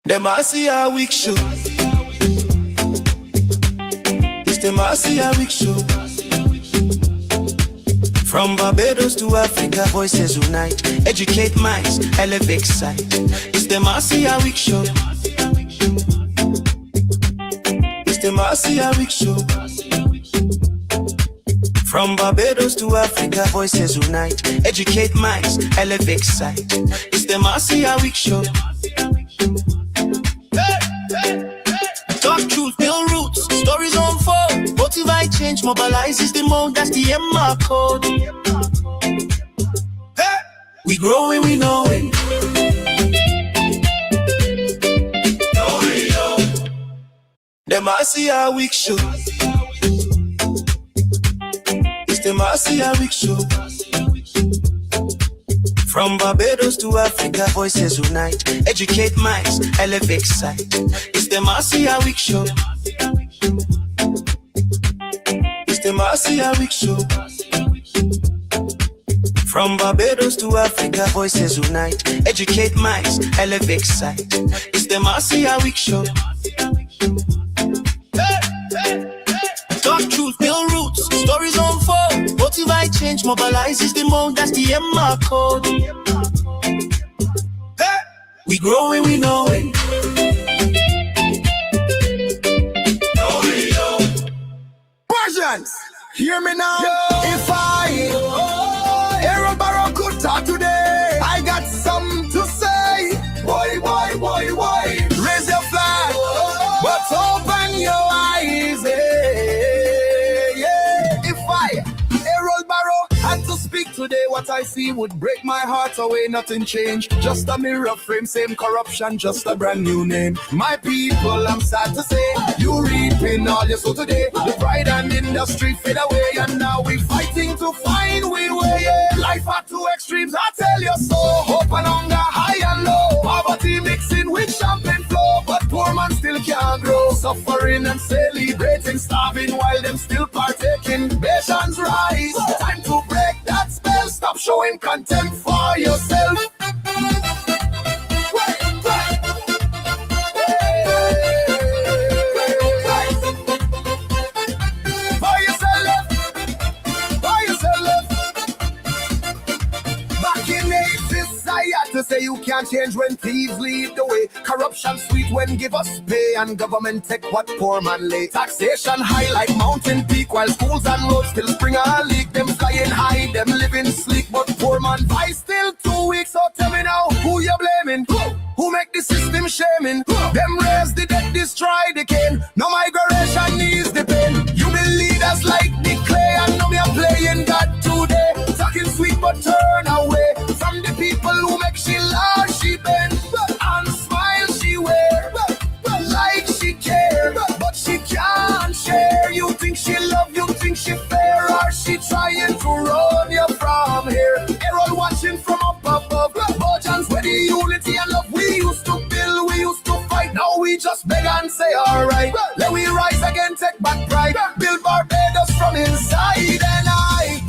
The MARCIA week show. It's the MARCIA week show. From Barbados to Africa, voices unite. Educate minds, elevate sight. It's the MARCIA week show. It's the MARCIA week show. From Barbados to Africa, voices unite. Educate minds, elevate sight. It's the MARCIA week show. Talk truth, build roots, stories unfold. Motivate change, mobilize is the mode. That's the MR code. Hey! We growing, we know it. The MARCIA week show. It's the MARCIA week show. From Barbados to Africa, voices unite. Educate minds, elevate sight. It's the MARCIA week show. It's the MARCIA week show. From Barbados to Africa, voices unite. Educate minds, elevate sight. It's the MARCIA week show. Talk truth, build roots, stories unfold. Motivate change, mobilize is the mode. That's the MR code. Hey! We growing, we know it. Persians, hear me now. If I Aaron Barrow could talk today, I got something to say. Boy, boy, boy, boy, raise your flag, but open your eyes. To speak today, what I see would break my heart away. Nothing changed, just a mirror frame, same corruption, just a brand new name. My people, I'm sad to say, you reaping all you sow today. The pride and industry fade away, and now we fighting to find we way. Life are two extremes, I tell you so. Hope and hunger, high and low. Poverty mixing with champagne flow, but poor man still can't grow. Suffering and celebrating, starving while them still partaking. Nations rise, time to break that spell. Stop showing contempt for yourself. For yourself. For yourself. Back in the 80s, I had to say you can't change when thieves lead the way. Corruption sweet when give us pay, and government take what poor man lay. Taxation high like mountain peak, while schools and roads still spring a leak. Them flying high, them living sleek, but poor man vice still 2 weeks. So tell me now, who you blaming? Who make the system shaming? Them raise the dead, destroy the cane. No migration needs the pain. You be leaders like the clay, and now me are playing God today. Talking sweet but turn away from the people who make she laugh, she bend and smile she wear like she care, but she can't share. You think she love, you think she fair, or she trying to run you from here? Errol watching from up above. Virgins where the unity and love we used to build, we used to fight. Now we just beg and say alright. Let we rise again, take back pride, build Barbados from inside. And I,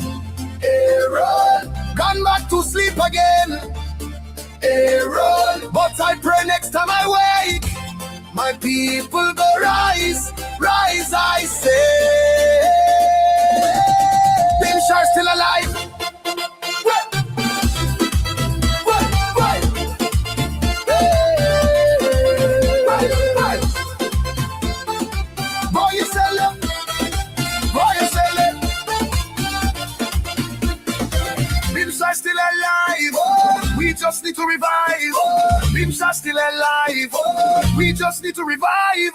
Errol, gone back to sleep again. Errol, but I pray next time I wake, my people go rise, rise, I say. Bim Shar still alive. Boy, you sell it. Boy, you sell it. Bim Shar still alive. We just need to revive. Bim Shar still alive. We just need to revive.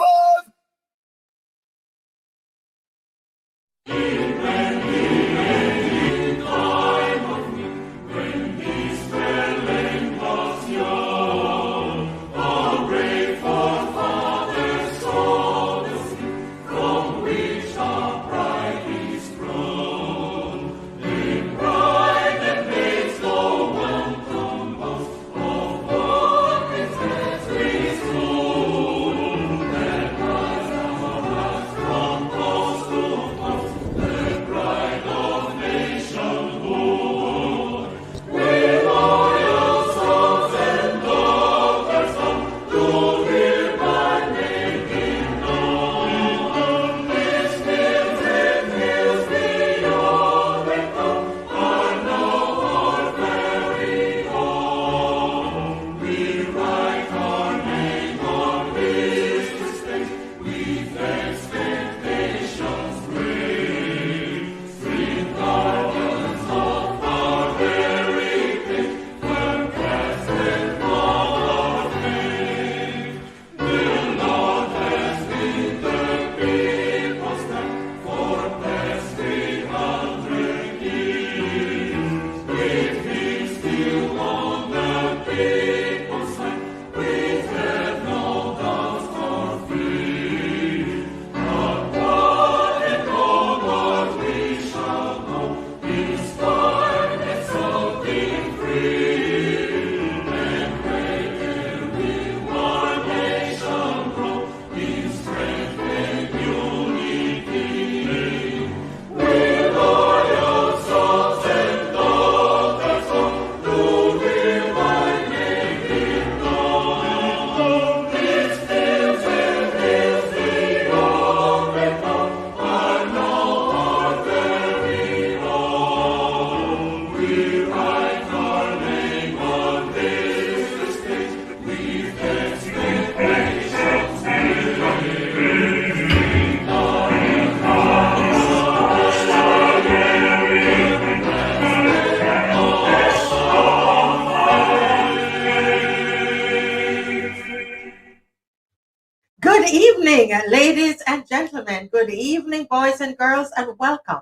Ladies and gentlemen, good evening, boys and girls, and welcome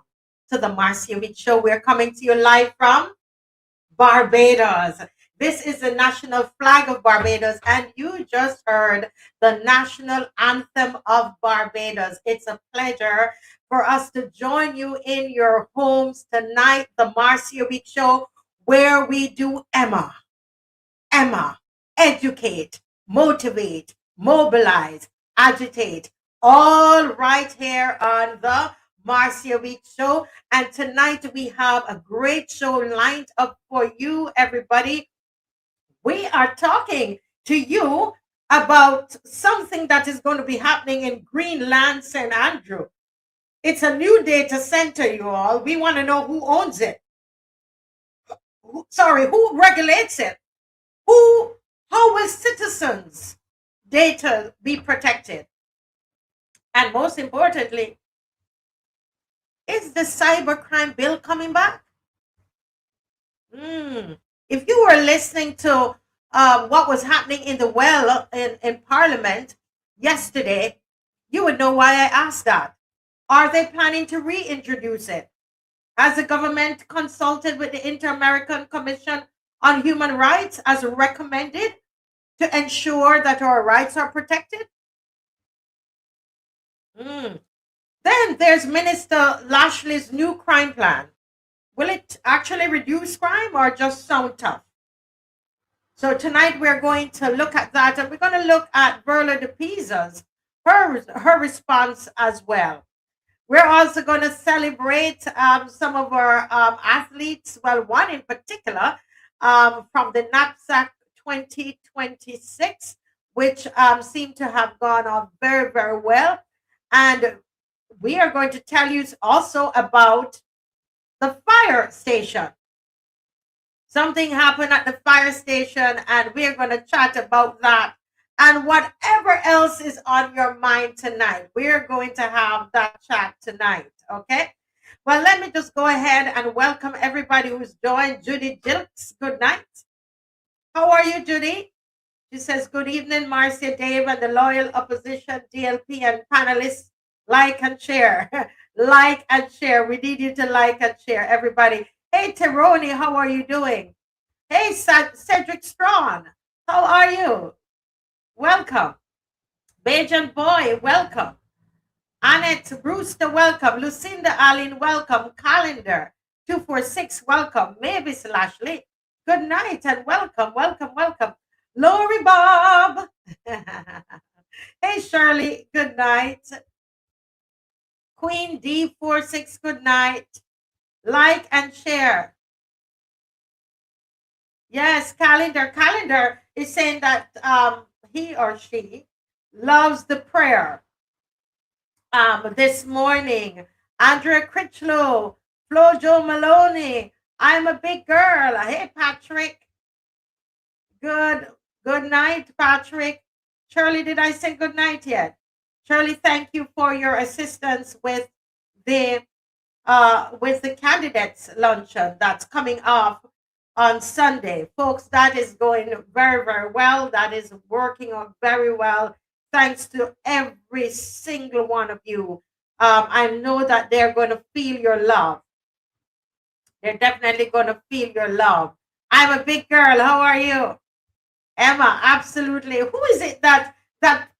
to the MARCIA Show. We're coming to you live from Barbados. This is the national flag of Barbados, and you just heard the national anthem of Barbados. It's a pleasure for us to join you in your homes tonight, the MARCIA Show, where we do Emma, educate, motivate, mobilize, agitate, all right here on the MARCIA Show. And tonight we have a great show lined up for you, everybody. We are talking to you about something that is going to be happening in Greenland, St. Andrew. It's a new data center, you all. We want to know who owns it. Who regulates it? How will citizens' data be protected? And most importantly, is the Cybercrime Bill coming back? If you were listening to what was happening in the well in Parliament yesterday, you would know why I asked that. Are they planning to reintroduce it? Has the government consulted with the Inter-American Commission on Human Rights as recommended to ensure that our rights are protected? Then there's Minister Lashley's new crime plan. Will it actually reduce crime or just sound tough? So tonight we're going to look at that, and we're going to look at Verla De Peiza's her response as well. We're also going to celebrate some of our athletes, well, one in particular from the Knapsack 2026, which seem to have gone off very, very well. And we are going to tell you also about the fire station. Something happened at the fire station, and we're going to chat about that. And whatever else is on your mind tonight, we're going to have that chat tonight, okay? Well, let me just go ahead and welcome everybody who's joined. Judy Jilks, good night. How are you, Judy? She says, good evening, Marcia, Dave, and the loyal opposition, DLP, and panelists. Like and share. Like and share. We need you to like and share, everybody. Hey, Teroni, how are you doing? Hey, Cedric Strawn, how are you? Welcome. Bajan Boy, welcome. Annette Brewster, welcome. Lucinda Allen, welcome. Calendar 246, welcome. Mavis Lashley, good night and welcome, welcome, welcome. Lori Bob. Hey, Shirley, good night. Queen D46, good night. Like and share. Yes, Calendar. Calendar is saying that he or she loves the prayer. This morning, Andrea Critchlow, Flo Maloney, I'm a big girl. Hey, Patrick. Good night, Patrick. Shirley, did I say good night yet? Shirley, thank you for your assistance with the candidates luncheon that's coming off on Sunday. Folks, that is going very, very well. That is working out very well. Thanks to every single one of you. I know that they're going to feel your love. They're definitely going to feel your love. I'm a big girl. How are you? Emma, absolutely. Who is it that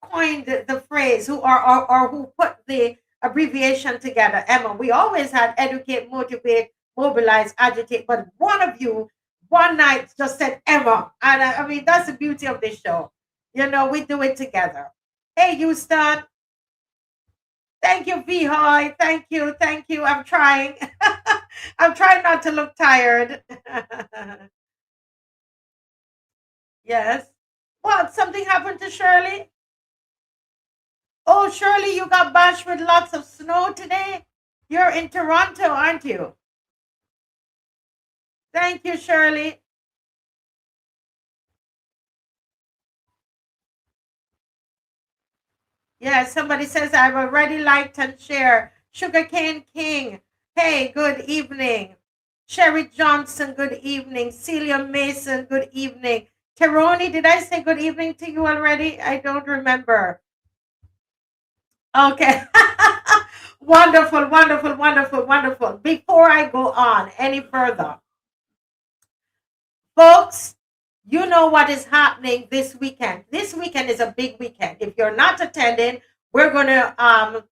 coined the phrase, or who put the abbreviation together? Emma, we always had educate, motivate, mobilize, agitate. But one of you, one night, just said Emma. And I mean, that's the beauty of this show. You know, we do it together. Hey, Houston. Thank you, Vihoy. Thank you. Thank you. I'm trying. I'm trying not to look tired. Yes. What? Something happened to Shirley? Oh, Shirley, you got bashed with lots of snow today? You're in Toronto, aren't you? Thank you, Shirley. Yeah, somebody says I've already liked and shared. Sugarcane King, hey, good evening. Sherry Johnson, good evening. Celia Mason, good evening. Teroni, did I say good evening to you already? I don't remember. Okay. Wonderful, wonderful, wonderful, wonderful. Before I go on any further, folks, you know what is happening this weekend. This weekend is a big weekend. If you're not attending, we're going to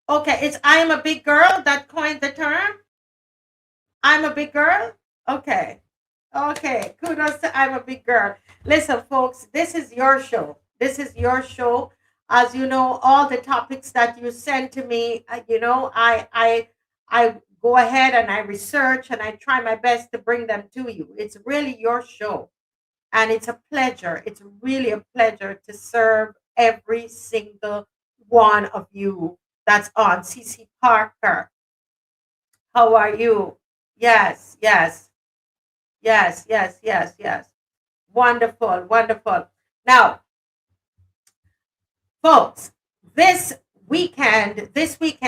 okay, it's I am a big girl that coined the term. I'm a big girl. Okay. Okay. Kudos to I'm a big girl. Listen, folks, this is your show. This is your show. As you know, all the topics that you send to me, I go ahead and I research and I try my best to bring them to you. It's really your show. And it's a pleasure. It's really a pleasure to serve every single one of you that's on. CC Parker, how are you? Yes, yes, yes, yes, yes, yes. Wonderful, wonderful. Now, folks, this weekend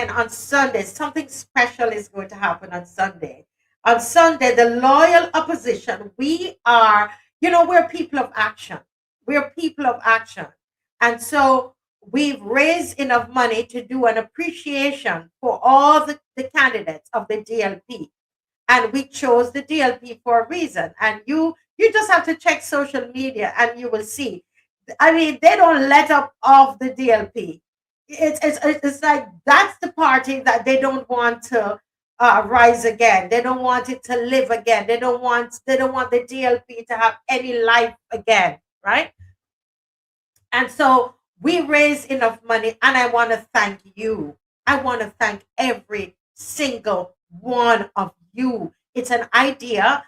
on Sunday, something special is going to happen on Sunday. On Sunday, the loyal opposition, we are, we're people of action. We're people of action. And so we've raised enough money to do an appreciation for all the candidates of the DLP. And we chose the DLP for a reason. And you just have to check social media and you will see. I mean, they don't let up of the DLP. It's like that's the party that they don't want to rise again. They don't want it to live again. They don't want the DLP to have any life again, right? And so we raised enough money, and I want to thank you. I want to thank every single one of you. It's an idea,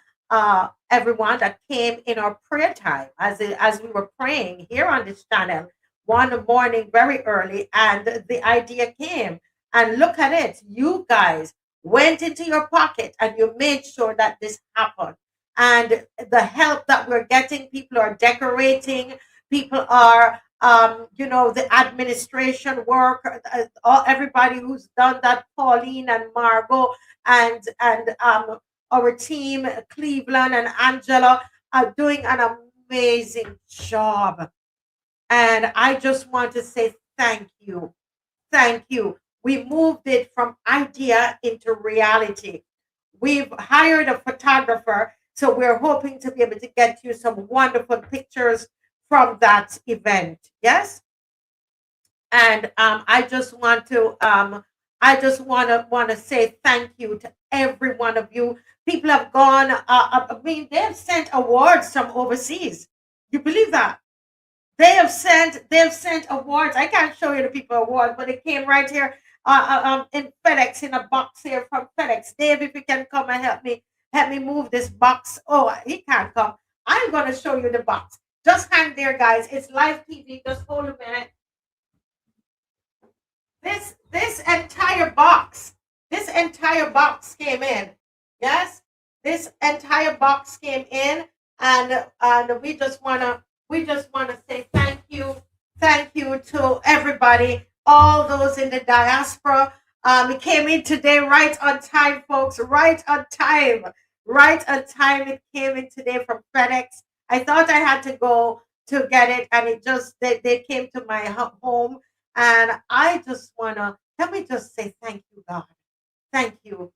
everyone, that came in our prayer time as we were praying here on this channel one morning very early, and the idea came. And look at it, you guys went into your pocket and you made sure that this happened. And the help that we're getting, people are decorating, people are the administration work, everybody who's done that, Pauline and Margot and our team, Cleveland and Angela, are doing an amazing job. And I just want to say thank you. Thank you. We moved it from idea into reality. We've hired a photographer, so we're hoping to be able to get you some wonderful pictures from that event. Yes. And I just want to say thank you to every one of you. People have gone. I mean, they've sent awards from overseas. You believe that? They have sent awards. I can't show you the people awards, but it came right here in FedEx, in a box here from FedEx. Dave, if you can come and help me move this box. Oh, he can't come. I'm going to show you the box. Just hang there, guys. It's live TV. Just hold a minute. This entire box came in. Yes, this entire box came in, and we just wanna say thank you to everybody, all those in the diaspora. It came in today right on time, folks. Right on time. It came in today from FedEx. I thought I had to go to get it, and it just they came to my home, and I just let me just say thank you, God. Thank you.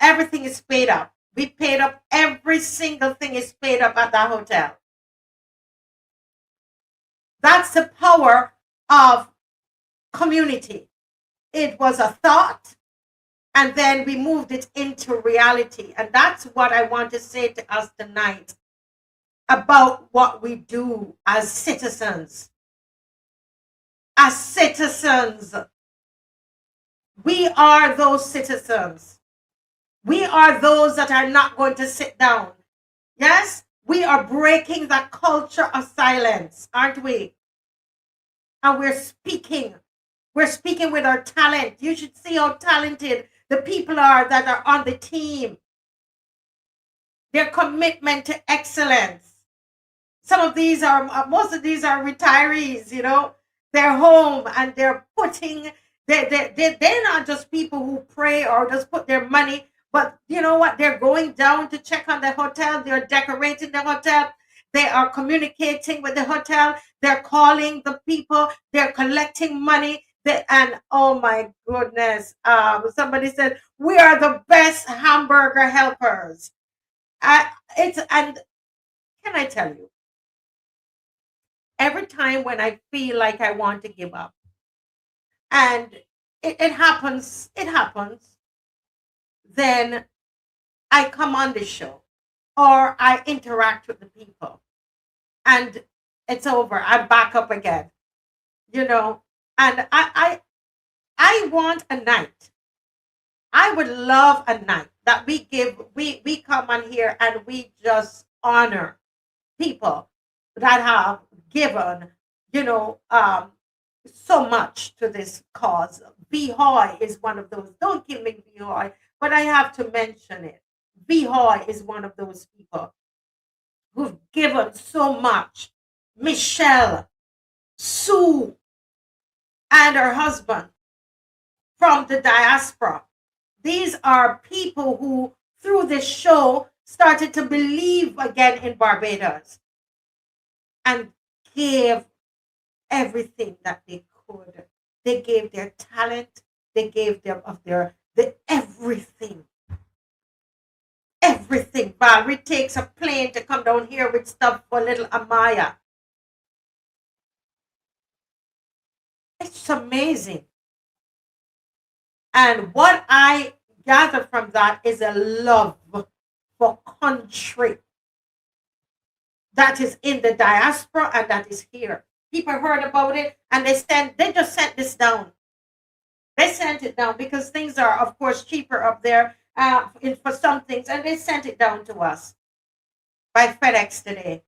Everything is paid up. We paid up. Every single thing is paid up at that hotel. That's the power of community. it was a thought, and then we moved it into reality. And that's what I want to say to us tonight about what we do as citizens. As citizens, we are those citizens. We are those that are not going to sit down. Yes, we are breaking the culture of silence, aren't we? And we're speaking. We're speaking with our talent. You should see how talented the people are that are on the team. Their commitment to excellence. Most of these are retirees, you know. They're home and they're putting, they're not just people who pray or just put their money, but you know what? They're going down to check on the hotel. They're decorating the hotel. They are communicating with the hotel. They're calling the people. They're collecting money. And oh my goodness, somebody said, we are the best hamburger helpers. And can I tell you, every time when I feel like I want to give up, and it happens, then I come on the show or I interact with the people and it's over. I'm back up again, you know, and I want a night. I would love a night that we come on here and we just honor people that have given, you know, so much to this cause. Hoy is one of those. Don't kill me, Hoy, but I have to mention it. Hoy is one of those people who've given so much. Michelle, Sue, and her husband from the Diaspora. These are people who, through this show, started to believe again in Barbados and gave everything that they could. They gave their talent. They gave them of their everything. Everything. Valerie takes a plane to come down here with stuff for little Amaya. It's amazing. And what I gather from that is a love for country that is in the diaspora and that is here. People heard about it and they just sent this down. They sent it down because things are, of course, cheaper up there for some things, and they sent it down to us by FedEx today.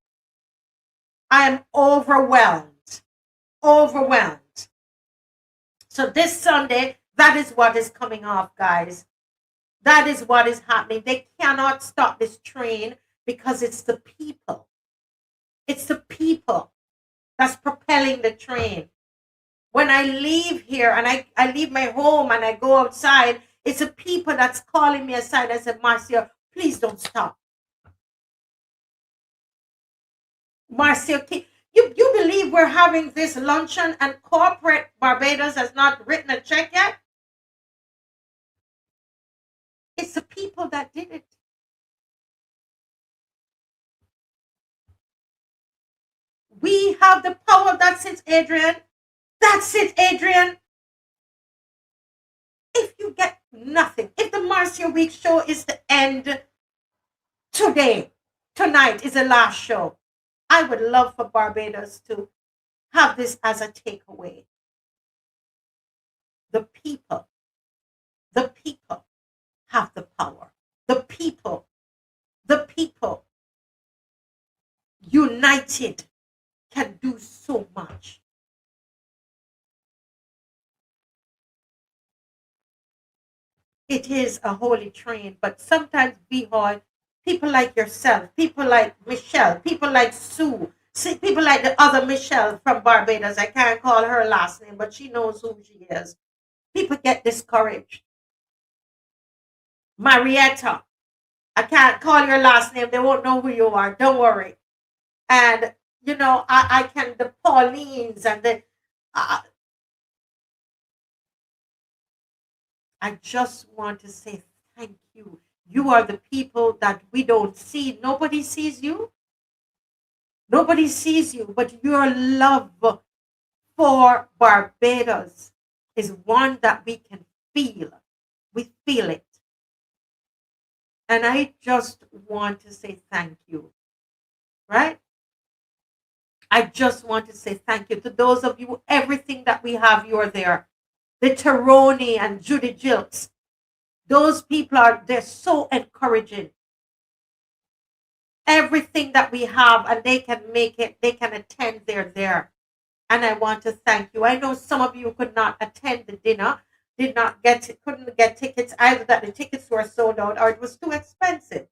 I am overwhelmed. Overwhelmed. So this Sunday, that is what is coming off, guys. That is what is happening. They cannot stop this train because it's the people. It's the people that's propelling the train. When I leave here and I leave my home and I go outside, it's the people that's calling me aside and said, Marcia, please don't stop. Marcia, you believe we're having this luncheon and corporate Barbados has not written a check yet? It's the people that did it. We have the power. That's it, Adrian. That's it, Adrian. If you get nothing, if the Marcia Week show is the end today, tonight is the last show, I would love for Barbados to have this as a takeaway. The people have the power. The people united can do so much. It is a holy train, but sometimes people like yourself, people like Michelle, people like Sue, people like the other Michelle from Barbados. I can't call her last name, but she knows who she is. People get discouraged. Marietta, I can't call your last name. They won't know who you are. Don't worry. And, you know, I can, the Paulines and the, I just want to say thank you. You are the people that we don't see. Nobody sees you. Nobody sees you, but your love for Barbados is one that we can feel. We feel it. And I just want to say thank you, right? I just want to say thank you to those of you, everything that we have, you are there. The Taroni and Judy Jilks, those people they're so encouraging. Everything that we have, and they can make it, they can attend, they're there. And I want to thank you. I know some of you could not attend the dinner, couldn't get tickets, either that the tickets were sold out or it was too expensive.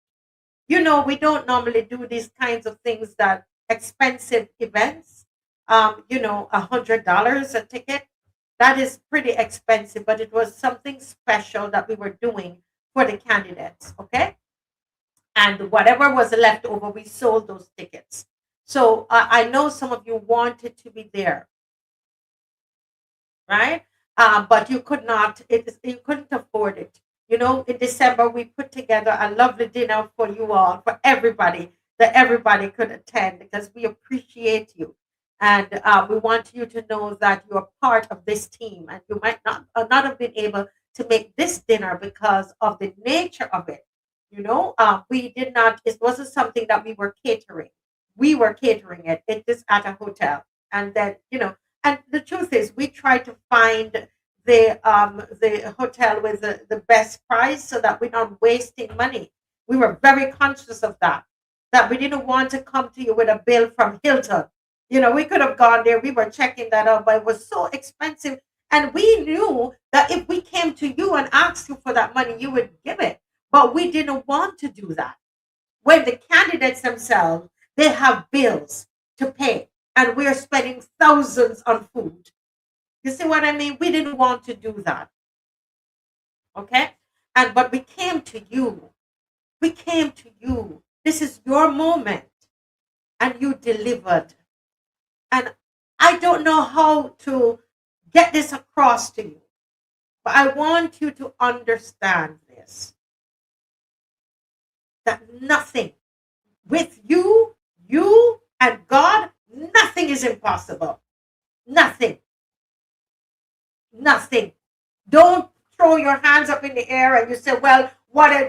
We don't normally do these kinds of things, that expensive events. $100 a ticket. That is pretty expensive, but it was something special that we were doing for the candidates, okay? And whatever was left over, we sold those tickets. So I know some of you wanted to be there, right? But you could not, you couldn't afford it. In December, we put together a lovely dinner for you all, for everybody, that everybody could attend, because we appreciate you. And we want you to know that you're part of this team, and you might not have been able to make this dinner because of the nature of it. We did not, it wasn't something that we were catering. We were catering it. It is at a hotel. And then, and the truth is, we tried to find the hotel with the best price so that we're not wasting money. We were very conscious of that we didn't want to come to you with a bill from Hilton. We could have gone there. We were checking that out, but it was so expensive. And we knew that if we came to you and asked you for that money, you would give it. But we didn't want to do that. When the candidates themselves, they have bills to pay, and we're spending thousands on food. You see what I mean? We didn't want to do that. Okay? But we came to you. We came to you. This is your moment. And you delivered. And I don't know how to get this across to you, but I want you to understand this. That nothing with you and God, nothing is impossible. Nothing. Don't throw your hands up in the air and you say, well,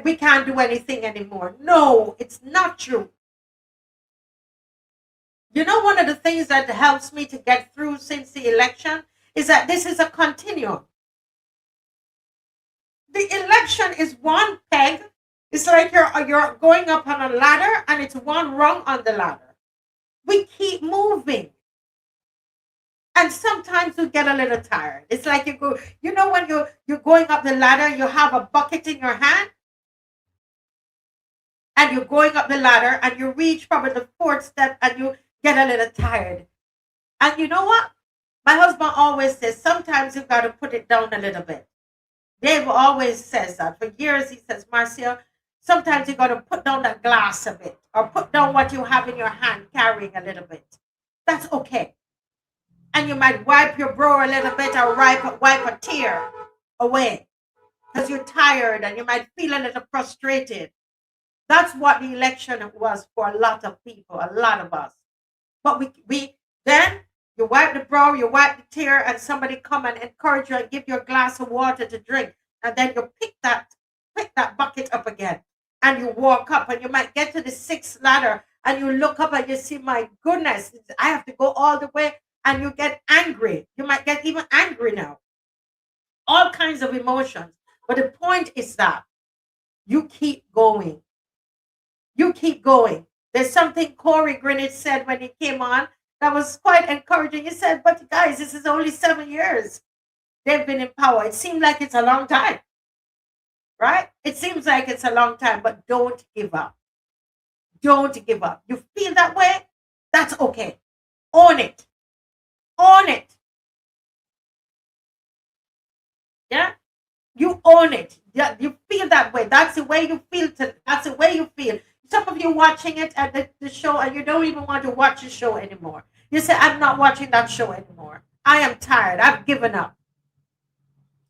we can't do anything anymore. No, it's not true. One of the things that helps me to get through since the election is that this is a continuum. The election is one peg. It's like you're going up on a ladder, and it's one rung on the ladder. We keep moving. And sometimes we get a little tired. It's like when you're going up the ladder, you have a bucket in your hand, and you're going up the ladder, and you reach probably the fourth step, and you get a little tired. And you know what? My husband always says, sometimes you've got to put it down a little bit. Dave always says that. For years, he says, Marcia, sometimes you got to put down that glass a bit, or put down what you have in your hand, carrying a little bit. That's okay. And you might wipe your brow a little bit, or wipe a tear away because you're tired and you might feel a little frustrated. That's what the election was for a lot of people, a lot of us. But we then you wipe the brow, you wipe the tear, and somebody come and encourage you and give you a glass of water to drink. And then you pick that bucket up again. And you walk up, and you might get to the sixth ladder, and you look up and you see, my goodness, I have to go all the way. And you get angry. You might get even angry now. All kinds of emotions. But the point is that you keep going. You keep going. There's something Corey Greenwich said when he came on that was quite encouraging. He said, but guys, this is only 7 years they've been in power. It seems like it's a long time, right? It seems like it's a long time, but don't give up. Don't give up. You feel that way? That's okay. Own it. Own it. Yeah? You own it. Yeah, you feel that way. That's the way you feel. That's the way you feel. Some of you watching it at the show, and you don't even want to watch the show anymore. You say, I'm not watching that show anymore. I am tired. I've given up.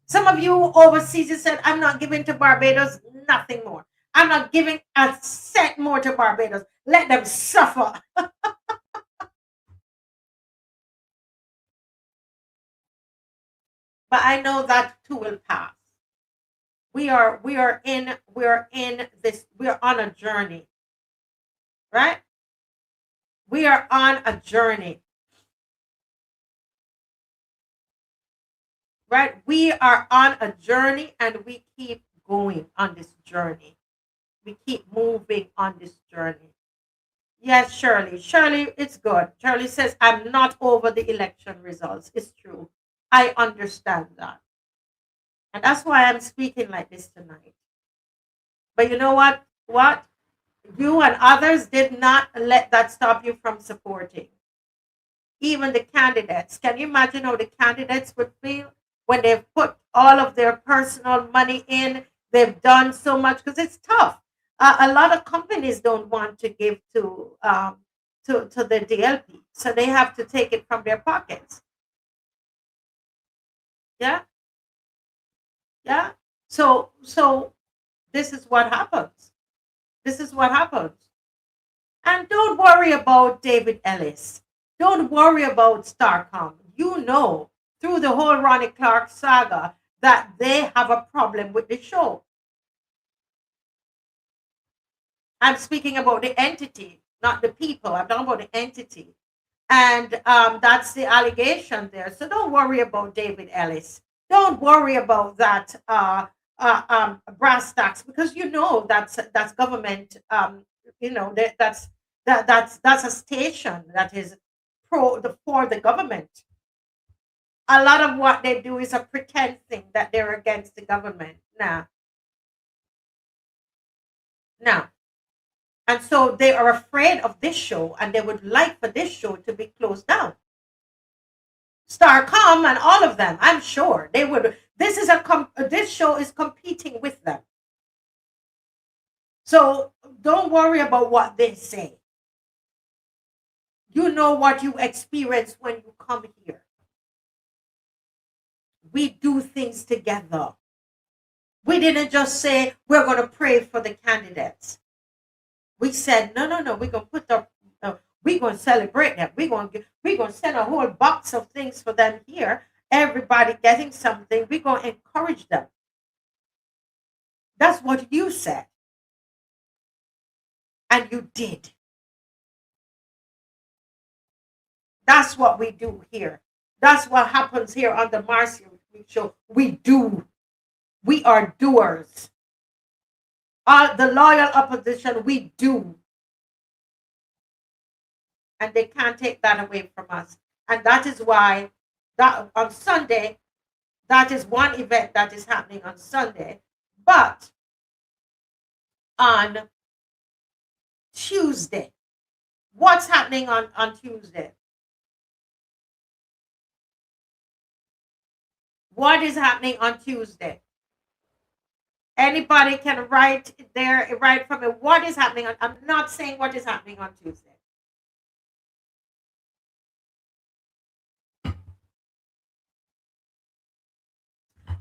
Some of you overseas, you said, I'm not giving to Barbados nothing more. I'm not giving a cent more to Barbados. Let them suffer. But I know that too will pass. We are on a journey, right? We are on a journey, right? We are on a journey and we keep going on this journey. We keep moving on this journey. Yes, Shirley. Shirley, it's good. Shirley says, I'm not over the election results. It's true. I understand that. And that's why I'm speaking like this tonight. But you know what? What? You and others did not let that stop you from supporting. Even the candidates. Can you imagine how the candidates would feel when they've put all of their personal money in? They've done so much because it's tough. A lot of companies don't want to give to the DLP, so they have to take it from their pockets. Yeah, yeah. So this is what happens. This is what happens. And don't worry about David Ellis. Don't worry about Starcom. You know, through the whole Ronnie Clark saga, that they have a problem with the show. I'm speaking about the entity, not the people. I'm talking about the entity. And that's the allegation there. So don't worry about David Ellis. Don't worry about that brass tacks, because you know that's government. You know that's a station that is for the government. A lot of what they do is a pretend thing that they're against the government. Now. And so they are afraid of this show, and they would like for this show to be closed down. Starcom and all of them, I'm sure they would. This show is competing with them. So don't worry about what they say. You know what you experience when you come here. We do things together. We didn't just say we're going to pray for the candidates. We said, no, we're going to put we're going to celebrate them. We're going to send a whole box of things for them here. Everybody getting something. We're going to encourage them. That's what you said. And you did. That's what we do here. That's what happens here on the MARCIA show. We do. We are doers. The loyal opposition, we do. And they can't take that away from us. And that is why that on Sunday, that is one event that is happening on Sunday. But on Tuesday, what's happening on Tuesday? What is happening on Tuesday? Anybody can write for me. What is happening on? I'm not saying what is happening on Tuesday.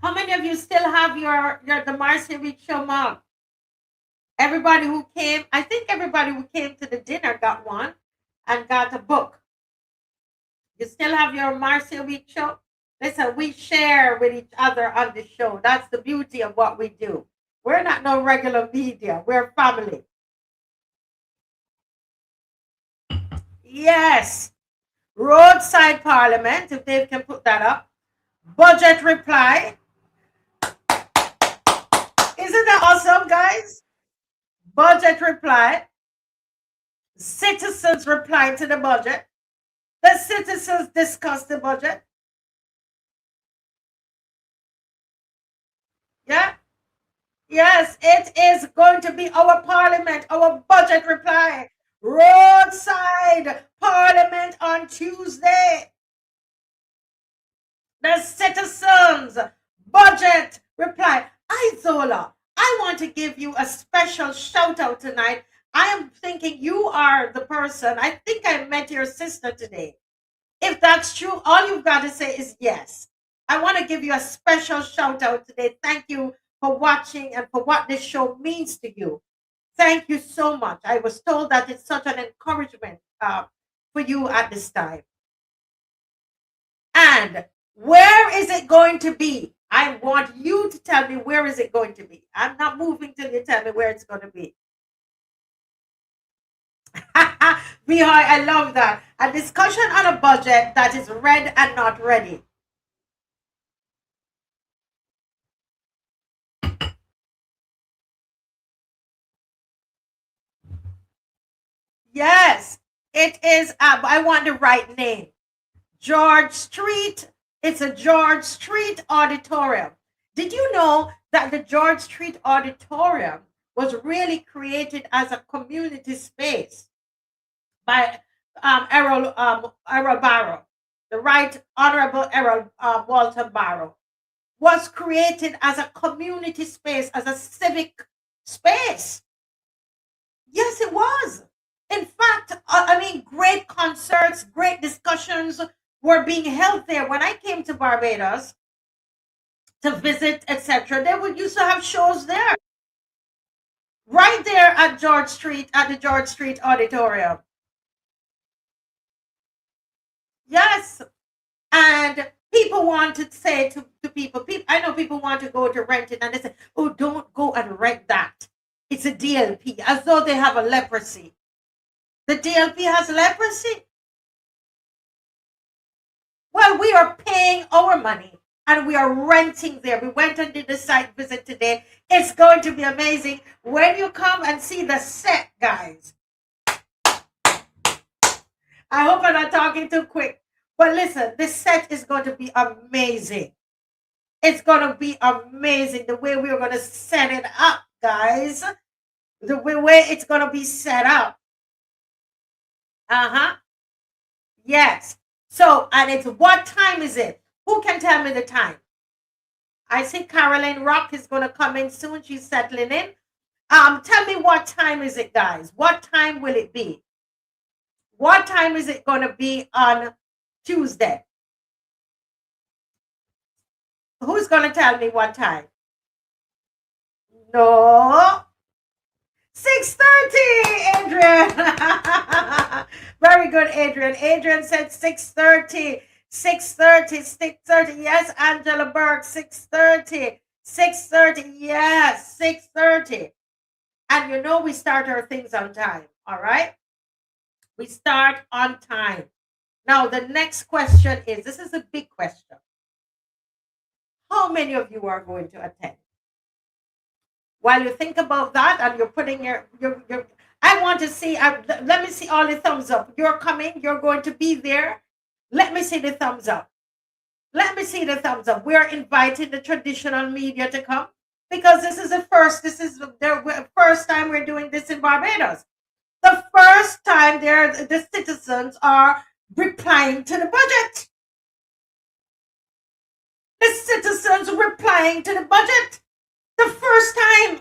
How many of you still have your the MARCIA Week show mug? Everybody who came, I think everybody who came to the dinner got one and got a book. You still have your MARCIA Week show? Listen, we share with each other on the show. That's the beauty of what we do. We're not no regular media. We're family. Yes. Roadside Parliament, if Dave can put that up. Budget reply. Isn't that awesome, guys? Budget reply. Citizens reply to the budget. The citizens discuss the budget. Yeah. Yes, it is going to be our parliament, our budget reply. Roadside Parliament on Tuesday. The citizens budget reply. Izola, I want to give you a special shout out tonight. I am thinking you are the person. I think I met your sister today. If that's true, all you've got to say is yes. I want to give you a special shout out today. Thank you for watching and for what this show means to you. Thank you so much. I was told that it's such an encouragement for you at this time. And Where is it going to be? I want you to tell me where is it going to be. I'm not moving till you tell me where it's going to be. Mihai, I love that. A discussion on a budget that is read and not ready. Yes, it is. I want the right name. George Street. It's a George Street Auditorium. Did you know that the George Street Auditorium was really created as a community space by Errol Barrow, the Right Honorable Errol Walter Barrow, was created as a community space, as a civic space. Yes, it was. In fact, I mean, great concerts, great discussions were being held there. When I came to Barbados to visit, etc., they would used to have shows there, right there at George Street, at the George Street Auditorium. Yes, and people want to say to people, I know people want to go to rent it, and they say, "Oh, don't go and rent that. It's a DLP," as though they have a leprosy. The DLP has leprosy. Well, we are paying our money and we are renting there. We went and did the site visit today. It's going to be amazing when you come and see the set, guys. I hope I'm not talking too quick. But listen, this set is going to be amazing. It's going to be amazing the way we're going to set it up, guys. The way it's going to be set up. Yes. So, and it's, what time is it? Who can tell me the time? I see Caroline Rock is going to come in soon. She's settling in. Tell me, what time is it, guys? What time will it be? What time is it going to be on Tuesday? Who's going to tell me what time? No. 6:30, Adrian. Very good, Adrian. Adrian said 6:30. 6:30. 6:30. Yes, Angela Burke. 6:30. 6:30. Yes, 6:30. And you know we start our things on time. All right? We start on time. Now, the next question is, this is a big question. How many of you are going to attend? While you think about that and you're putting your I want to see, let me see all the thumbs up. You're coming, you're going to be there. Let me see the thumbs up. Let me see the thumbs up. We're inviting the traditional media to come because this is the first time we're doing this in Barbados. The first time the citizens are replying to the budget. The citizens replying to the budget. The first time.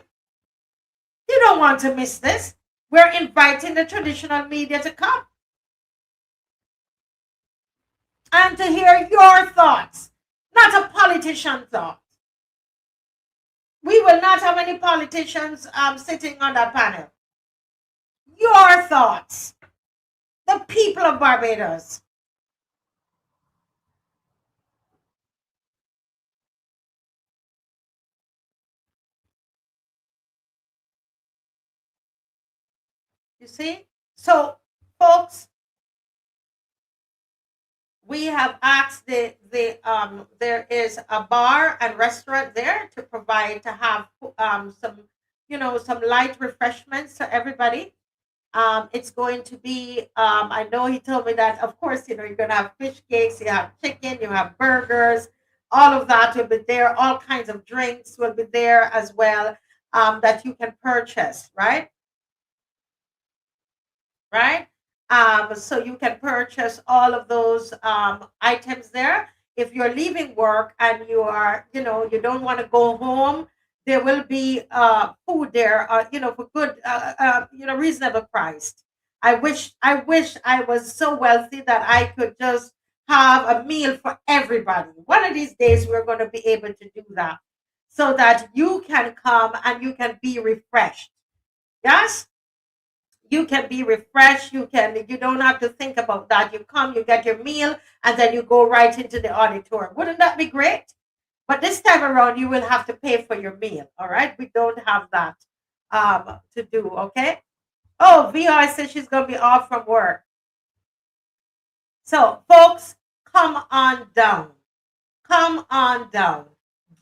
You don't want to miss this. We're inviting the traditional media to come and to hear your thoughts, not a politician thought. We will not have any politicians sitting on that panel. Your thoughts. The people of Barbados. You see? So, folks, we have asked there is a bar and restaurant there to provide, to have some light refreshments to everybody. It's going to be, I know he told me that, of course, you're going to have fish cakes, you have chicken, you have burgers, all of that will be there. All kinds of drinks will be there as well, that you can purchase, right? Right? So you can purchase all of those items there. If you're leaving work and you are, you don't want to go home, there will be food there, for good, reasonable priced. I wish I was so wealthy that I could just have a meal for everybody. One of these days we're going to be able to do that so that you can come and you can be refreshed. Yes? You can be refreshed. You don't have to think about that. You come, you get your meal, and then you go right into the auditorium. Wouldn't that be great? But this time around, you will have to pay for your meal. All right. We don't have that to do. Okay. Oh, VR says she's going to be off from work. So, folks, come on down. Come on down.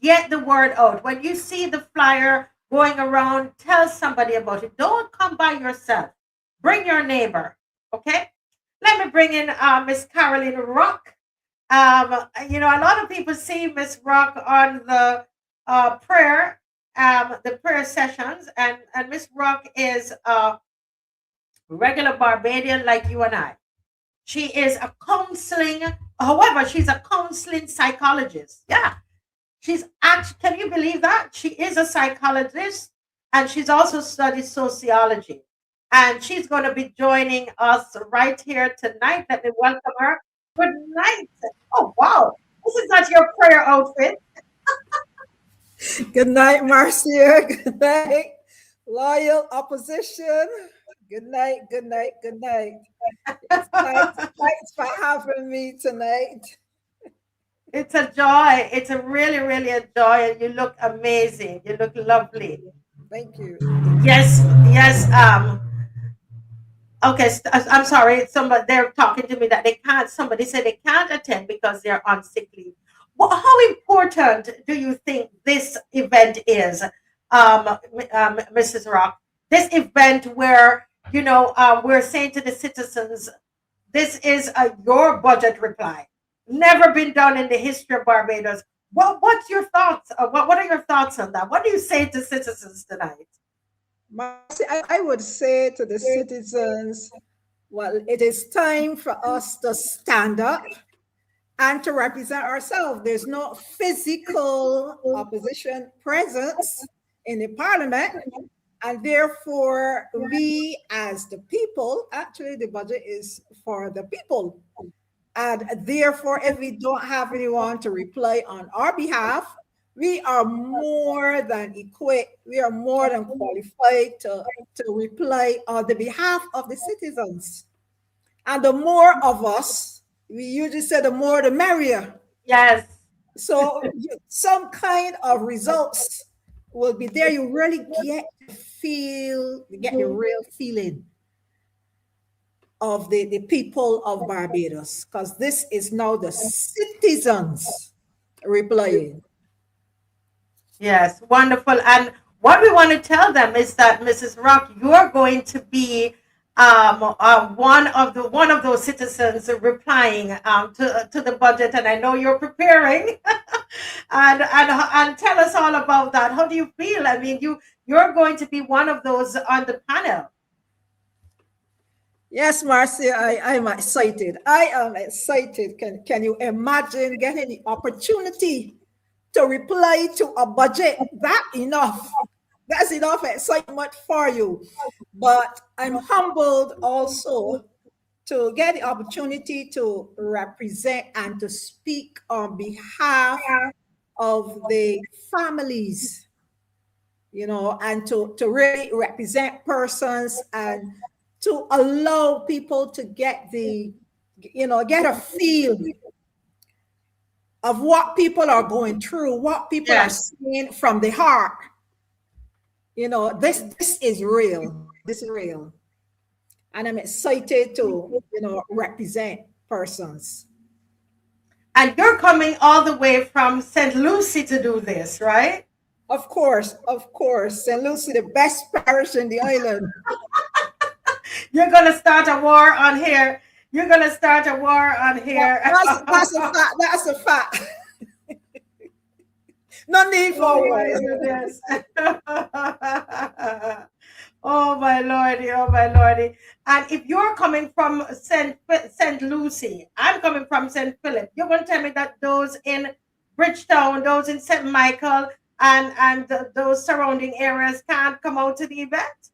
Get the word out. When you see the flyer going around, tell somebody about it. Don't come by yourself. Bring your neighbor. Okay? Let me bring in Miss Caroline Rock. A lot of people see Miss Rock on the prayer sessions, and Miss Rock is a regular Barbadian like you and I. She is a counseling, however, she's a counseling psychologist. Yeah. She's actually, can you believe that? She is a psychologist, and she's also studied sociology. And she's going to be joining us right here tonight. Let me welcome her. Good night. Oh, wow. This is not your prayer outfit. Good night, Marcia. Good night, loyal opposition. Good night, good night, good night. Thanks for having me tonight. It's a joy. It's a really, really a joy. And you look amazing. You look lovely. Thank you. Yes. Okay, I'm sorry. They're talking to me that they can't. Somebody said they can't attend because they're on sick leave. Well, how important do you think this event is, Mrs. Rock? This event where we're saying to the citizens, this is your budget reply. Never been done in the history of Barbados. What's your thoughts? What are your thoughts on that? What do you say to citizens tonight? I would say to the citizens, well, it is time for us to stand up and to represent ourselves. There's no physical opposition presence in the parliament, and therefore we as the people, actually the budget is for the people. And therefore, if we don't have anyone to reply on our behalf, we are more than equipped, we are more than qualified to reply on the behalf of the citizens. And the more of us, we usually say the more the merrier. Yes. So some kind of results will be there. You really get the real feeling of the people of Barbados, because this is now the citizens replying. Yes, wonderful. And what we want to tell them is that, Mrs. Rock, you're going to be one of those citizens replying to the budget, and I know you're preparing. and tell us all about that. How do you feel? I mean, you're going to be one of those on the panel. Yes, Marcia, I'm excited. I am excited. Can you imagine getting the opportunity to reply to a budget? That's enough excitement for you. But I'm humbled also to get the opportunity to represent and to speak on behalf of the families, and to really represent persons and to allow people to get get a feel of what people are going through, what people are seeing from the heart. This is real. This is real. And I'm excited to, represent persons. And you're coming all the way from St. Lucie to do this, right? Of course. St. Lucie, the best parish in the island. You're going to start a war on here. You're going to start a war on here. That's a fact. That's a fact. No need for words. Oh my lordy, oh my lordy. And if you're coming from St. Lucie, I'm coming from St. Philip, you're going to tell me that those in Bridgetown, those in St. Michael, and those surrounding areas can't come out to the event?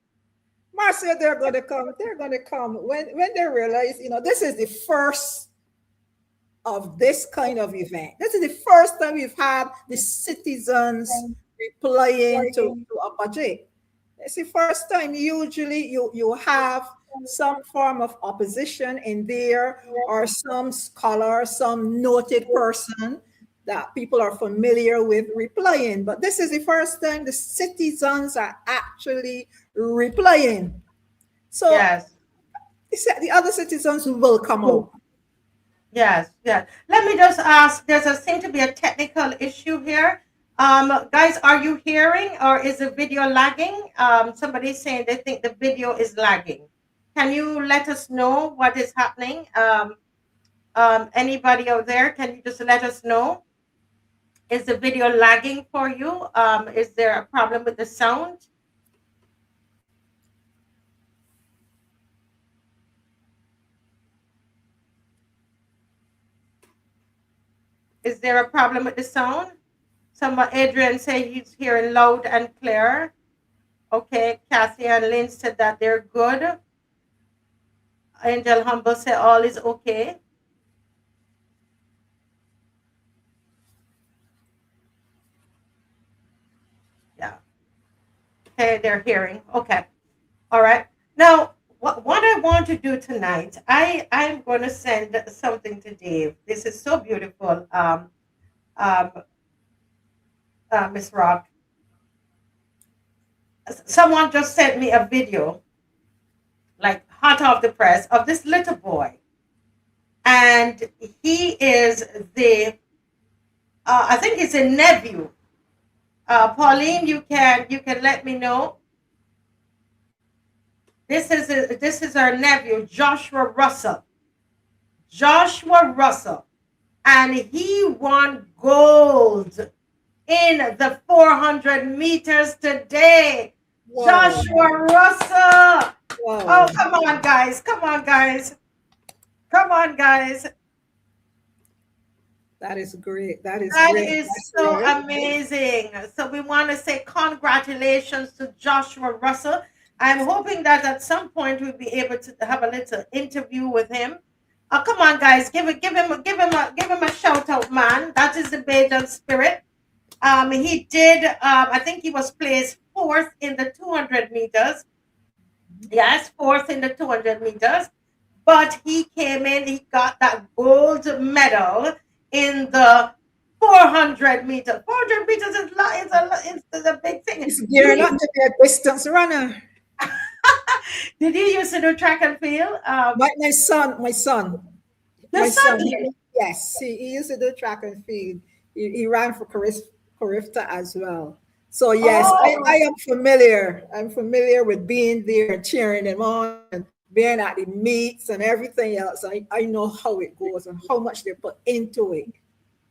Marcia, they're going to come. They're going to come when they realize, this is the first of this kind of event. This is the first time we've had the citizens replying to a budget. It's the first time. Usually you have some form of opposition in there, or some scholar, some noted person that people are familiar with replying. But this is the first time the citizens are actually replying. So Yes. the other citizens will come out. Yes, yes. Let me just ask, there's a seem to be a technical issue here. Guys, are you hearing or is the video lagging? Somebody's saying they think the video is lagging. Can you let us know what is happening? Anybody out there, can you just let us know? Is the video lagging for you? Is there a problem with the sound? Is there a problem with the sound? Adrian say he's hearing loud and clear. Okay, Kathy and Lynn said that they're good. Angel Humble said all is okay. Yeah. Okay, they're hearing. Okay. All right. Now, what I want to do tonight, I'm going to send something to Dave. This is so beautiful, Miss Rock. Someone just sent me a video, like hot off the press, of this little boy, and he is the, I think it's a nephew. Pauline, you can let me know. This is our nephew, Joshua Russell. Joshua Russell, and he won gold in the 400 meters today. Whoa. Joshua Russell. Whoa. Oh, come on, guys. Come on, guys. Come on, guys. That is great. That is so amazing. So we want to say congratulations to Joshua Russell. I'm hoping that at some point we'll be able to have a little interview with him. Come on, guys, give him a shout out, man. That is the Bajan spirit. He did. I think he was placed 4th in the 200 meters. Yes, 4th in the 200 meters. But he came in. He got that gold medal in the 400 meters. 400 meters is a big thing. You're not to be a distance runner. Did you used to do track and field? My son. Yes, he used to do track and field. He ran for Carifta as well. So yes, I am familiar. I'm familiar with being there and cheering them on and being at the meets and everything else. I know how it goes and how much they put into it.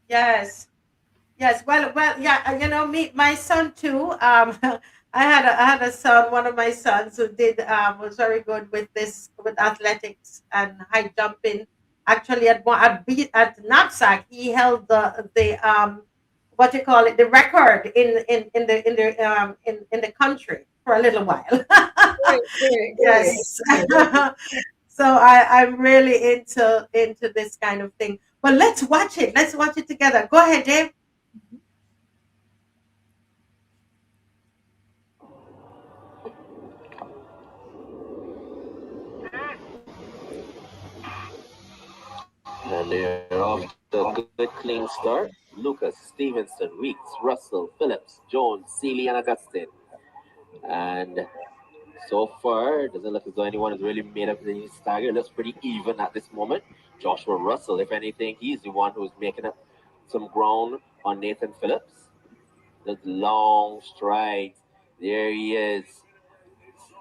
Yes. Well, yeah. My son too. I had a son, one of my sons, who was very good with athletics and high jumping. Actually, at knapsack, he held the what you call it, the record in the country for a little while. Yes. So I'm really into this kind of thing. But let's watch it. Let's watch it together. Go ahead, Dave. And they're off to a good clean start. Lucas, Stevenson, Weeks, Russell, Phillips, Jones, Seeley, and Augustine. And so far, it doesn't look as though anyone has really made up the stagger. It looks pretty even at this moment. Joshua Russell, if anything, he's the one who's making up some ground on Nathan Phillips. The long strides. There he is.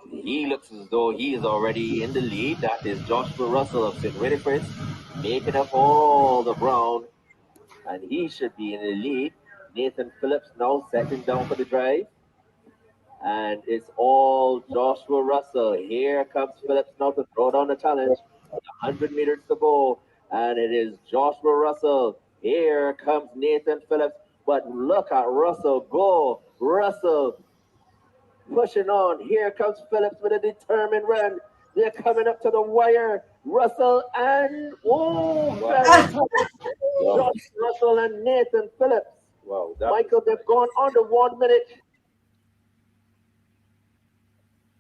He looks as though he is already in the lead. That is Joshua Russell of St. Winifred's, making up all the ground, and he should be in the lead. Nathan Phillips now settling down for the drive, and it's all Joshua Russell. Here comes Phillips now to throw down the challenge. 100 meters to go, and it is Joshua Russell. Here comes Nathan Phillips, but look at Russell go. Russell pushing on. Here comes Phillips with a determined run. They're coming up to the wire. Russell and Josh Russell and Nathan Phillips. Wow, Michael, they've gone under 1 minute.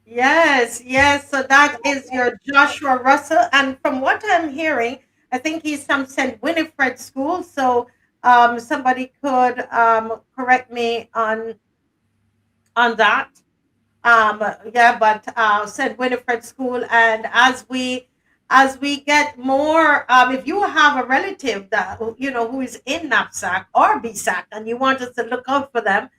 Yes, yes. So that is your Joshua Russell. And from what I'm hearing, I think he's from St. Winifred School. So somebody could correct me on that. Yeah, but St. Winifred School. And as we get more, if you have a relative that who is in knapsack or BSAC, and you want us to look out for them,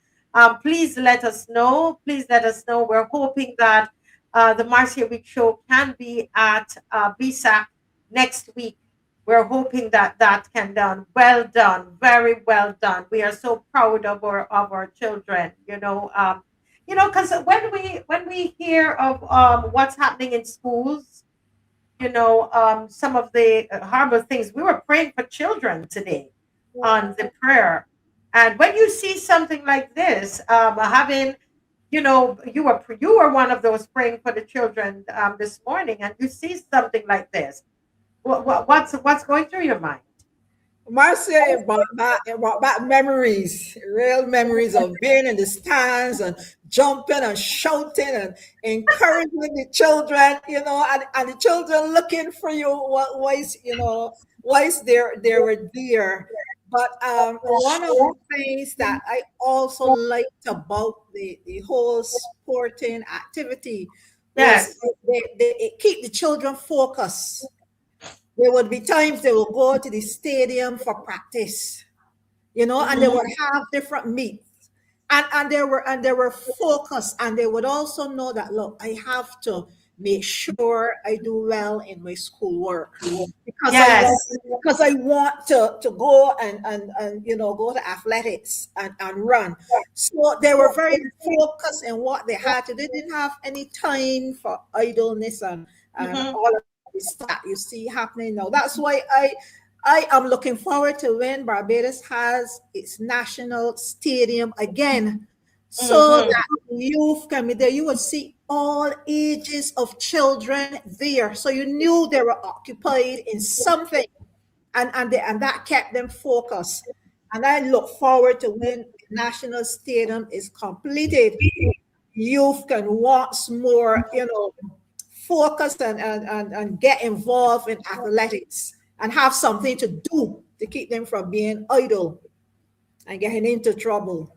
please let us know. Please let us know. We're hoping that the Marcia Week show can be at BSAC next week. We're hoping that that can done. Well done, very well done. We are so proud of our children. Because when we hear of what's happening in schools, some of the horrible things. We were praying for children today on the prayer, and when you see something like this, having, you were one of those praying for the children this morning, and you see something like this. What's going through your mind? Marcia, it brought back memories, real memories of being in the stands and jumping and shouting and encouraging the children, and the children looking for you. Why is, why is they were there? But one of the things that I also liked about the whole sporting activity was Yes. it keep the children focused. There would be times they will go to the stadium for practice, and they Hmm. would have different meets. And they were focused, and they would also know that, look, I have to make sure I do well in my schoolwork because I want Yes. because I want to go and go to athletics and run. So they were very focused in what they had to. They didn't have any time for idleness and Hmm. all of this that you see happening now. That's why I am looking forward to when Barbados has its national stadium again, so Hmm. that youth can be there. You would see all ages of children there, so you knew they were occupied in something, and that kept them focused. And I look forward to when the national stadium is completed. Youth can once more, focus and get involved in athletics and have something to do to keep them from being idle and getting into trouble.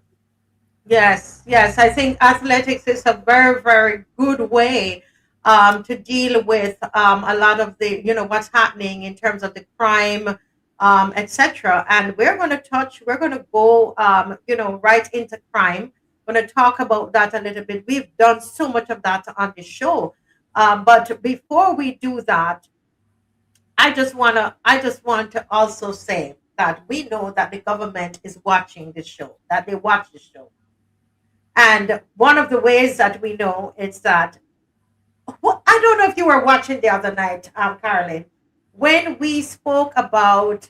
Yes, yes. I think athletics is a very, very good way to deal with a lot of what's happening in terms of the crime, etc. And we're going to go, right into crime. We're going to talk about that a little bit. We've done so much of that on the show. But before we do that, I just want to also say that we know that the government is watching the show, that they watch the show. And one of the ways that we know is that, well, I don't know if you were watching the other night, Carolyn, when we spoke about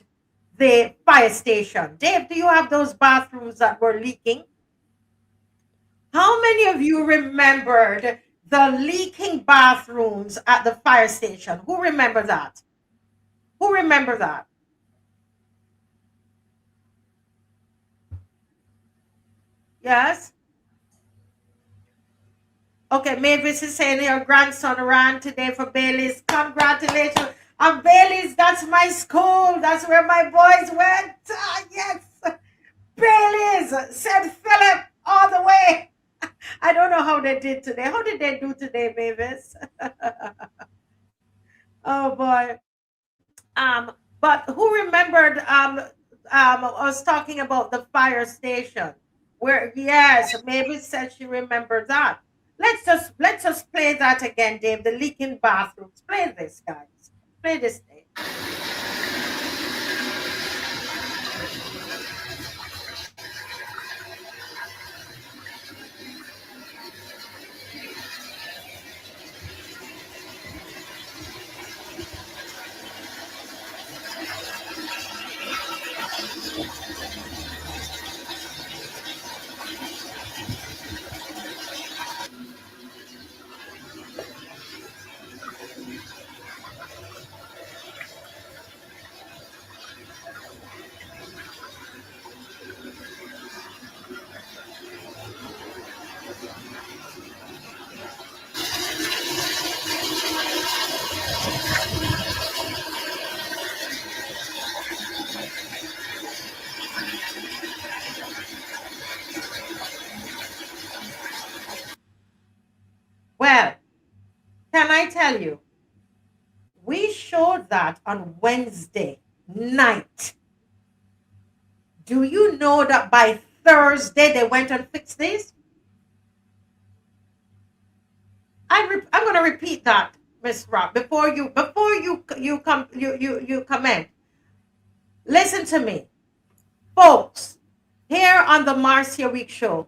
the fire station. Dave, do you have those bathrooms that were leaking? How many of you remembered the leaking bathrooms at the fire station? Who remember that? Who remember that? Yes? Okay, Mavis is saying your grandson ran today for Bailey's. Congratulations. And Bailey's, that's my school. That's where my boys went. Ah, yes. Bailey's, said Philip, all the way. I don't know how they did today. How did they do today, Mavis? Oh boy. Um, but who remembered I was talking about the fire station where, yes, Mavis said she remembered that. Let's just play that again, Dave. The leaking bathrooms. Play this, guys. Play this, Dave. tell you, we showed that on Wednesday night. Do you know that by Thursday they went and fixed this? I'm going to repeat that, Miss Rock, before you comment. Listen to me, folks. Here on the Marcia Week show,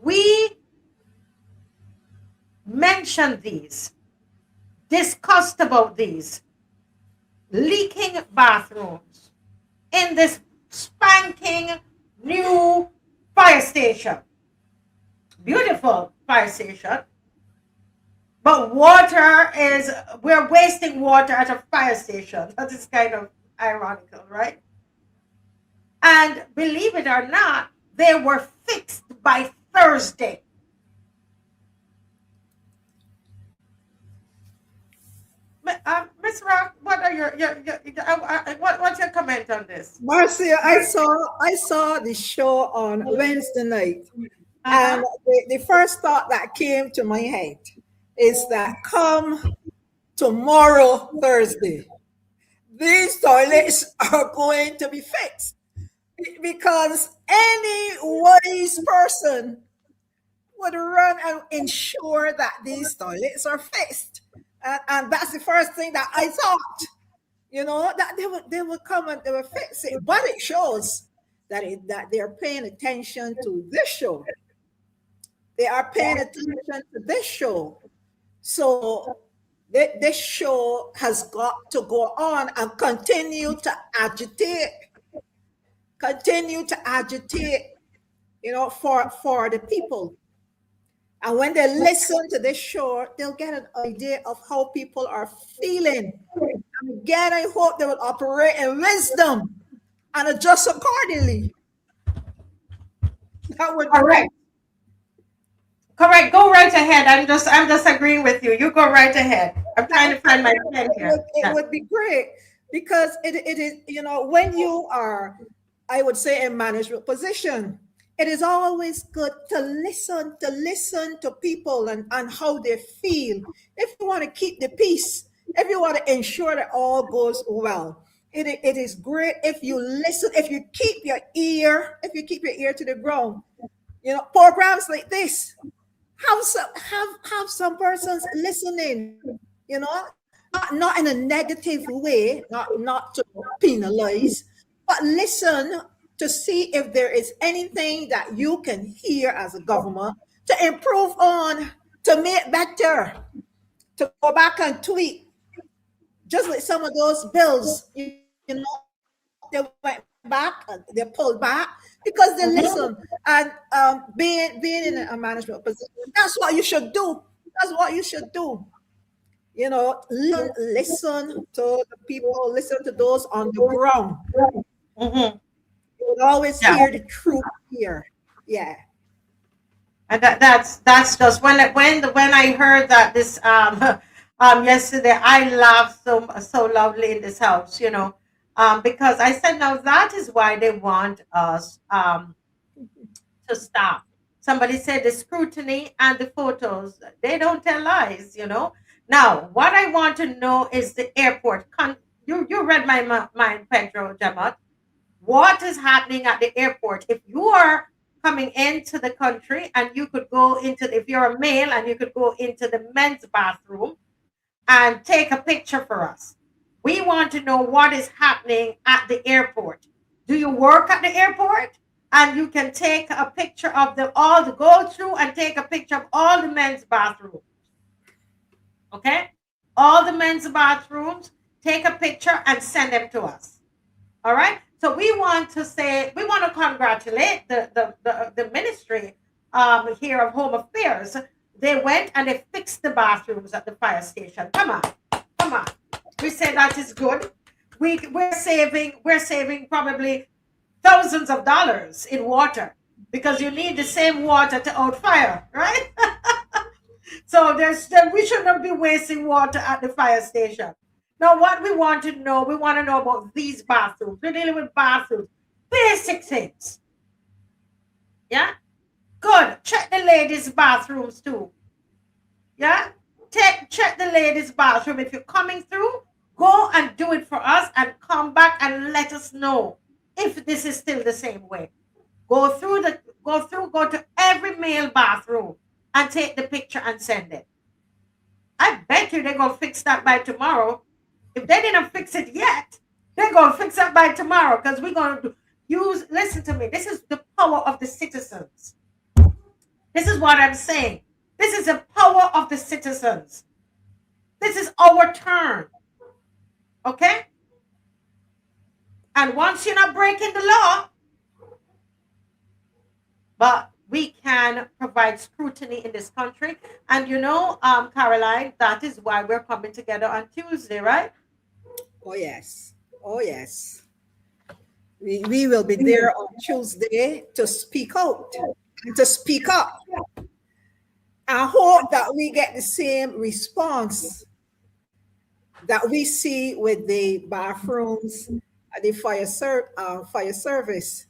we mentioned these, discussed about these leaking bathrooms in this spanking new fire station. Beautiful fire station. But we're wasting water at a fire station. That is kind of ironical, right? And believe it or not, they were fixed by Thursday. Miss Rock, what are what's your comment on this? Marcia, I saw the show on Wednesday night, and the first thought that came to my head is that come tomorrow, Thursday, these toilets are going to be fixed, because any wise person would run and ensure that these toilets are fixed. And that's the first thing that I thought, that they would come and they would fix it. But it shows that they're paying attention to this show. They are paying attention to this show. So this show has got to go on and continue to agitate, for the people. And when they listen to this show, they'll get an idea of how people are feeling. And again, I hope they will operate in wisdom and adjust accordingly. That would be correct. Correct. Go right ahead. I'm just agreeing with you. You go right ahead. I'm trying to find my pen here. It would be great, because it is, when you are, I would say, in management position, it is always good to listen to people and how they feel. If you want to keep the peace, if you want to ensure that all goes well, it is great if you listen, if you keep your ear to the ground. Programs like this, have some persons listening, not in a negative way, not to penalize, but listen to see if there is anything that you can hear as a government to improve on, to make better, to go back and tweak. Just like some of those bills, they went back, they pulled back because they listen. And being in a management position, that's what you should do. Listen to the people, listen to those on the ground. Mm-hmm. You would always hear the truth here. Yeah. And that's just when I heard that this yesterday, I laughed so loudly in this house, because I said, now that is why they want us to stop. Somebody said the scrutiny and the photos, they don't tell lies, Now, what I want to know is the airport. You read my mind, Pedro Jamat. What is happening at the airport? If you are coming into the country and you could go if you're a male and you could go into the men's bathroom and take a picture for us. We want to know what is happening at the airport. Do you work at the airport? And you can take a picture of go through and take a picture of all the men's bathrooms. Okay? All the men's bathrooms, take a picture and send them to us. All right? So we want to congratulate the ministry here of Home Affairs. They went and they fixed the bathrooms at the fire station. Come on. We say that is good. We're saving probably thousands of dollars in water, because you need the same water to out fire, right? So we shouldn't be wasting water at the fire station. Now, what we want to know about these bathrooms. We're dealing with bathrooms, basic things. Yeah? Good. Check the ladies' bathrooms too. Yeah, check the ladies' bathroom. If you're coming through, go and do it for us, and come back and let us know if this is still the same way. Go to every male bathroom and take the picture and send it. I bet you they're gonna fix that by tomorrow. If they didn't fix it yet, they're gonna fix that by tomorrow, because we're gonna listen to me. This is the power of the citizens. This is what I'm saying. This is the power of the citizens. This is our turn. Okay? And once you're not breaking the law, but we can provide scrutiny in this country. And Caroline, that is why we're coming together on Tuesday, right? Oh, yes. Oh, yes. We will be there on Tuesday to speak out and to speak up. I hope that we get the same response that we see with the bathrooms at the fire service.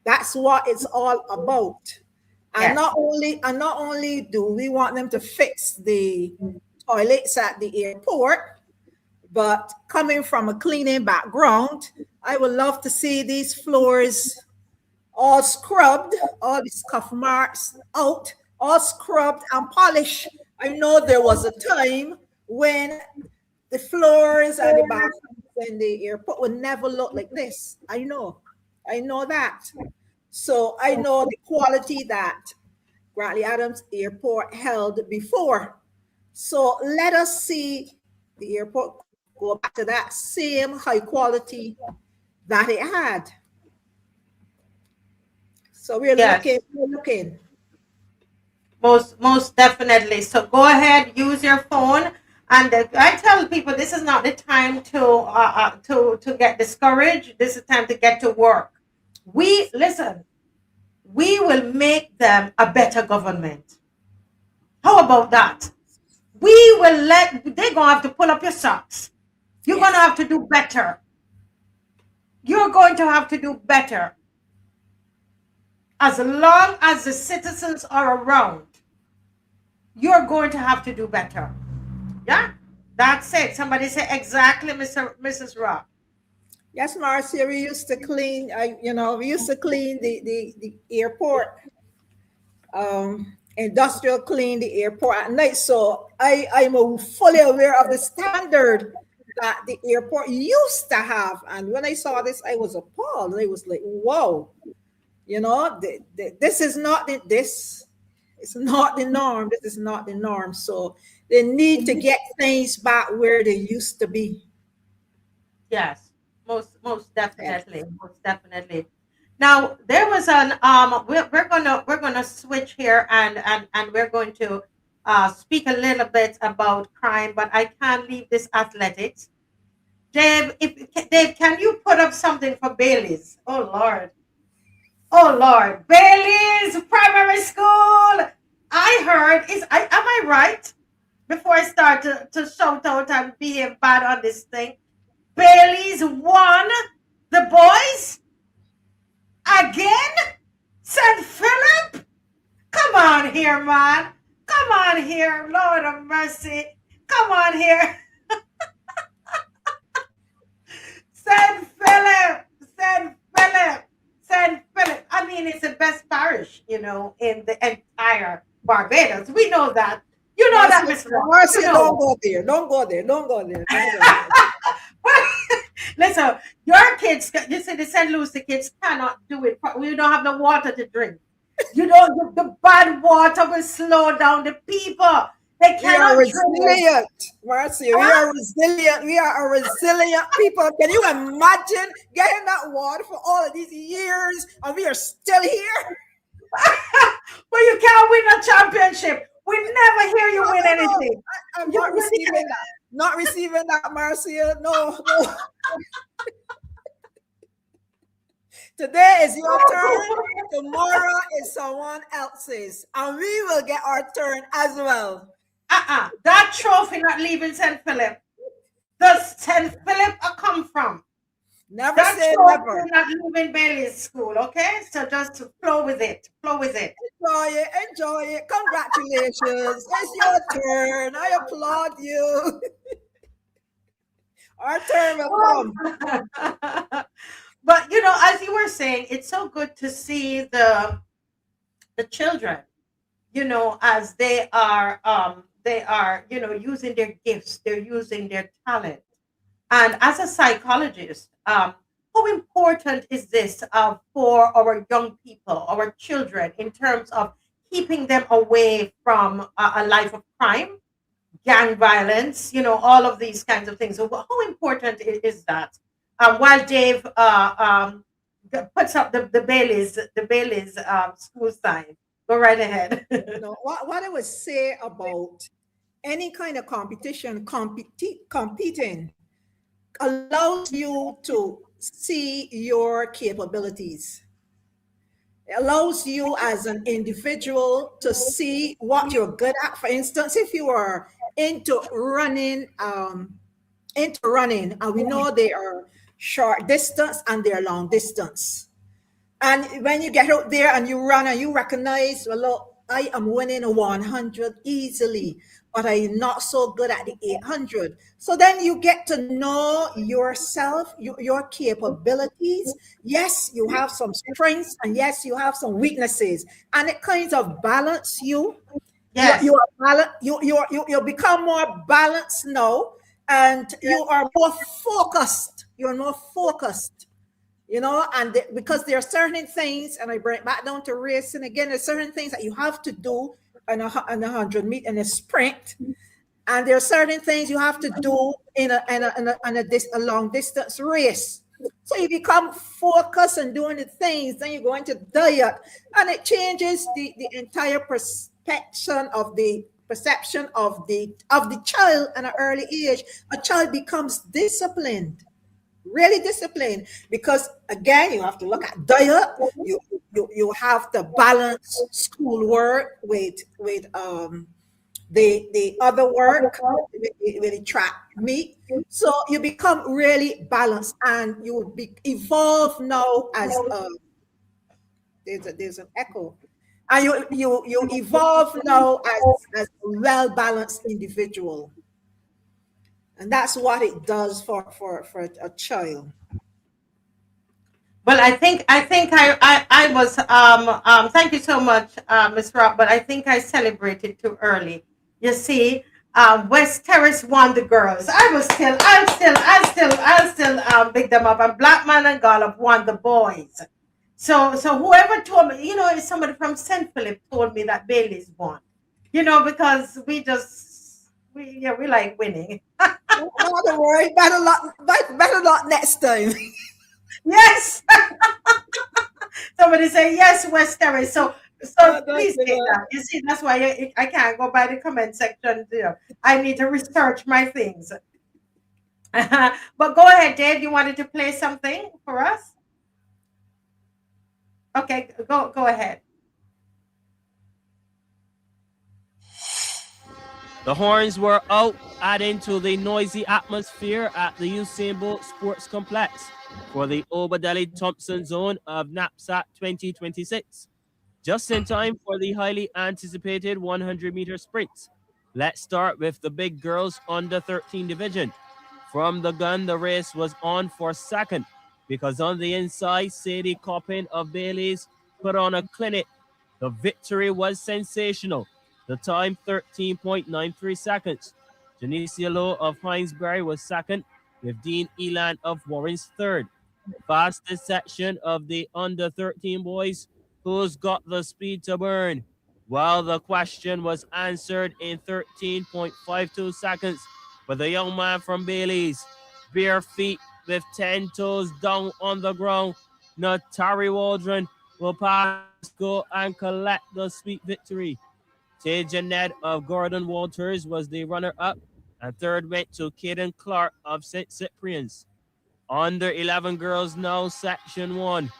That's what it's all about. And Yes. not only do we want them to fix the toilets at the airport, but coming from a cleaning background, I would love to see these floors all scrubbed, all the scuff marks out, all scrubbed and polished. I know there was a time when the floors and the bathrooms in the airport would never look like this. I know that. So I know the quality that Grantley Adams Airport held before. So let us see the airport go back to that same high quality that it had. So we're looking. Most definitely. So go ahead, use your phone. And I tell people, this is not the time to get discouraged. This is time to get to work. We will make them a better government. How about that? They're gonna have to pull up your socks. You're gonna have to do better. You're going to have to do better. As long as the citizens are around, you're going to have to do better. Yeah, that's it. Somebody say exactly, Mrs. Rock. Yes, Marcia, we used to clean, the airport, industrial clean the airport at night. So I'm fully aware of the standard that the airport used to have. And when I saw this, I was appalled. I was like, whoa, this is not it's not the norm. This is not the norm. So they need to get things back where they used to be. Yes, most definitely, most definitely. Now there was an we're gonna switch here, and we're going to speak a little bit about crime, but I can't leave this athletics. Dave, Dave, can you put up something for Bailey's? Oh Lord, Bailey's primary school. I heard am I right? Before I start to shout out and behave bad on this thing, Bailey's won the boys again. St. Philip, come on here, man. Come on here, Lord of mercy. Come on here. St. Philip. I mean, it's the best parish, in the entire Barbados. We know that. You know that, Mr. Marcia, don't go there. Don't go there. Listen, your kids, you see, the St. Lucie kids cannot do it. We don't have the water to drink. The bad water will slow down the people. They cannot resilient, Marcia. We are resilient. We are a resilient people. Can you imagine getting that water for all of these years and we are still here? But you can't win a championship. We never hear you win anything. I'm not receiving that. Not receiving that, Marcia. No. Today is your turn. Tomorrow is someone else's. And we will get our turn as well. That trophy not leaving St. Philip. Does St. Philip come from? Never That say shows never. you're not leaving Bailey's school, okay? So just flow with it. Flow with it. Enjoy it. Enjoy it. Congratulations. It's your turn. I applaud you. Our turn will come. But you know, as you were saying, it's so good to see the children, you know, as they are, you know, using their gifts, they're using their talent. And as a psychologist, how important is this for our young people, our children, in terms of keeping them away from a life of crime, gang violence, you know, all of these kinds of things. So how important is that? While Dave puts up the Bailey's school sign. Go right ahead. What I would say about any kind of competition, competing allows you to see your capabilities. It allows you as an individual to see what you're good at. For instance, if you are into running, and we know they are short distance and they're long distance. And when you get out there and you run and you recognize, well, look, I am winning a 100 easily, but I'm not so good at the 800. So then you get to know yourself, your capabilities. Yes, you have some strengths, and yes, you have some weaknesses, and it kind of balance you. Yes. You become more balanced now, and you are more focused. You're more focused, you know, and because there are certain things, and I bring it back down to racing again. There's certain things that you have to do in a 100 meter in a sprint, and there are certain things you have to do in a long distance race. So you become focused on doing the things, then you go into diet, and it changes the entire perception of the child at an early age. A child becomes disciplined, really disciplined, because again, you have to look at diet. You have to balance schoolwork with the other work, with the track meet. So you become really balanced, and you evolve now as there's an echo, and you evolve now as a well balanced individual, and that's what it does for a child. Well, I think I was thank you so much, Miss Rock, but I think I celebrated too early. You see, West Terrace won the girls. I'll still big them up. And Black Man and Gollop won the boys. So whoever told me, you know, it's somebody from St. Philip told me that Bailey's won. You know, because we like winning. Don't worry, better not next time. Yes. Somebody say yes, West Terrace. So please say that. You see, that's why I can't go by the comment section. You know, I need to research my things. But go ahead, Dave. You wanted to play something for us? Okay, go ahead. The horns were out, adding to the noisy atmosphere at the Usain Bolt Sports Complex for the Obadeli Thompson Zone of NAPSAT 2026. Just in time for the highly anticipated 100-meter sprints. Let's start with the big girls under 13 division. From the gun, the race was on for second because on the inside, Sadie Coppin of Bailey's put on a clinic. The victory was sensational. The time, 13.93 seconds. Janicia Lowe of Hinesbury was second, with Dean Elan of Warren's third. Fastest section of the under 13 boys, who's got the speed to burn? Well, the question was answered in 13.52 seconds for the young man from Bailey's. Bare feet with 10 toes down on the ground. Natari Waldron will pass, go, and collect the sweet victory. Tay Jeanette of Gordon Walters was the runner-up, and third went to Caden Clark of St. Cyprian's. Under 11 girls now, section 1.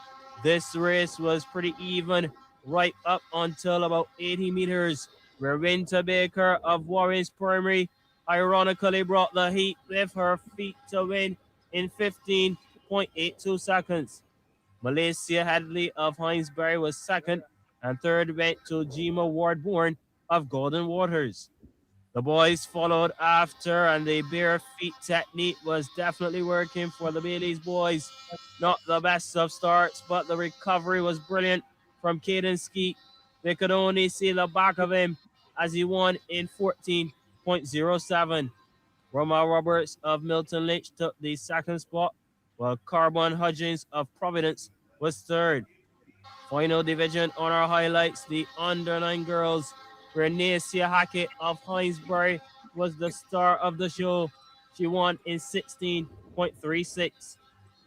This race was pretty even right up until about 80 meters, where Winter Baker of Warren's Primary ironically brought the heat with her feet to win in 15 0.82 seconds. Malaysia Hadley of Hinesbury was second, and third went to Jima Wardborne of Golden Waters. The boys followed after, and the bare feet technique was definitely working for the Baileys boys. Not the best of starts, but the recovery was brilliant from Caden Skeet. They could only see the back of him as he won in 14.07. Roma Roberts of Milton Lynch took the second spot, while Carbon Hudgens of Providence was third. Final division on our highlights, the under-9 girls, where Nacia Hackett of Hinesbury was the star of the show. She won in 16.36.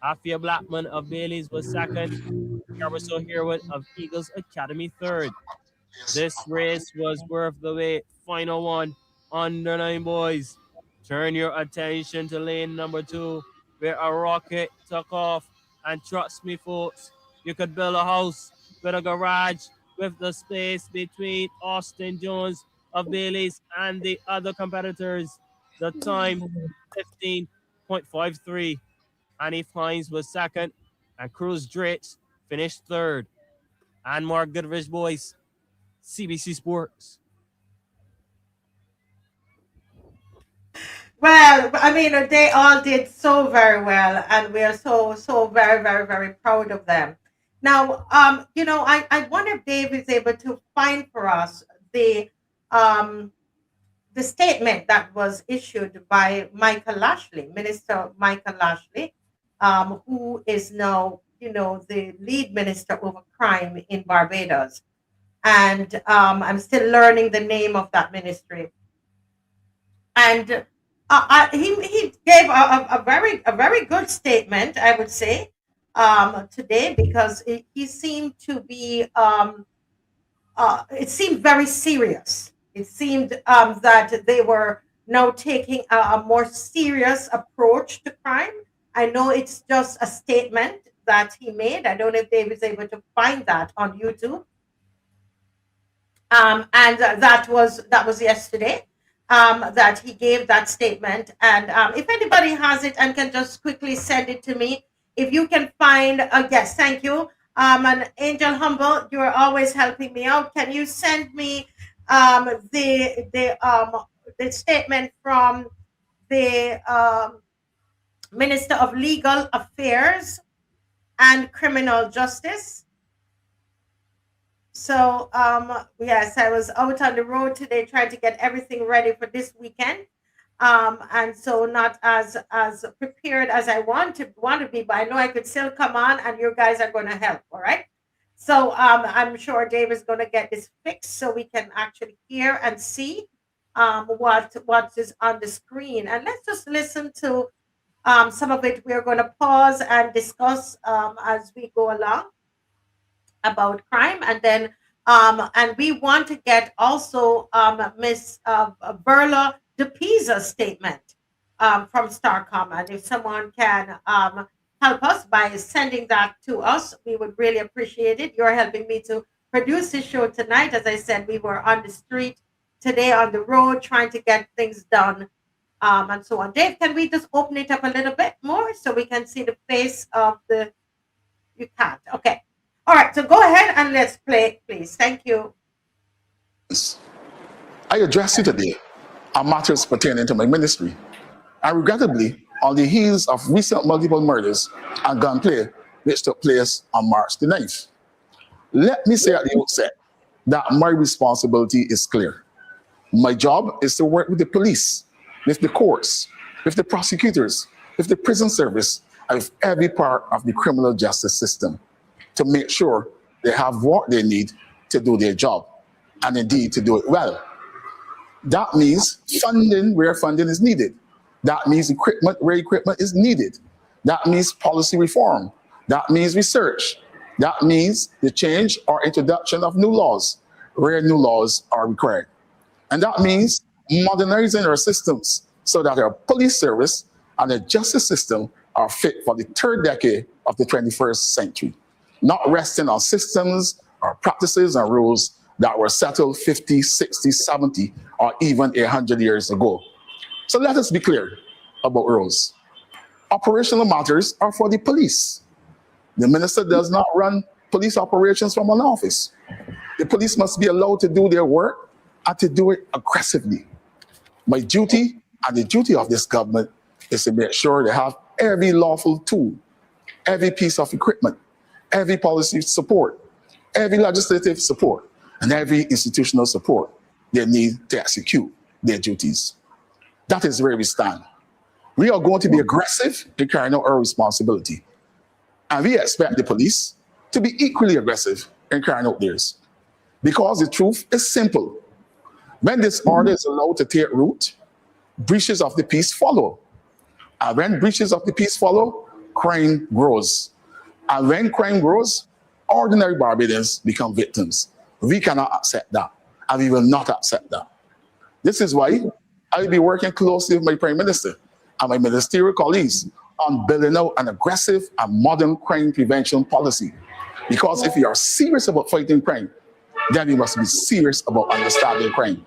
Afia Blackman of Baileys was second. Garbaso Herwood of Eagles Academy third. This race was worth the wait. Final one, under-9 boys. Turn your attention to lane number 2, where a rocket took off. And trust me, folks, you could build a house with a garage with the space between Austin Jones of Baileys and the other competitors. The time, 15.53. Annie Fines was second, and Cruz Dritz finished third. And Mark Goodrich, boys, CBC Sports. Well, I mean, they all did so very well, and we are so very, very, very proud of them. Now, I wonder if Dave is able to find for us um, the statement that was issued by Michael Lashley, Minister Michael Lashley, who is now, the lead minister over crime in Barbados. And I'm still learning the name of that ministry. And he gave a very good statement, I would say, today, because he seemed to be it seemed very serious. It seemed that they were now taking a more serious approach to crime. I know it's just a statement that he made. I don't know if Dave is able to find that on YouTube. And that was yesterday. That he gave that statement. And if anybody has it and can just quickly send it to me, if you can find, yes, thank you. And Angel Humble, you are always helping me out. Can you send me the statement from the Minister of Legal Affairs and Criminal Justice? So, yes, I was out on the road today trying to get everything ready for this weekend. And so not as prepared as I want to be, but I know I could still come on and you guys are going to help, all right? So I'm sure Dave is going to get this fixed so we can actually hear and see what is on the screen. And let's just listen to some of it. We're going to pause and discuss as we go along about crime, and then and we want to get also Miss Verla De Peiza's statement from Starcom, and if someone can help us by sending that to us, we would really appreciate it. You're helping me to produce this show tonight. As I said, we were on the street today, on the road, trying to get things done, and so on. Dave, can we just open it up a little bit more so we can see the face of the... You can't. Okay. All right, so go ahead and let's play, please. Thank you. I address you today on matters pertaining to my ministry. And regrettably, on the heels of recent multiple murders and gunplay which took place on March the 9th. Let me say at the outset that my responsibility is clear. My job is to work with the police, with the courts, with the prosecutors, with the prison service, and with every part of the criminal justice system, to make sure they have what they need to do their job, and indeed to do it well. That means funding where funding is needed. That means equipment where equipment is needed. That means policy reform. That means research. That means the change or introduction of new laws where new laws are required. And that means modernizing our systems so that our police service and the justice system are fit for the third decade of the 21st century, not resting on systems or practices and rules that were settled 50, 60, 70, or even 100 years ago. So let us be clear about rules. Operational matters are for the police. The minister does not run police operations from an office. The police must be allowed to do their work and to do it aggressively. My duty and the duty of this government is to make sure they have every lawful tool, every piece of equipment, every policy support, every legislative support, and every institutional support they need to execute their duties. That is where we stand. We are going to be aggressive in carrying out our responsibility. And we expect the police to be equally aggressive in carrying out theirs. Because the truth is simple. When disorder is allowed to take root, breaches of the peace follow. And when breaches of the peace follow, crime grows. And when crime grows, ordinary Barbadians become victims. We cannot accept that, and we will not accept that. This is why I will be working closely with my Prime Minister and my ministerial colleagues on building out an aggressive and modern crime prevention policy. Because if we are serious about fighting crime, then we must be serious about understanding crime.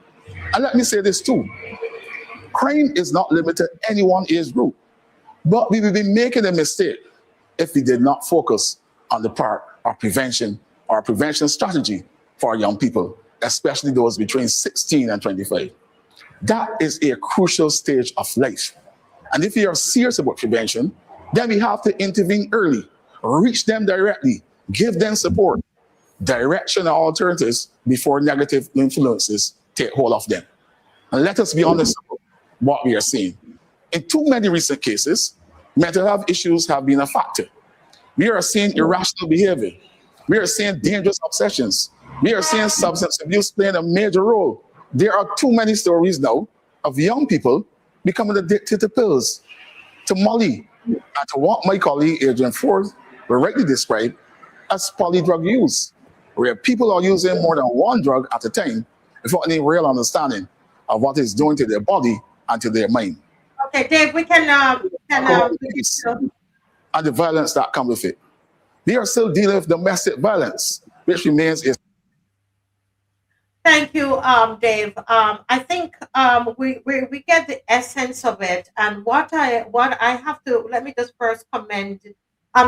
And let me say this too. Crime is not limited to any one age group, but we will be making a mistake if we did not focus on the part of prevention or prevention strategy for young people, especially those between 16 and 25. That is a crucial stage of life. And if we are serious about prevention, then we have to intervene early, reach them directly, give them support, direction and alternatives before negative influences take hold of them. And let us be honest about what we are seeing. In too many recent cases, mental health issues have been a factor. We are seeing irrational behavior. We are seeing dangerous obsessions. We are seeing substance abuse playing a major role. There are too many stories now of young people becoming addicted to pills, to Molly, and to what my colleague Adrian Ford will rightly describe as polydrug use, where people are using more than one drug at a time without any real understanding of what it's doing to their body and to their mind. Okay, Dave, we can and the violence that comes with it. We are still dealing with domestic violence, which remains a... Thank you, Dave. I think we get the essence of it, and what I have to, let me just first commend,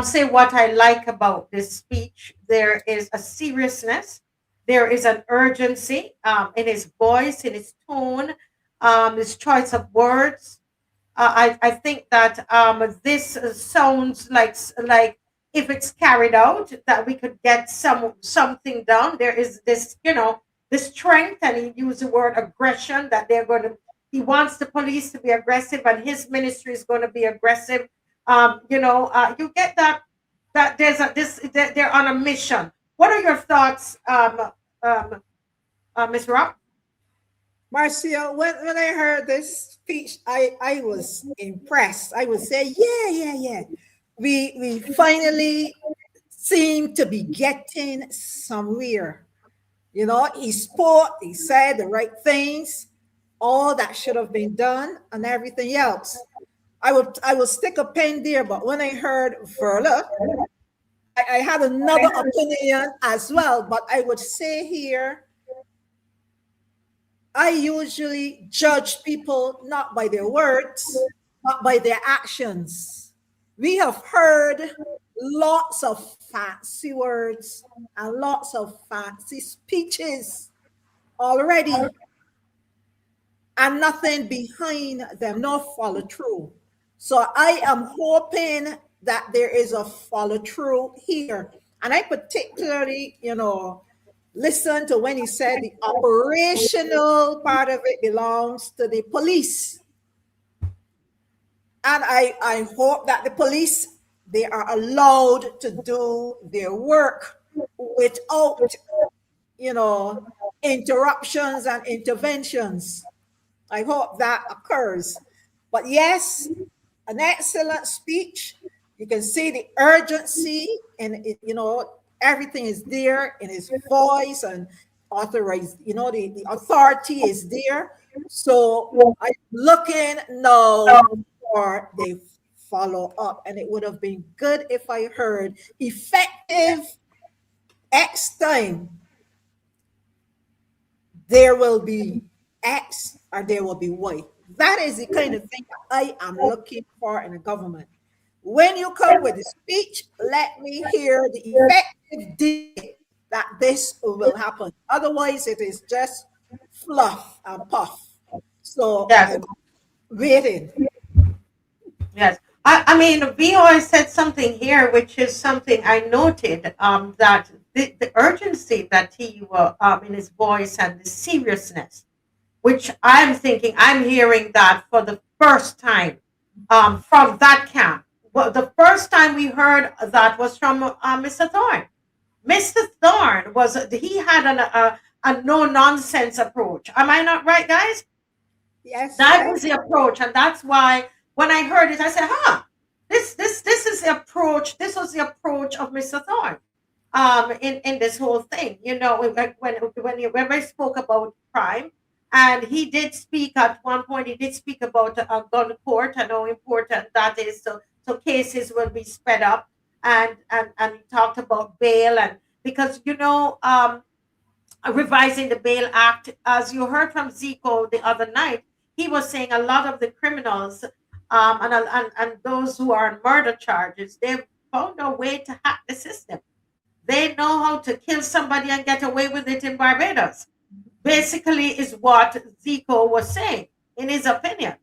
say what I like about this speech. There is a seriousness, there is an urgency in his voice, in his tone, his choice of words. I think that this sounds like if it's carried out, that we could get something done. There is this, the strength, and he used the word aggression, that he wants the police to be aggressive, and his ministry is going to be aggressive. You get that they're on a mission. What are your thoughts, Ms. Rock? Marcia, when I heard this speech, I was impressed. I would say, yeah. We finally seem to be getting somewhere. He spoke, he said the right things, all that should have been done, and everything else. I will stick a pen there, but when I heard Verla, I had another opinion as well, but I would say here, I usually judge people not by their words, but by their actions. We have heard lots of fancy words and lots of fancy speeches already, and nothing behind them, no follow through. So I am hoping that there is a follow through here. And I particularly, listen to when he said the operational part of it belongs to the police. And I hope that the police, they are allowed to do their work without, interruptions and interventions. I hope that occurs. But yes, an excellent speech. You can see the urgency, and everything is there in his voice, and authorized, the authority is there. So I'm looking now for the follow up, and it would have been good if I heard effective X time. There will be X or there will be Y. That is the kind of thing I am looking for in a government. When you come with the speech, let me hear the effective date that this will happen. Otherwise, it is just fluff and puff. So Yes. I'm waiting. Yes. I mean, VOA said something here, which is something I noted, that the urgency that he in his voice and the seriousness, which I'm thinking, I'm hearing that for the first time from that camp. Well, the first time we heard that was from Mr. Thorne. Mr. Thorne he had a no nonsense approach. Am I not right, guys? Yes, That yes. was the approach, and that's why when I heard it, I said, "Huh, this is the approach. This was the approach of Mr. Thorne, in this whole thing. You know, when I spoke about crime, and he did speak at one point. He did speak about a gun court and how important that is. So cases will be sped up, and he talked about bail, and because revising the Bail Act, as you heard from Zico the other night, he was saying a lot of the criminals and those who are on murder charges, they've found a way to hack the system. They know how to kill somebody and get away with it in Barbados. Basically, is what Zico was saying, in his opinion,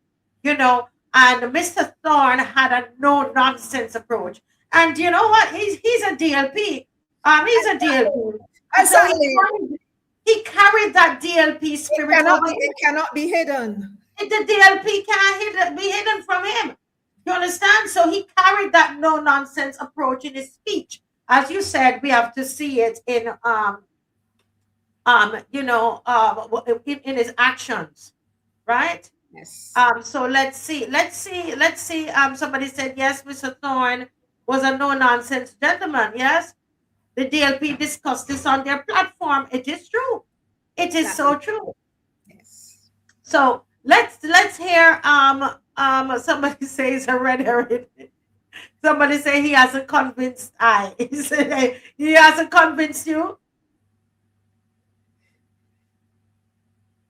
And Mr. Thorne had a no nonsense approach, and you know what? He's a DLP. He's a DLP. And so he carried that DLP spirit. It cannot be hidden. The DLP can't be hidden from him. You understand? So he carried that no nonsense approach in his speech. As you said, we have to see it in in his actions, right? Yes. So let's see. Somebody said yes, Mr. Thorne was a no nonsense gentleman. Yes. The DLP discussed this on their platform. It is true. It is so true. Yes. So let's hear somebody says a red herring. Somebody say he hasn't convinced he hasn't convinced you.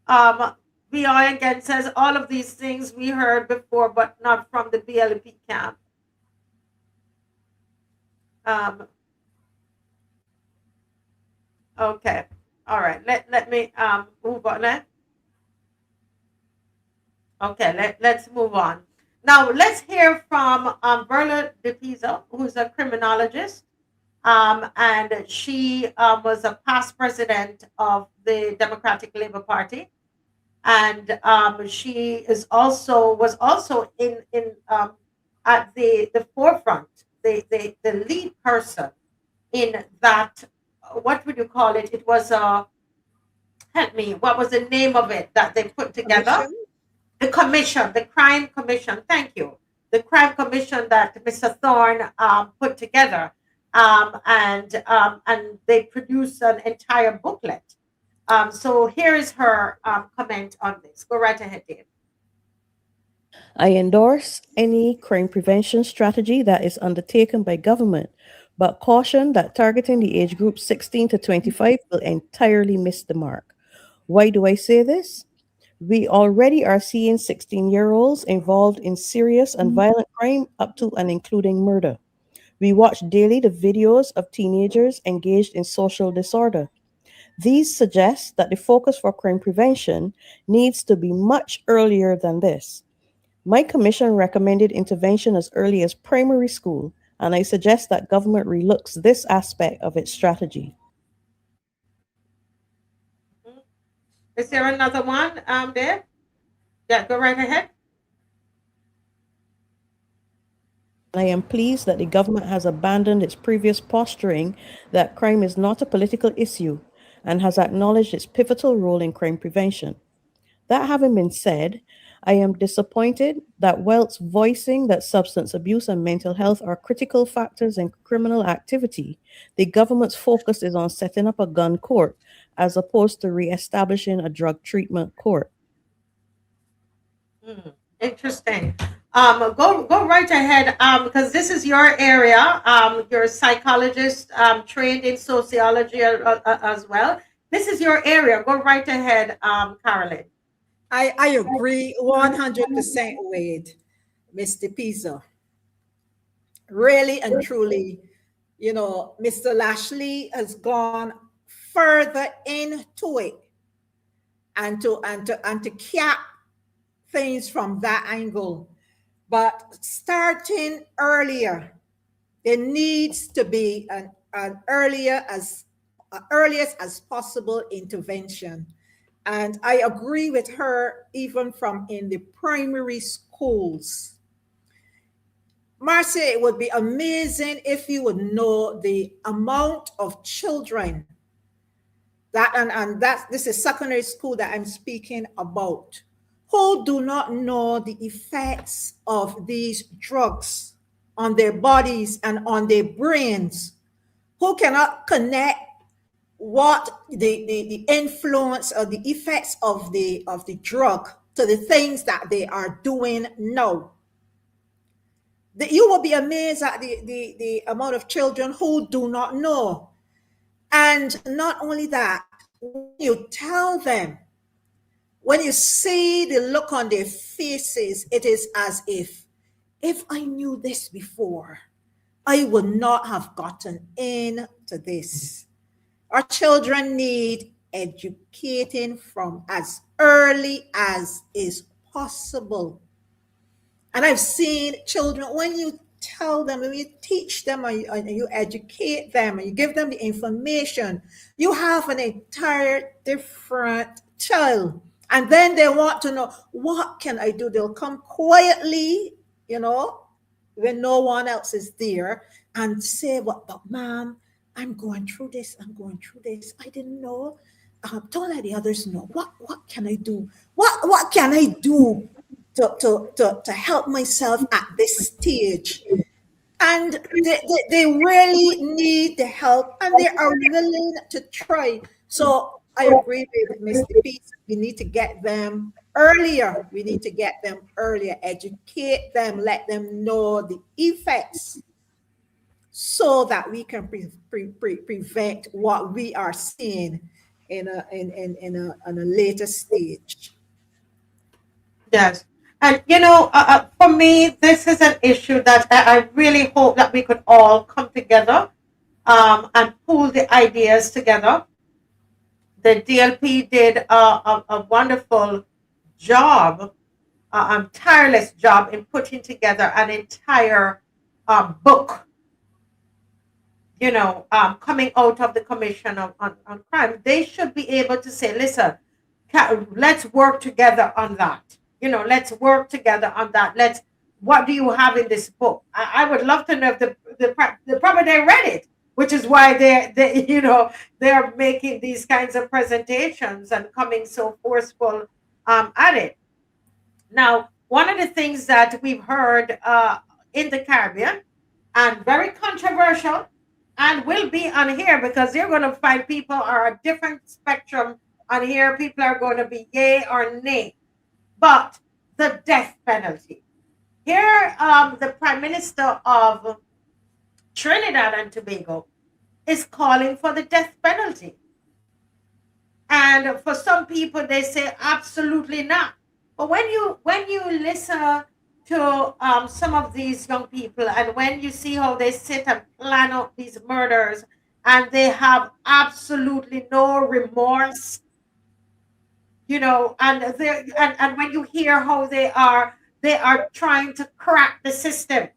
BI again says all of these things we heard before, but not from the BLP camp. Okay. All right. Let me move on. Okay, let's move on. Now let's hear from Verla De Peiza, who's a criminologist. And she was a past president of the Democratic Labour Party. And she was also in at the forefront, the lead person in that. What would you call it? It was help me. What was the name of it that they put together? The commission, the crime commission. Thank you. The crime commission that Mr. Thorne put together, and they produced an entire booklet. So here is her comment on this. Go right ahead, Dave. I endorse any crime prevention strategy that is undertaken by government, but caution that targeting the age group 16 to 25 will entirely miss the mark. Why do I say this? We already are seeing 16-year-olds involved in serious and violent crime up to and including murder. We watch daily the videos of teenagers engaged in social disorder. These suggest that the focus for crime prevention needs to be much earlier than this. My commission recommended intervention as early as primary school, and I suggest that government relooks this aspect of its strategy. Is there another one, Dave? Yeah, go right ahead. I am pleased that the government has abandoned its previous posturing that crime is not a political issue and has acknowledged its pivotal role in crime prevention. That having been said, I am disappointed that whilst voicing that substance abuse and mental health are critical factors in criminal activity, the government's focus is on setting up a gun court as opposed to re-establishing a drug treatment court. Interesting. Go right ahead, because this is your area. You're a psychologist, trained in sociology as well. This is your area. Go right ahead, Carolyn. I agree 100% with Ms. De Peiza. really and truly, Mr. Lashley has gone further into it and to cap things from that angle. But starting earlier, there needs to be an earliest as possible intervention. And I agree with her, even from in the primary schools. Marcia, it would be amazing if you would know the amount of children this is secondary school that I'm speaking about, who do not know the effects of these drugs on their bodies and on their brains, who cannot connect what the influence or the effects of the drug to the things that they are doing now. You will be amazed at the amount of children who do not know. And not only that, when you tell them, when you see the look on their faces, it is as if I knew this before, I would not have gotten into this. Our children need educating from as early as is possible. And I've seen children, when you tell them, when you teach them, and you educate them, and you give them the information, you have an entire different child. And then they want to know, what can I do? They'll come quietly, when no one else is there, and say, but ma'am, I'm going through this. I didn't know. Don't let the others know. What can I do? What can I do to help myself at this stage? And they really need the help, and they are willing to try. So I agree with Mr. Pete. We need to get them earlier. Educate them, let them know the effects, so that we can prevent what we are seeing in a later stage. Yes. And, for me, this is an issue that I really hope that we could all come together and pool the ideas together. The DLP did a wonderful job, tireless job in putting together an entire book, coming out of the Commission on Crime. They should be able to say, listen, let's work together on that. Let's work together on that. What do you have in this book? I would love to know if the probably they read it, which is why they're making these kinds of presentations and coming so forceful at it. Now, one of the things that we've heard in the Caribbean, and very controversial, and will be on here, because you're going to find people are a different spectrum on here. People are going to be yay or nay. But the death penalty. Here, the Prime Minister of Trinidad and Tobago is calling for the death penalty. And for some people, they say absolutely not. But when you listen to some of these young people, and when you see how they sit and plan out these murders, and they have absolutely no remorse, and when you hear how they are trying to crack the system,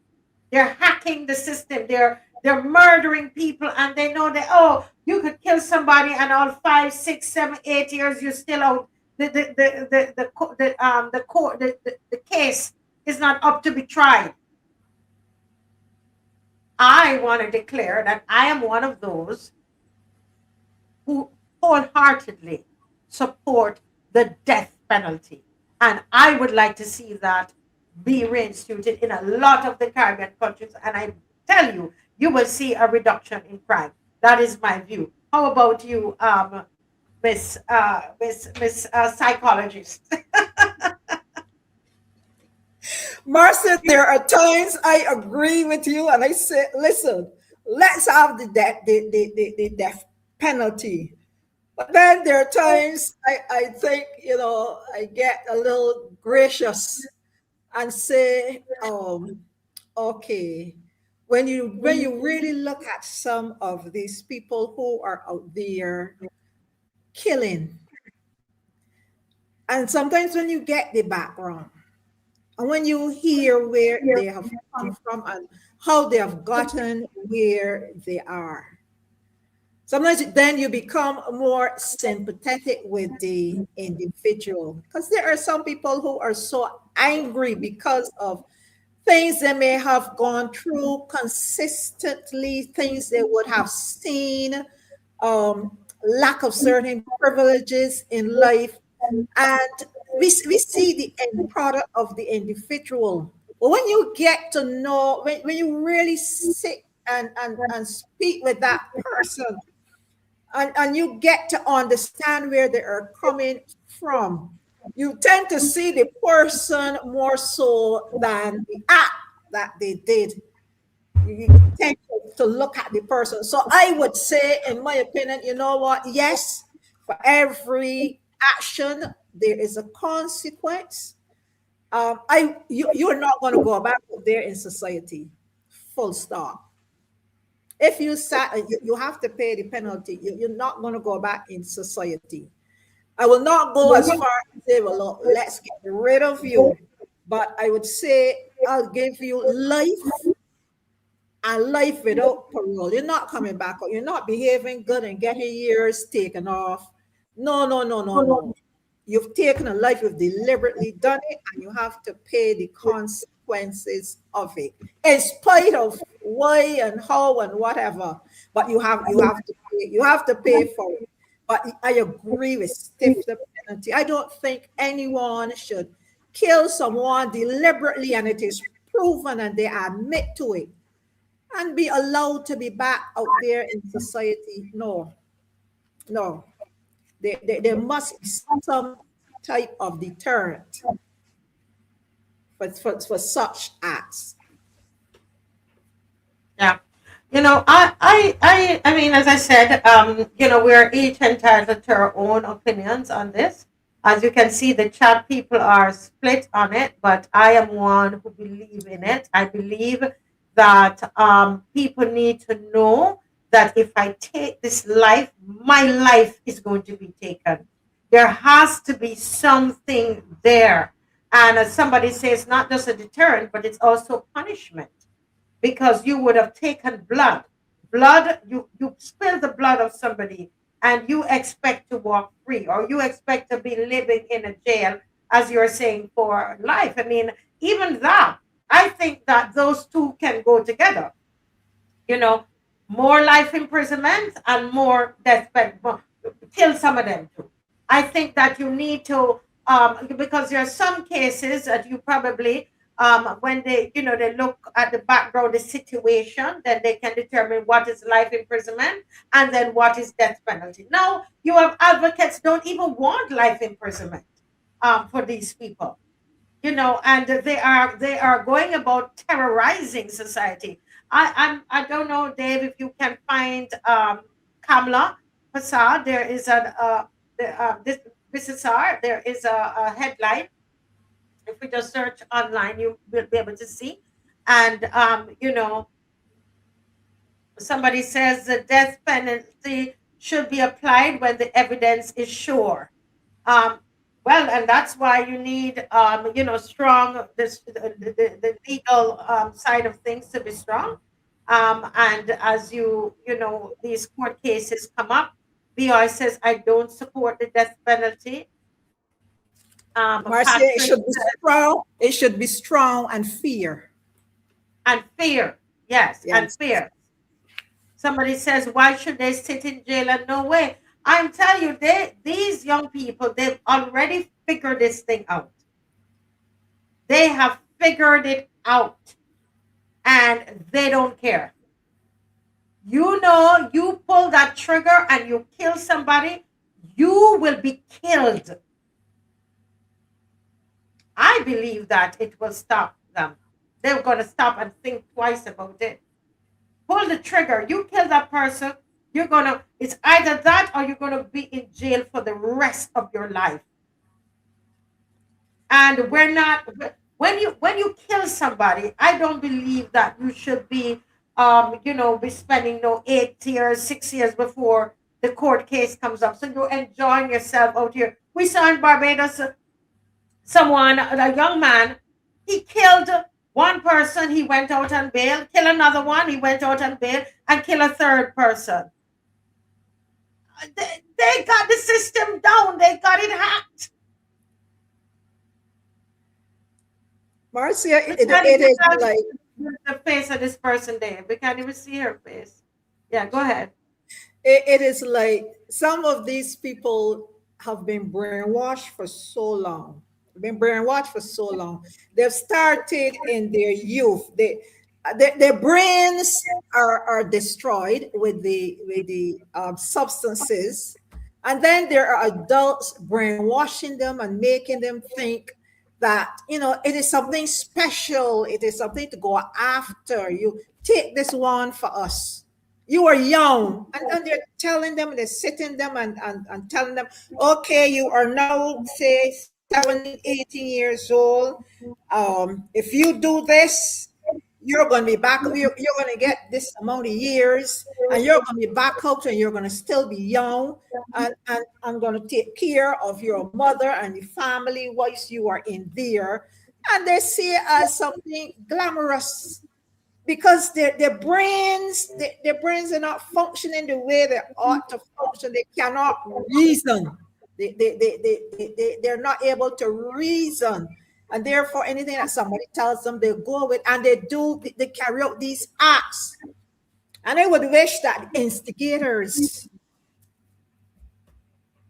they're hacking the system, they're murdering people, and they know that, you could kill somebody, and all 5, 6, 7, 8 years you're still out. The case is not up to be tried. I want to declare that I am one of those who wholeheartedly support the death penalty. And I would like to see that be reinstituted in a lot of the Caribbean countries. And I tell you, you will see a reduction in crime. That is my view. How about you, Miss Psychologist? Marcia, there are times I agree with you, and I say, listen, let's have the death penalty. But then there are times I think, I get a little gracious and say, okay, when you really look at some of these people who are out there killing, and sometimes when you get the background and when you hear where they have come from and how they have gotten where they are, sometimes then you become more sympathetic with the individual, because there are some people who are so angry because of things they may have gone through consistently, things they would have seen, lack of certain privileges in life. And we see the end product of the individual. But when you get to know, when you really sit and speak with that person, and you get to understand where they are coming from, you tend to see the person more so than the act that they did. You tend to look at the person. So I would say, in my opinion, you know what? Yes, for every action, there is a consequence. You're not going to go back there in society. Full stop. If you you have to pay the penalty. You're not going to go back in society. I will not go as far as say, well, look, let's get rid of you. But I would say I'll give you life, and life without parole. You're not coming back. You're not behaving good and getting years taken off. No. You've taken a life, you've deliberately done it, and you have to pay the consequences of it, in spite of why and how and whatever. But you have to pay for it. But I agree with stiff the penalty. I don't think anyone should kill someone deliberately and it is proven and they admit to it, and be allowed to be back out there in society. No. There must be some type of deterrent for such acts. Yeah. I mean, as I said, we're each entitled to our own opinions on this. As you can see, the chat people are split on it, but I am one who believe in it. I believe that people need to know that if I take this life, my life is going to be taken. There has to be something there. And as somebody says, not just a deterrent, but it's also punishment. Because you would have taken blood, you spill the blood of somebody, and you expect to walk free, or you expect to be living in a jail, as you're saying, for life. I mean, even that, I think that those two can go together. More life imprisonment and more death penalty. Kill some of them too. I think that you need to, because there are some cases that you probably, when they look at the background, the situation, then they can determine what is life imprisonment and then what is death penalty. Now you have advocates don't even want life imprisonment for these people, and they are going about terrorizing society. I don't know, Dave, if you can find Kamala Passar. There is there is a headline. If we just search online, you will be able to see. And, somebody says the death penalty should be applied when the evidence is sure. Well, and that's why you need, strong, the legal side of things to be strong. And as these court cases come up, BI says, I don't support the death penalty. Marcia, it should be strong. It should be strong and fear. And fear, yes, and fear. Somebody says, why should they sit in jail? And no way. I'm telling you, these young people, they've already figured this thing out. They have figured it out, and they don't care. You pull that trigger and you kill somebody, you will be killed. I believe that it will stop them. They're going to stop and think twice about it. Pull the trigger. You kill that person, it's either that or you're going to be in jail for the rest of your life. And when you kill somebody, I don't believe that you should be be spending 8 years, 6 years before the court case comes up. So you're enjoying yourself out here. We saw in Barbados someone, a young man, he killed one person, he went out on bail, kill another one, he went out on bail, and kill a third person. They got the system down. They got it hacked. Marcia, it is like the face of this person there. We can't even see her face. Yeah, go ahead. It is like some of these people have been brainwashed for so long. They've started in their youth. Their brains are destroyed with the substances, and then there are adults brainwashing them and making them think that it is something special. It is something to go after. You take this one for us. You are young, and they're telling them, they're sitting them and telling them, okay, you are now say 17, 18 years old. If you do this, you're going to be back. You're going to get this amount of years, and you're going to be back out, and you're going to still be young. And I'm going to take care of your mother and your family whilst you are in there. And they see it as something glamorous because their brains are not functioning the way they ought to function. They cannot reason. They're not able to reason. And therefore, anything that somebody tells them, they go with, and they carry out these acts. And I would wish that instigators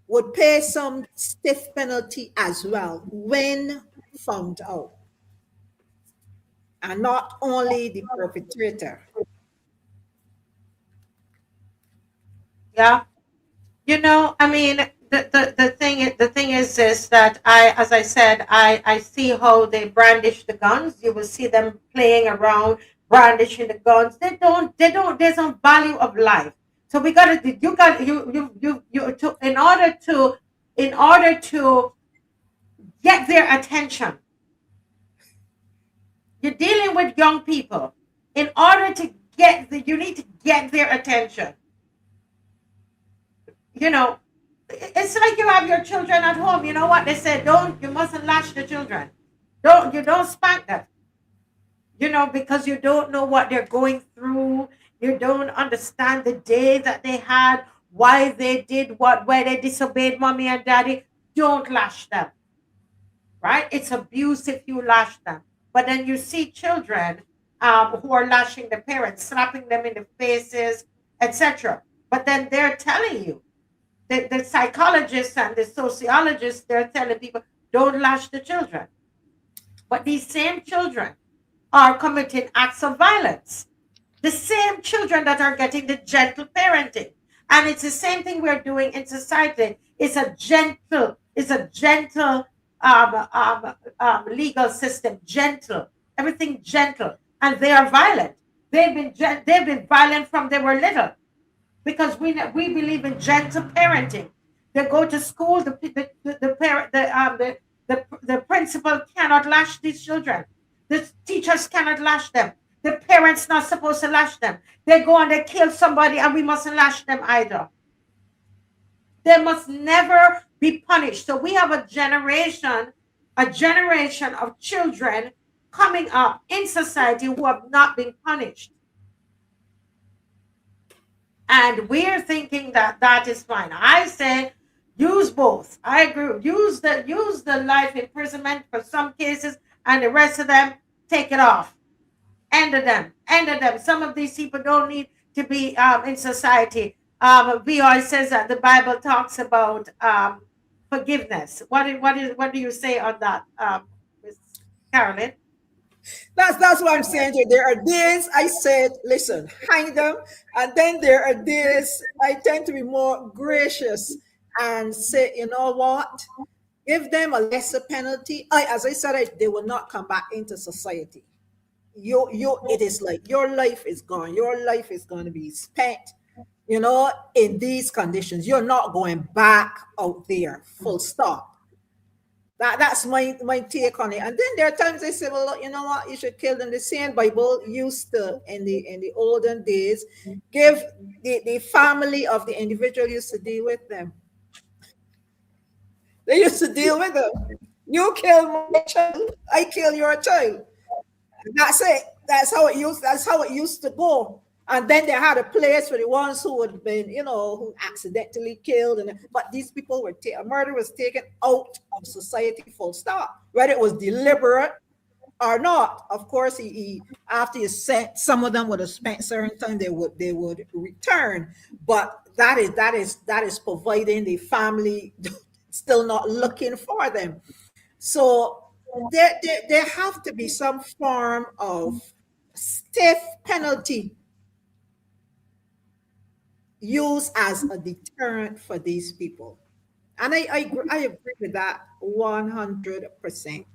would pay some stiff penalty as well when found out. And not only the perpetrator. Yeah. I mean, the thing is this, that as I said, I see how they brandish the guns. You will see them playing around, brandishing the guns. They don't, there's no value of life. So we got to, in order to get their attention, you're dealing with young people. In order to you need to get their attention. It's like you have your children at home. You know what they say? You mustn't lash the children. You don't spank them. Because you don't know what they're going through. You don't understand the day that they had, why they did why they disobeyed mommy and daddy. Don't lash them. Right? It's abuse if you lash them. But then you see children who are lashing their parents, slapping them in the faces, etc. But then they're telling you, the psychologists and the sociologists, they're telling people, don't lash the children. But these same children are committing acts of violence. The same children that are getting the gentle parenting. And it's the same thing we're doing in society. It's a gentle legal system, gentle, everything gentle. And they are violent. They've been violent from they were little. Because we believe in gentle parenting. They go to school. The principal cannot lash these children. The teachers cannot lash them. The parents not supposed to lash them. They go and they kill somebody, and we mustn't lash them either. They must never be punished. So we have a generation of children coming up in society who have not been punished. And we're thinking that is fine. I say use both. I agree. Use the life imprisonment for some cases, and the rest of them, take it off. End of them. Some of these people don't need to be in society. VI says that the Bible talks about forgiveness. What do you say on that, Ms. Carolyn? That's what I'm saying to you. There are days I said, listen, hang them. And then there are days I tend to be more gracious and say, you know what? Give them a lesser penalty. As I said, they will not come back into society. It is like your life is gone. Your life is going to be spent, in these conditions. You're not going back out there, full stop. That's my take on it. And then there are times they say, well, look, you know what, you should kill them. The same Bible used to in the olden days give the family of the individual used to deal with them. They used to deal with them. You kill my child, I kill your child. That's it. That's how it used to go. And then they had a place for the ones who had been, who accidentally killed. But these people were murder was taken out of society, full stop. Whether it was deliberate or not. Of course, he after you sent, some of them would have spent certain time, they would return. But that is providing the family still not looking for them. So there have to be some form of stiff penalty used as a deterrent for these people. And I agree with that 100%.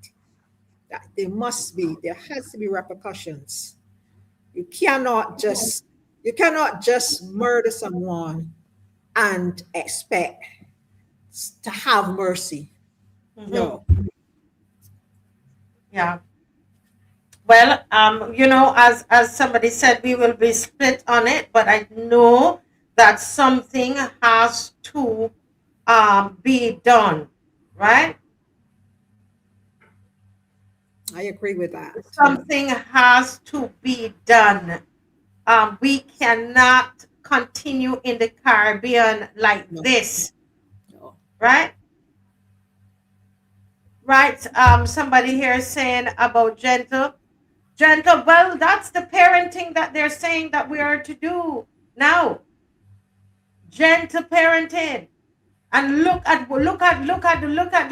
That there has to be repercussions. You cannot just murder someone and expect to have mercy. Mm-hmm. No. Yeah. Well, as somebody said, we will be split on it, but I know that something has to be done, right? I agree with that. Something has to be done. We cannot continue in the Caribbean like this, right? Right. Somebody here is saying about gentle. Well, that's the parenting that they're saying that we are to do now. Gentle parenting, and look at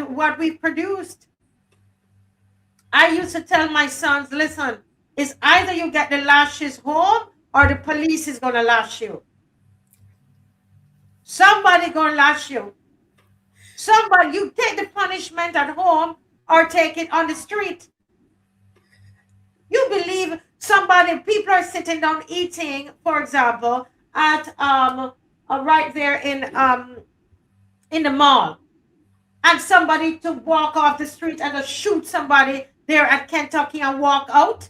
what we produced. I used to tell my sons, listen, it's either you get the lashes home or the police is gonna lash you. Somebody gonna lash you. Somebody, you take the punishment at home or take it on the street. You believe people are sitting down eating, for example, at right there in the mall, and somebody to walk off the street and just shoot somebody there at Kentucky and walk out,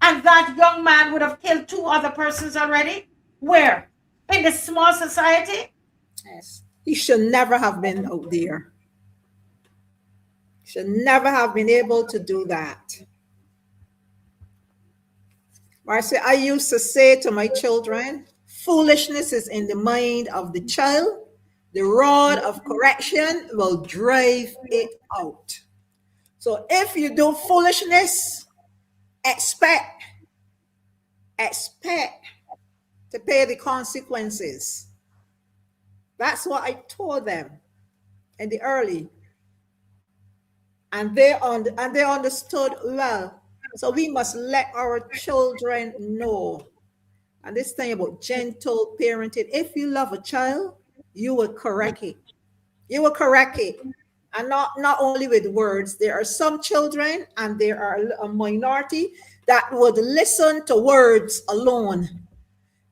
and that young man would have killed 2 other persons already. Where? In the small society? Yes. He should never have been out there. Should never have been able to do that. Marcia, I used to say to my children, foolishness is in the mind of the child. The rod of correction will drive it out. So if you do foolishness, expect to pay the consequences. That's what I told them in the early. And they understood well. So we must let our children know. And this thing about gentle parenting, if you love a child, you will correct it. You will correct it. And not only with words. There are some children, and there are a minority that would listen to words alone.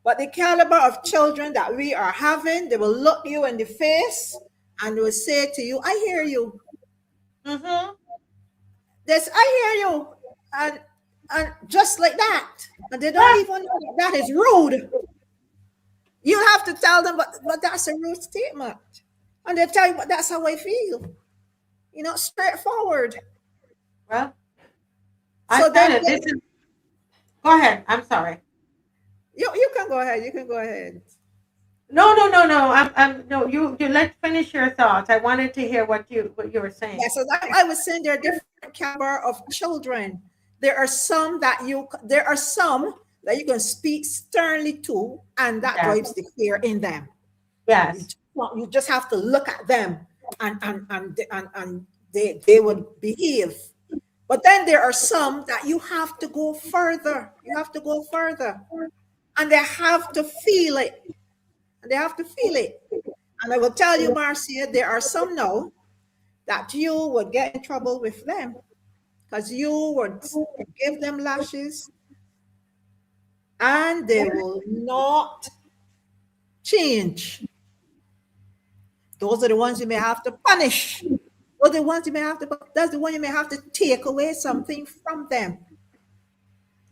But the caliber of children that we are having, they will look you in the face and will say to you, I hear you. Mm-hmm. This, I hear you. And just like that. And they don't even know that is rude. You have to tell them, but that's a rude statement. And they tell you, but that's how I feel. Straightforward. Well, so go ahead. I'm sorry. You can go ahead. You can go ahead. No. No. You let's finish your thoughts. I wanted to hear what you were saying. Yes, so I was saying there are different caliber of children. There are some that you can speak sternly to, and that drives the fear in them. Yes. You just have to look at them, and they would behave. But then there are some that you have to go further. You have to go further. And they have to feel it. And I will tell you, Marcia, there are some now that you would get in trouble with them because you would give them lashes and they will not change. Those are the ones you may have to punish. Or the ones you may have to, that's the one you may have to take away something from them.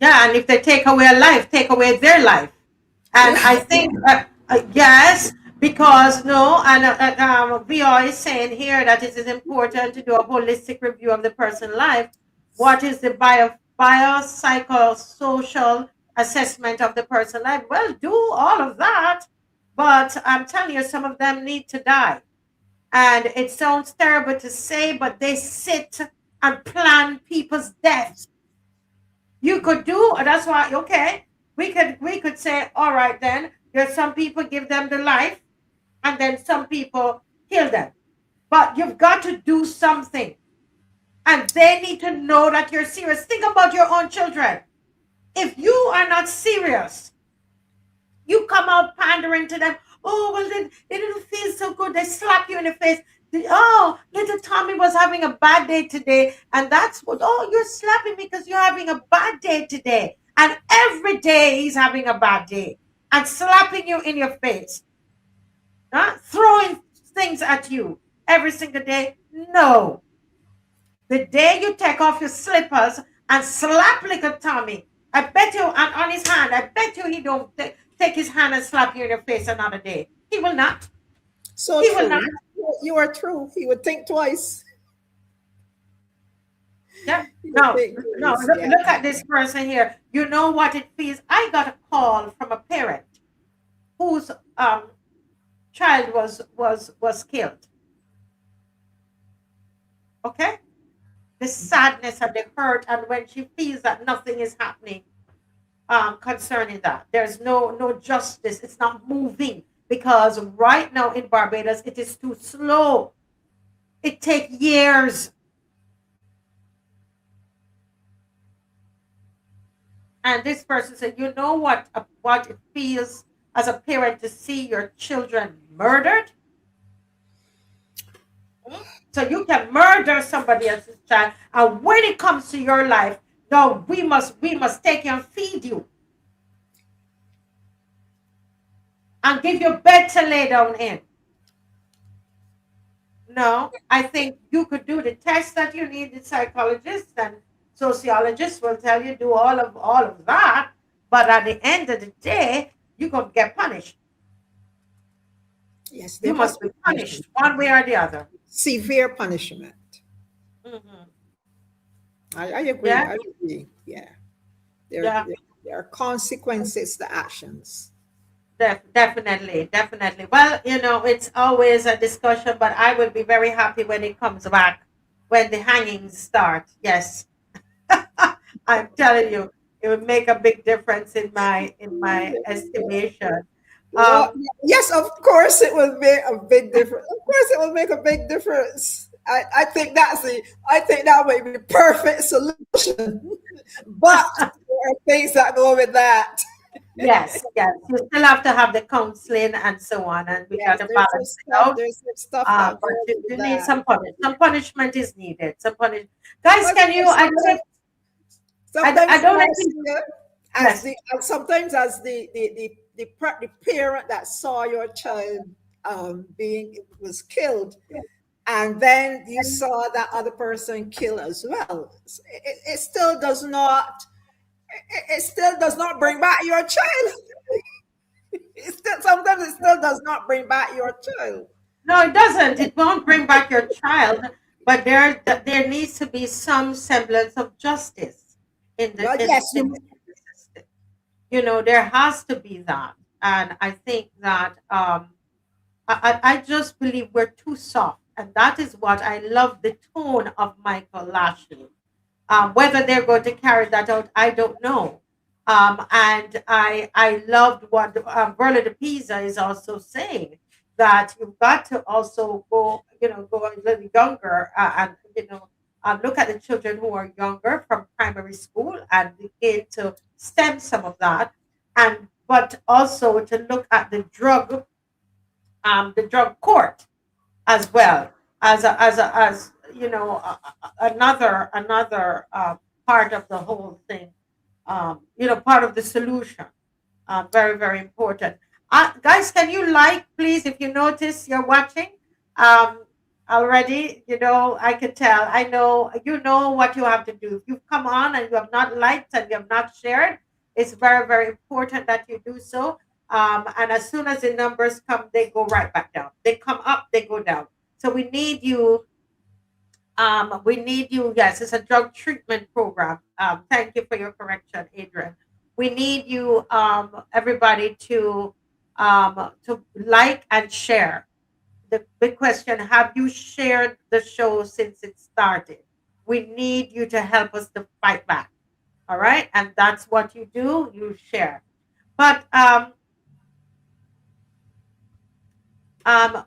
Yeah, and if they take away a life, take away their life. And I think, yes, because no, and we are always saying here that it is important to do a holistic review of the person's life. What is the biopsychosocial assessment of the person's life? Well, do all of that, but I'm telling you, some of them need to die. And it sounds terrible to say, but they sit and plan people's deaths. You could do, that's why, okay, we could say, all right, then there's some people give them the life, and then some people kill them. But you've got to do something. And they need to know that you're serious. Think about your own children. If you are not serious, you come out pandering to them. Oh, well, they didn't feel so good. They slap you in the face. Oh, little Tommy was having a bad day today. And that's what, oh, you're slapping me because you're having a bad day today. And every day he's having a bad day and slapping you in your face, throwing things at you every single day. No. The day you take off your slippers and slap little Tommy, I bet you, and on his hand, I bet you he don't take his hand and slap you in your face another day. He will not. So he true. will not. You are true. He would think twice. Yeah. No. Look at this person here. You know what it feels? I got a call from a parent whose child was killed. Okay? The sadness and the hurt, and when she feels that nothing is happening concerning that. There's no justice. It's not moving. Because right now in Barbados, it is too slow. It takes years. And this person said, you know what it feels as a parent to see your children murdered? So you can murder somebody else's child. And when it comes to your life, no, we must take you and feed you. And give you a bed to lay down in. No, I think you could do the test that you need. The psychologists and sociologists will tell you do all of that. But at the end of the day, you're going to get punished. Yes, you must be punished one way or the other. Severe punishment. Mm-hmm. I agree. Yeah? I agree. Yeah. There are consequences to actions. Definitely. Well, it's always a discussion, but I will be very happy when it comes back, when the hangings start. Yes. I'm telling you, it would make a big difference in my estimation. Yes, of course it will make a big difference. Of course it will make a big difference. I think that might be the perfect solution. But there are things that go with that. Yes. You still have to have the counseling and so on, and we got to balance it out. There's stuff but you need some punishment. Some punishment is needed. Guys, can you? Sometimes as the parent that saw your child was killed, and then you saw that other person killed as well. It still does not bring back your child. Sometimes it still does not bring back your child. No, it doesn't. It won't bring back your child, but there needs to be some semblance of justice in the system. There has to be that, and I think that I just believe we're too soft, and that is what I love the tone of Michael Lashley. Whether they're going to carry that out, I don't know. And I loved what Verla De Peiza is also saying, that you've got to also go a little younger and look at the children who are younger from primary school and begin to stem some of that, but also to look at the drug court as well as another part of the whole thing. Part of the solution. Very, very important. Guys, can you please, if you notice you're watching, already. You know, I can tell. I know you know what you have to do. If you've come on and you have not liked and you have not shared, it's very, very important that you do so. And as soon as the numbers come, they go right back down. They come up, they go down. So we need you. We need you. Yes, it's a drug treatment program. Thank you for your correction, Adrian. We need you, everybody, to like and share. The big question: have you shared the show since it started? We need you to help us to fight back. All right, and that's what you do. You share. But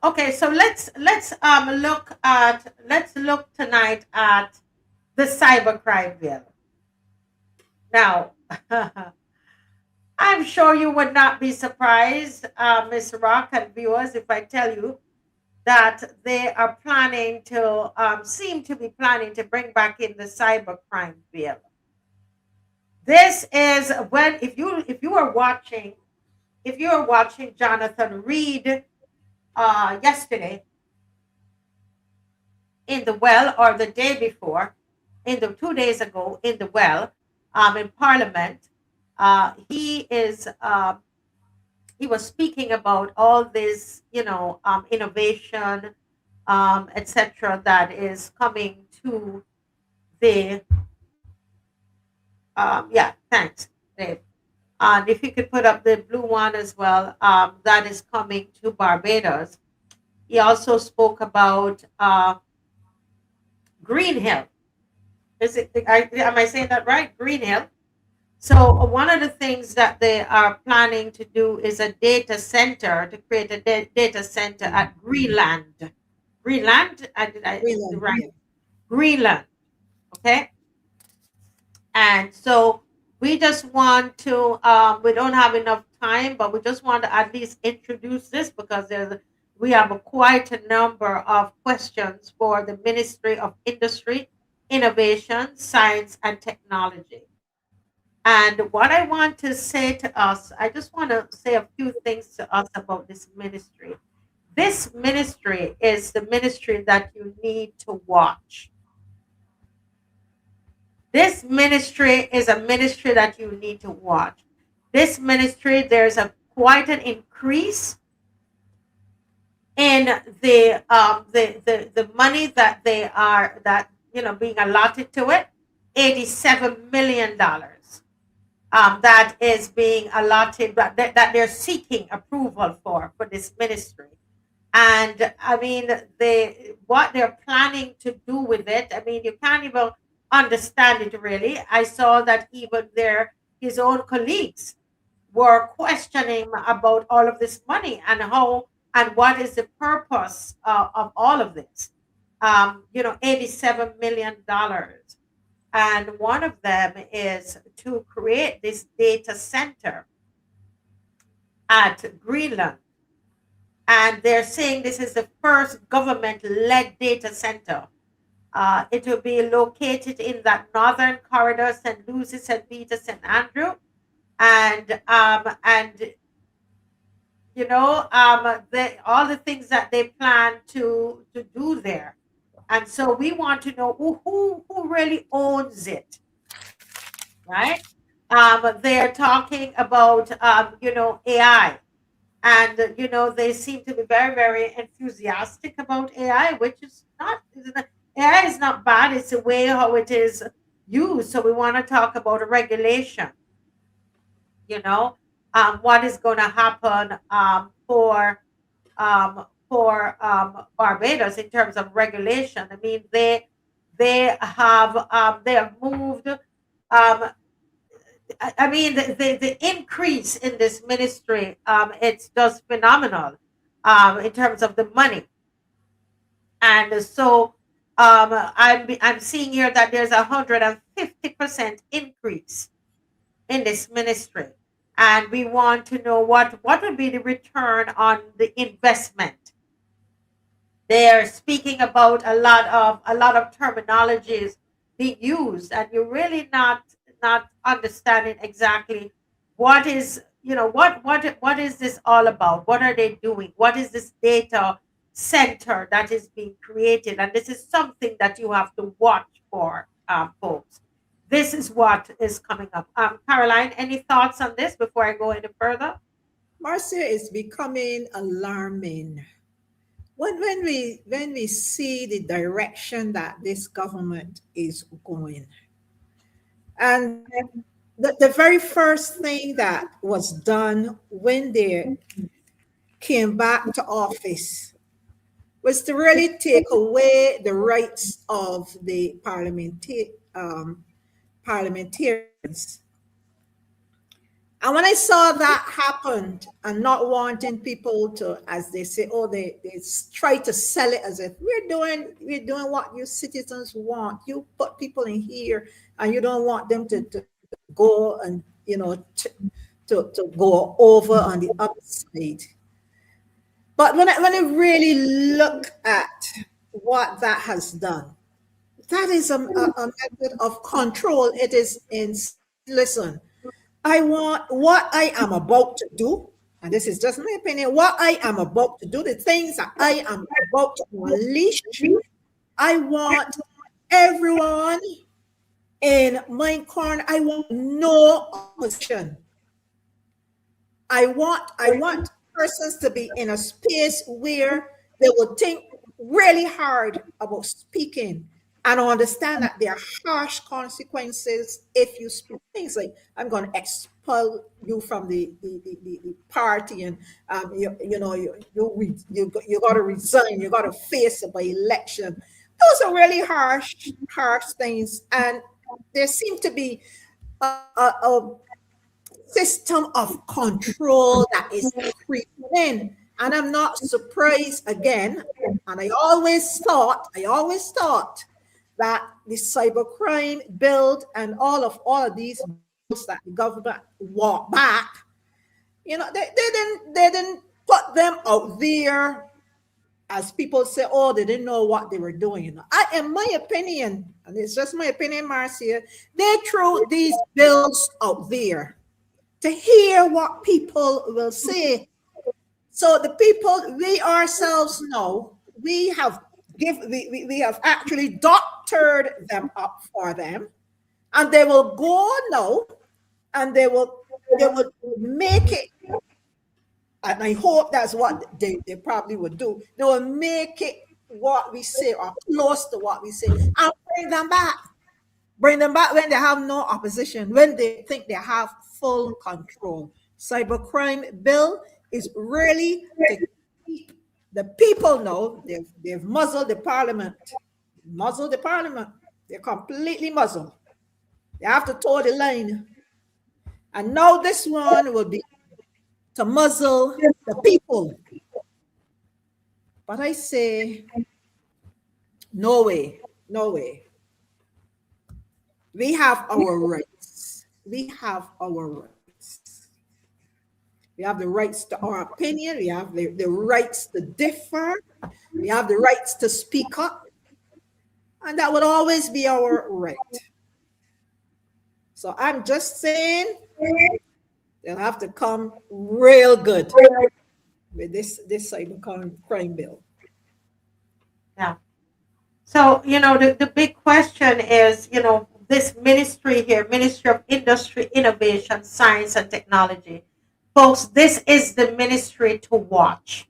okay, so let's look tonight at the cybercrime bill. Now, I'm sure you would not be surprised, Ms. Rock and viewers, if I tell you that they are planning to seem to be planning to bring back in the cybercrime bill. This is when if you are watching Jonathan Reed yesterday in the well, or the day before, in the 2 days ago in the well, in Parliament, he was speaking about all this, innovation, etc., that is coming to the. Yeah, thanks, Dave. And if you could put up the blue one as well, that is coming to Barbados. He also spoke about Green Hill. Am I saying that right? Green Hill. So one of the things that they are planning to do is a data center, to create a data center at Greenland. Greenland? Greenland, Right. yeah. Greenland. Okay. And so we just want to, we don't have enough time, but we just want to at least introduce this because we have quite a number of questions for the Ministry of Industry, Innovation, Science, and Technology. And what I want to say to us, I just want to say a few things to us about this ministry. This ministry is the ministry that you need to watch. This ministry is a ministry that you need to watch. This ministry, there's quite an increase in the money that being allotted to it. $87 million that is being allotted, that they're seeking approval for this ministry. And I mean, what they're planning to do with it, I mean, you can't even understand it really. I saw that even his own colleagues were questioning about all of this money and what is the purpose of all of this. $87 million. And one of them is to create this data center at Greenland. And they're saying this is the first government-led data center. It will be located in that northern corridor, St. Lucie, St. Peter, St. Andrew, and all the things that they plan to do there. And so we want to know who really owns it, right? They're talking about AI. And, they seem to be very, very enthusiastic about AI, which is not, AI is not bad. It's the way how it is used. So we want to talk about a regulation, what is going to happen for Barbados in terms of regulation. I mean, they have moved, I mean, the increase in this ministry, it's just phenomenal in terms of the money. And so I'm seeing here that there's 150% increase in this ministry. And we want to know what would be the return on the investment. They're speaking about a lot of terminologies being used, and you're really not understanding exactly what is what is this all about? What are they doing? What is this data center that is being created. And this is something that you have to watch for, folks. This is what is coming up. Caroline, any thoughts on this before I go any further? Marcia, is becoming alarming. When we see the direction that this government is going, and the very first thing that was done when they came back to office was to really take away the rights of the parliamentarians. And when I saw that happen, and not wanting people to, as they say, they try to sell it as if we're doing what you citizens want. You put people in here, and you don't want them to go and to go over on the other side. But when I really look at what that has done, that is a method of control. It is listen. I want what I am about to do, and this is just my opinion, what I am about to do, the things that I am about to unleash, I want everyone in my corner. I want no opposition. I want persons to be in a space where they will think really hard about speaking and understand that there are harsh consequences if you speak things like, I'm going to expel you from the party, and you got to resign, you got to face a by-election. Those are really harsh things, and there seems to be a system of control that is creeping in. And I'm not surprised again. And I always thought that the Cybercrime Bill and all of these bills that the government walked back, they didn't put them out there as people say, they didn't know what they were doing. In my opinion, and it's just my opinion, Marcia, they threw these bills out there to hear what people will say. So the people, we ourselves know, we have actually doctored them up for them, and they will go now, and they will make it. And I hope that's what they probably would do. They will make it what we say, or close to what we say, and bring them back. Bring them back when they have no opposition, when they think they have full control. Cybercrime Bill is really to keep the people know they've muzzled the parliament. They're completely muzzled. They have to toe the line. And now this one will be to muzzle the people. But I say, no way. We have our rights. We have the rights to our opinion. We have the rights to differ. We have the rights to speak up. And that would always be our right. So I'm just saying, they'll have to come real good with this Cybercrime Bill. Yeah. So, the big question is, this ministry here, Ministry of Industry, Innovation, Science, and Technology. Folks, this is the ministry to watch.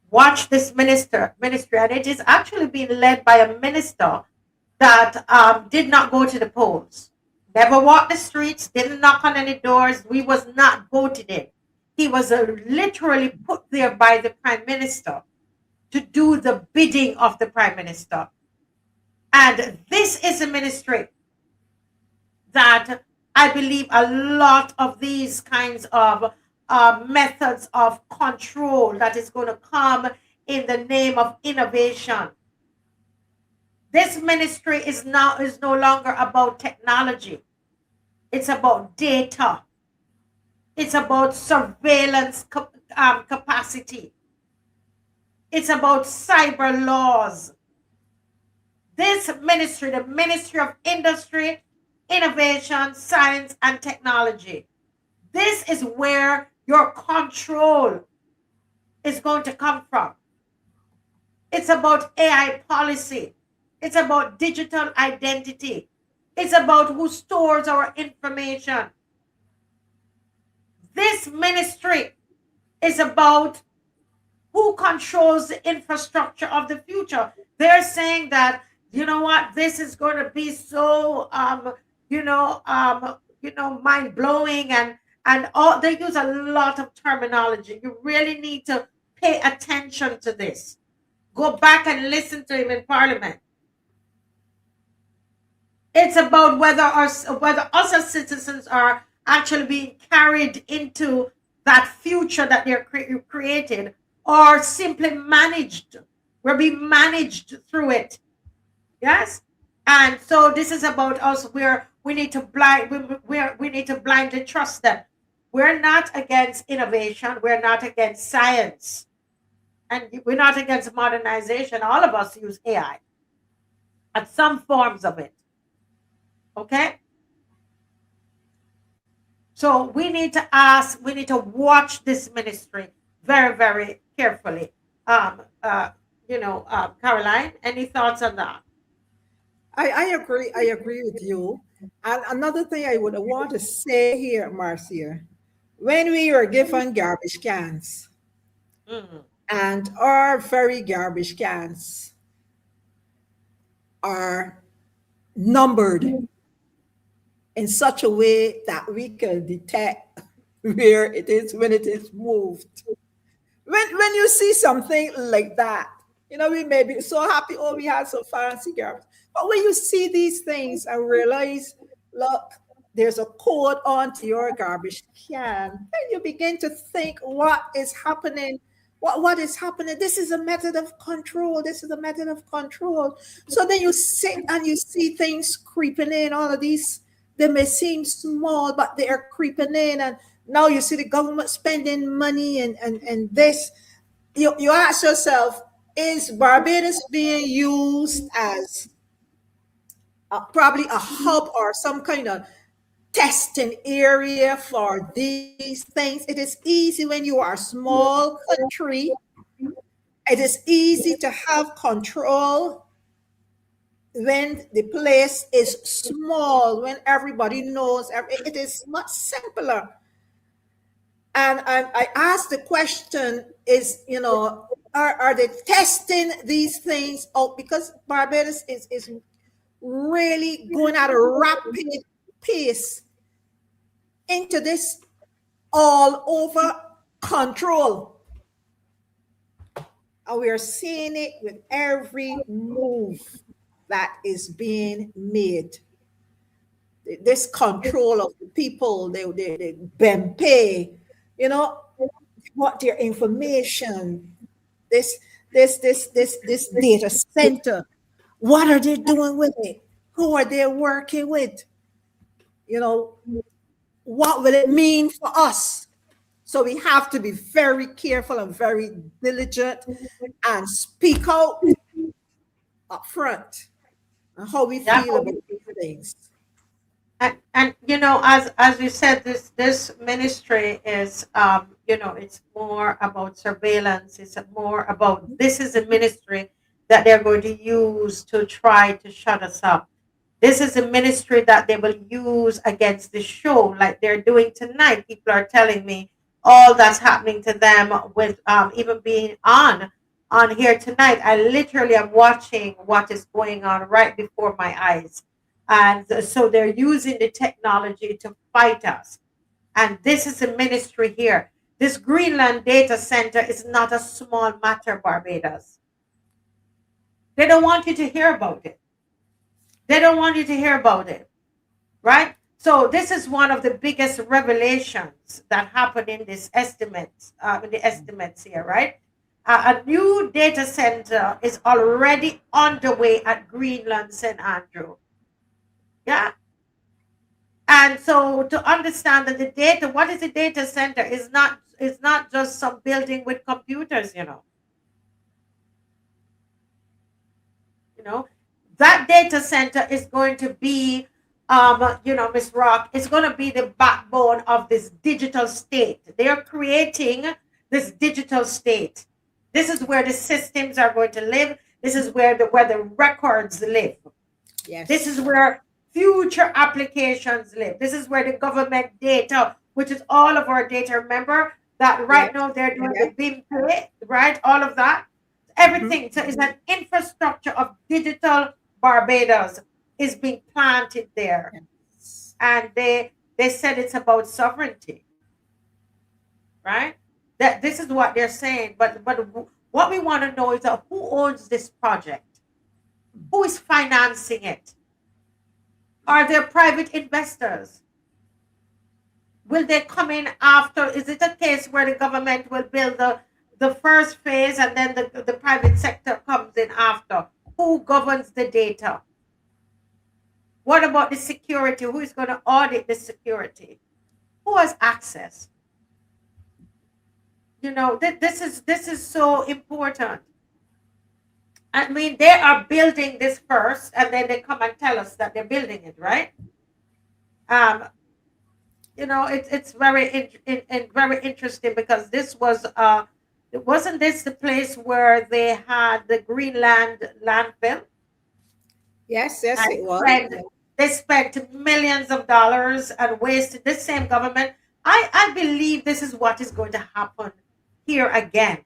Watch this ministry, and it is actually being led by a minister that did not go to the polls, never walked the streets, didn't knock on any doors. We was not voted in. He was literally put there by the prime minister to do the bidding of the prime minister. And this is a ministry that I believe a lot of these kinds of methods of control that is going to come in the name of innovation. This ministry is no longer about technology. It's about data. It's about surveillance capacity. It's about cyber laws. This ministry, the Ministry of Industry, Innovation, Science, and Technology, this is where your control is going to come from. It's about AI policy. It's about digital identity. It's about who stores our information. This ministry is about who controls the infrastructure of the future. They're saying that, you know what, this is going to be so, mind blowing, and all. They use a lot of terminology. You really need to pay attention to this. Go back and listen to him in Parliament. It's about whether us as citizens are actually being carried into that future that they're created, or simply managed. We're being managed through it. Yes? And so this is about us where we need to blindly trust them. We're not against innovation. We're not against science. And we're not against modernization. All of us use AI at some forms of it. Okay? So we need to watch this ministry very, very carefully. Caroline, any thoughts on that? I agree with you. And another thing I would want to say here, Marcia, when we were given garbage cans, and our very garbage cans are numbered in such a way that we can detect where it is when it is moved. When you see something like that, we may be so happy, oh, we had some fancy garbage. But when you see these things and realize, look, there's a code onto your garbage can, then you begin to think, what is happening? What is happening? This is a method of control. This is a method of control. So then you sit and you see things creeping in. All of these, they may seem small, but they are creeping in. And now you see the government spending money and this. You ask yourself, is Barbados being used as probably a hub or some kind of testing area for these things? It is easy when you are a small country. It is easy to have control when the place is small, when everybody knows. It is much simpler. And I asked the question, are they testing these things out? Because Barbados is really going at a rapid pace into this all over control. And we are seeing it with every move that is being made. This control of the people, they pay, what their information, this data center, what are they doing with it? Who are they working with? What will it mean for us? So we have to be very careful and very diligent and speak out up front on how we feel about these things. And as you said, this ministry is it's more about surveillance. It's more about, this is a ministry that they're going to use to try to shut us up. This is a ministry that they will use against the show, like they're doing tonight. People are telling me all that's happening to them with even being on here tonight. I literally am watching what is going on right before my eyes. And so they're using the technology to fight us. And this is a ministry here. This Greenland data center is not a small matter, Barbados. They don't want you to hear about it. They don't want you to hear about it, right? So this is one of the biggest revelations that happened in this estimates, here, right? A new data center is already underway at Greenland, St. Andrew. Yeah. And so to understand that the data, what is a data center, is not just some building with computers, that data center is going to be, Ms. Rock, it's going to be the backbone of this digital state. They are creating this digital state. This is where the systems are going to live. This is where the records live. Yes. This is where future applications live. This is where the government data, which is all of our data. Remember that right now they're doing the BIM play, right? All of that, everything. So it's an infrastructure of digital Barbados is being planted there, and they said it's about sovereignty, right? That this is what they're saying. But what we want to know is who owns this project. Who is financing it? Are there private investors? Will they come in after? Is it a case where the government will build the first phase and then the private sector comes in after? Who governs the data? What about the security? Who is going to audit the security? Who has access? You know, this is so important. I mean, they are building this first, and then they come and tell us that they're building it, right? You know, it's very very interesting because this was wasn't this the place where they had the Greenland landfill? Yes, it was. They spent millions of dollars and wasted the same government. I believe this is what is going to happen here again,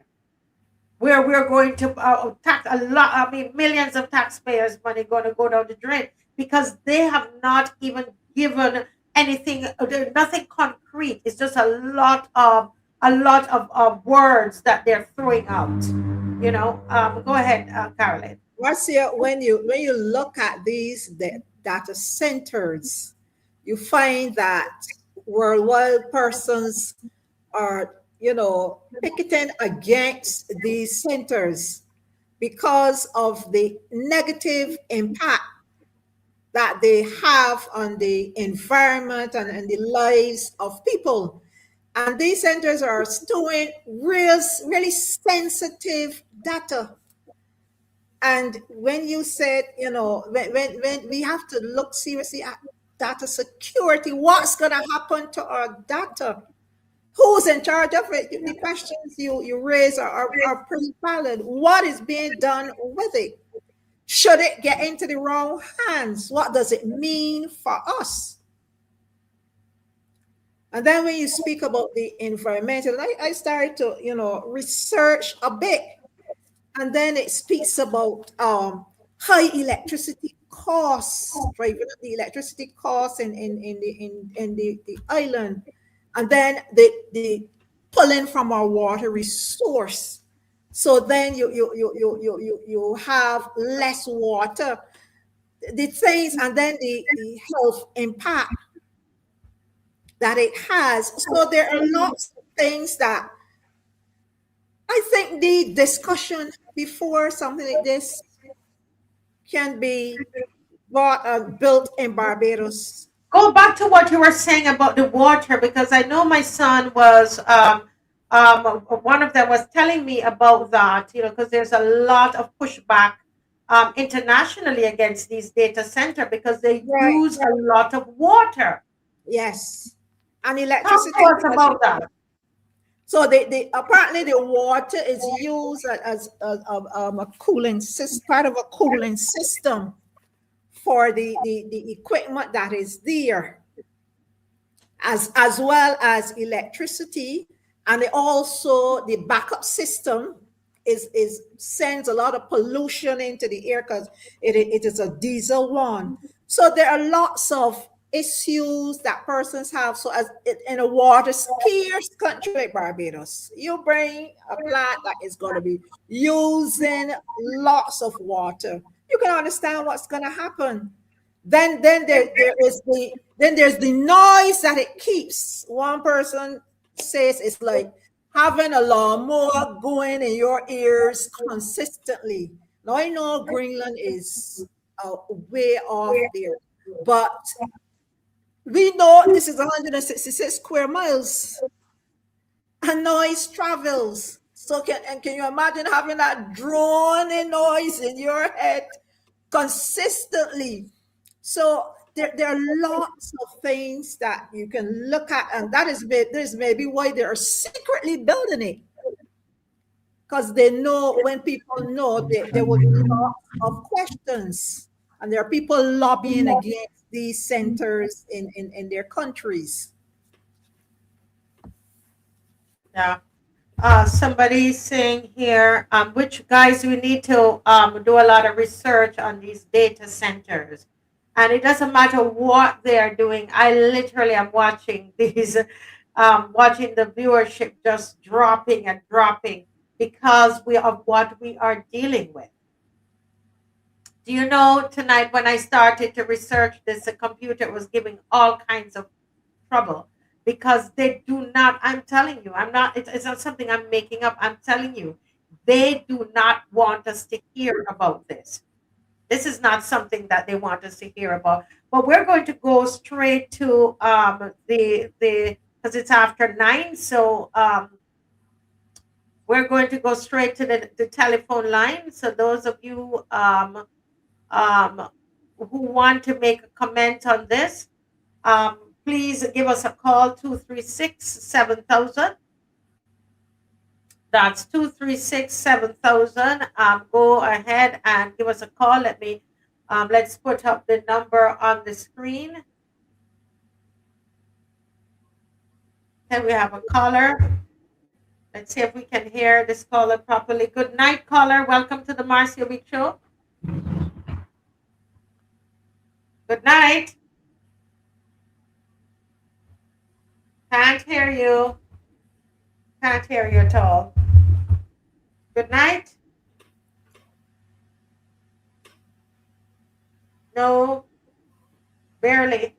where we're going to tax a lot. I mean, millions of taxpayers' money going to go down the drain because they have not even given anything, nothing concrete. It's just a lot of words that they're throwing out. You know, go ahead, Caroline. Marcia, when you look at these data centers, you find that worldwide persons are, you know, picketing against these centers because of the negative impact that they have on the environment and the lives of people. And these centers are storing really sensitive data. And when you said, you know, when we have to look seriously at data security, what's going to happen to our data? Who's in charge of it? The questions you raise are pretty valid. What is being done with it? Should it get into the wrong hands? What does it mean for us? And then when you speak about the environmental, I started to, you know, research a bit. And then it speaks about high electricity costs, right? The electricity costs in the island. And then the pulling from our water resource. So then you have less water. The things, and then the health impact that it has. So there are lots of things that I think the discussion before something like this can be built in Barbados. Go back to what you were saying about the water, because I know my son was one of them was telling me about that, you know, because there's a lot of pushback internationally against these data centers because they use a lot of water. Yes, and electricity. Talk to us about that. So apparently the water is used as a cooling system, part of a cooling system for the equipment that is there, as well as electricity, and also the backup system is sends a lot of pollution into the air because it is a diesel one. So there are lots of issues that persons have. So as in a water scarce country like Barbados, you bring a plant that is going to be using lots of water, you can understand what's going to happen. Then there's the noise that it keeps. One person says it's like having a lawnmower going in your ears consistently. Now I know Greenland is way off there, but we know this is 166 square miles and noise travels. So can you imagine having that droning noise in your head consistently? So there are lots of things that you can look at, and that is maybe why they are secretly building it. because they know when people know there will be lots of questions, and there are people lobbying against these centers in their countries. Yeah. Somebody's saying here, which guys, we need to do a lot of research on these data centers. And it doesn't matter what they are doing. I literally am watching these, watching the viewership just dropping and dropping because of what we are dealing with. Do you know, tonight when I started to research this, the computer was giving all kinds of trouble because they do not, I'm telling you, it's not something I'm making up. I'm telling you, they do not want us to hear about this. This is not something that they want us to hear about. But we're going to go straight to the because it's after 9, so we're going to go straight to the telephone line. So those of you who want to make a comment on this, please give us a call, 236-7000. That's 236-7000. Go ahead and give us a call. Let's put up the number on the screen. Okay, we have a caller. Let's see if we can hear this caller properly. Good night, caller. Welcome to the Marcia Week Show. Good night. Can't hear you. Can't hear you at all. Good night. No, barely.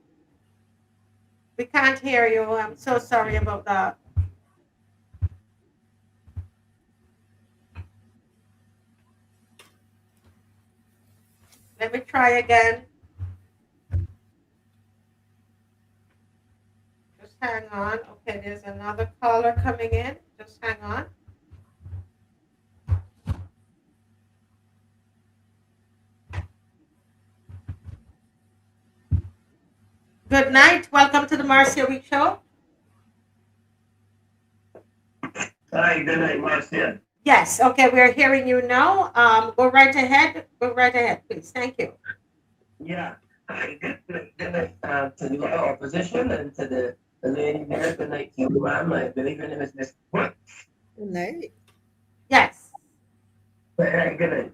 We can't hear you. I'm so sorry about that. Let me try again. Just hang on. Okay, there's another caller coming in. Just hang on. Good night. Welcome to the Marcia Week Show. Hi, good night, Marcia. Yes. Okay, we're hearing you now. Go right ahead. Go right ahead, please. Thank you. Yeah. Hi, good night to the opposition and to the lady there. Good night to you, ma'am. I believe your name is Miss Brooks. Good night. Yes. Good night.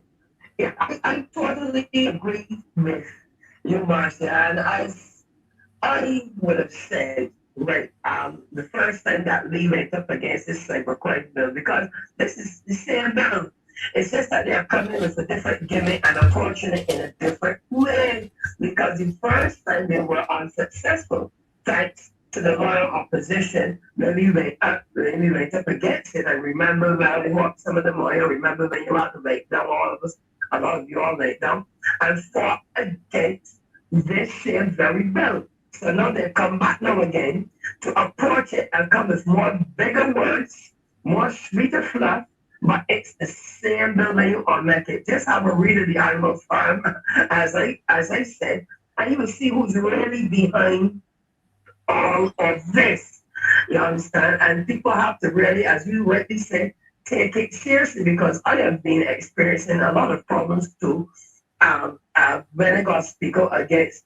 Yeah, I totally agree with you, Marcia, and I would have said, right, the first time that we went up against this cybercrime bill, because this is the same bill. It's just that they're coming with a different gimmick and approaching it in a different way. Because the first time they were unsuccessful, thanks to the loyal opposition, when we went up against it. I remember when we walked some of them oil, remember when you had to lay down, all of us, a lot of you all laid down, and fought against this same very bill. So now they come back now again to approach it and come with more bigger words, more sweeter fluff, but it's the same bill that you unmet it. Just have a read of the Animal Farm, as I said, and you will see who's really behind all of this. You understand? And people have to really, as you rightly said, take it seriously, because I have been experiencing a lot of problems too when I got speaking against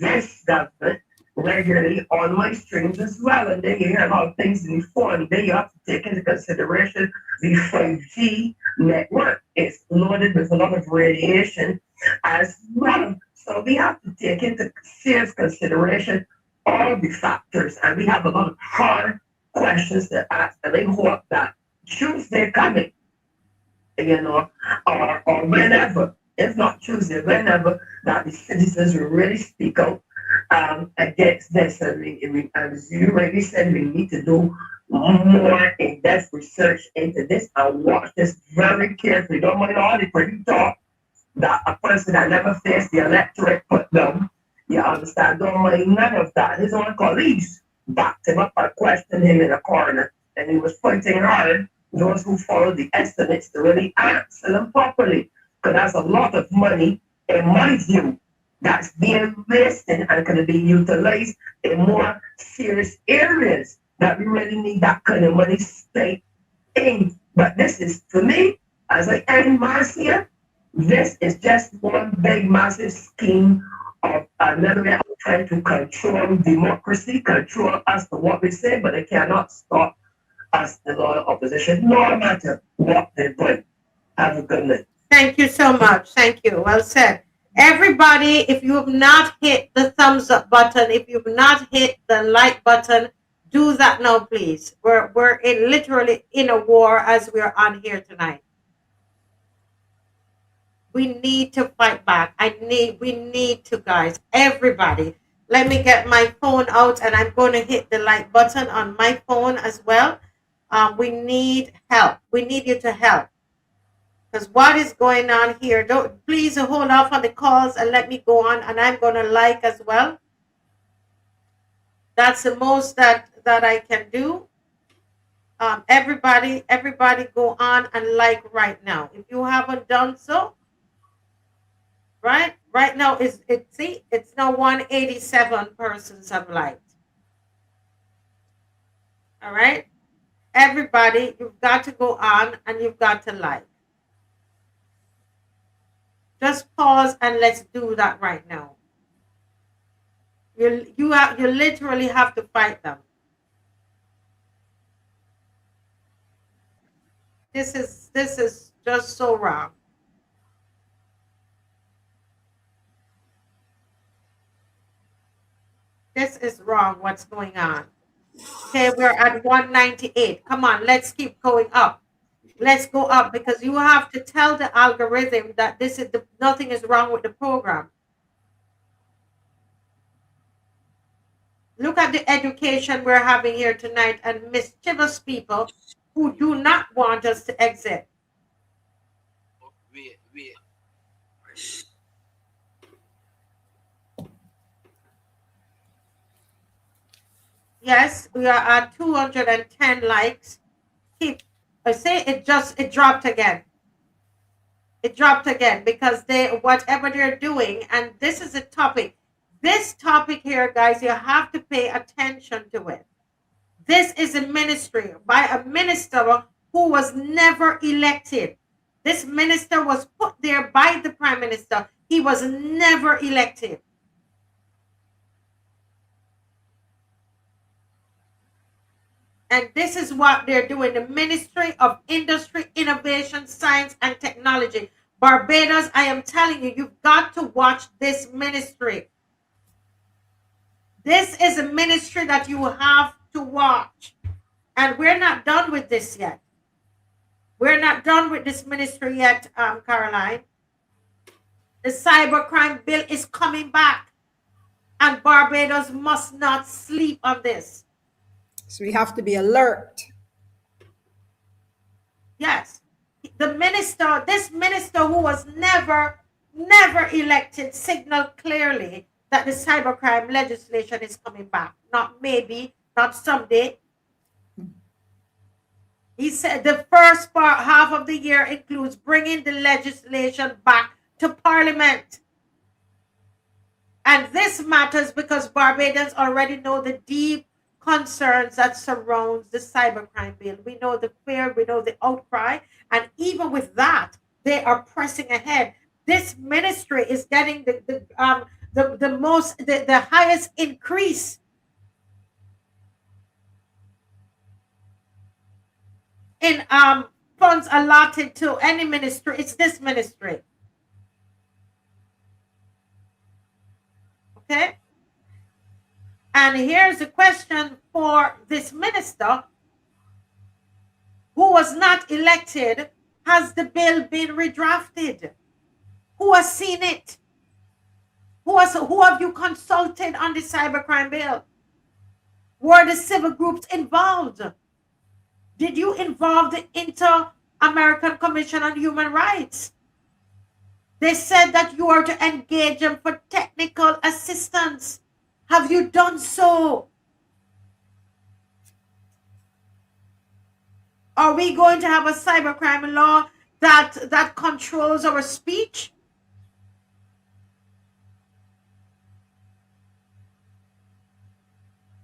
this government regularly on my streams as well. And then you hear about things before, and then you have to take into consideration the 5G network. It's loaded with a lot of radiation as well. So we have to take into serious consideration all the factors, and we have a lot of hard questions to ask, and I hope that Tuesday coming, or whenever, if not Tuesday, whenever, that the citizens will really speak out against this. And as you already said, we need to do more in-depth research into this and watch this very carefully. Don't mind all the pretty talk that a person that never faced the electorate put down. You understand? Don't mind none of that. His own colleagues backed him up and questioned him in a corner, and he was pointing hard those who followed the estimates to really answer them properly. Because there's a lot of money, in my view, that's being wasted and can be utilized in more serious areas that we really need that kind of money spent in. But this is, for me, as I end MARCIA, this is just one big massive scheme of another way of trying to control democracy, control us to what we say, but they cannot stop us, the loyal opposition, no matter what they do. Have a good night. Thank you so much. Thank you. Well said. Everybody, if you have not hit the thumbs up button, if you've not hit the like button, do that now, please. We're literally in a war as we're on here tonight. We need to fight back. We need to, guys. Everybody. Let me get my phone out and I'm going to hit the like button on my phone as well. We need help. We need you to help. Because what is going on here? Please hold off on the calls and let me go on, and I'm going to like as well. That's the most that I can do. Everybody go on and like right now. If you haven't done so, right now it's now 187 persons have liked. All right, everybody, you've got to go on and you've got to like. Just pause and let's do that right now. You literally have to fight them. This is just so wrong. This is wrong. What's going on? Okay, we're at 198. Come on, let's keep going up. Let's go up, because you have to tell the algorithm that nothing is wrong with the program. Look at the education we're having here tonight and mischievous people who do not want us to exit. Yes, we are at 210 likes. I say it dropped again. It dropped again because whatever they're doing, and this is a topic. This topic here, guys, you have to pay attention to it. This is a ministry by a minister who was never elected. This minister was put there by the prime minister. He was never elected. And this is what they're doing. The Ministry of Industry, Innovation, Science, and Technology. Barbados, I am telling you, you've got to watch this ministry. This is a ministry that you have to watch. And we're not done with this yet. We're not done with this ministry yet, Caroline. The Cybercrime Bill is coming back. And Barbados must not sleep on this. So we have to be alert. Yes. This minister who was never elected, signaled clearly that the cybercrime legislation is coming back. Not maybe, not someday. He said the first half of the year includes bringing the legislation back to Parliament. And this matters because Barbadians already know the deep concerns that surrounds the cybercrime bill. We know the fear, we know the outcry, and even with that, they are pressing ahead. This ministry is getting the highest increase in funds allotted to any ministry. It's this ministry. Okay. And here's a question for this minister who was not elected. Has the bill been redrafted? Who has seen it? Who have you consulted on the cybercrime bill? Were the civil groups involved? Did you involve the Inter-American Commission on Human Rights? They said that you are to engage them for technical assistance. Have you done so? Are we going to have a cybercrime law that controls our speech?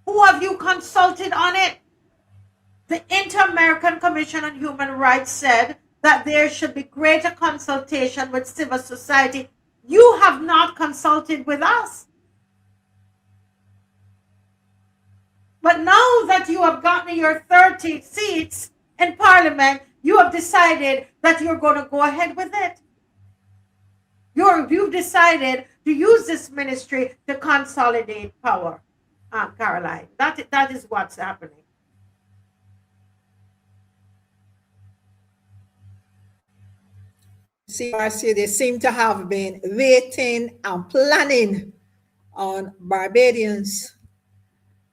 Who have you consulted on it? The Inter-American Commission on Human Rights said that there should be greater consultation with civil society. You have not consulted with us. But now that you have gotten your 30 seats in Parliament, you have decided that you're going to go ahead with it. You've decided to use this ministry to consolidate power, Caroline. That is what's happening. See, Marcia, they seem to have been waiting and planning on Barbadians.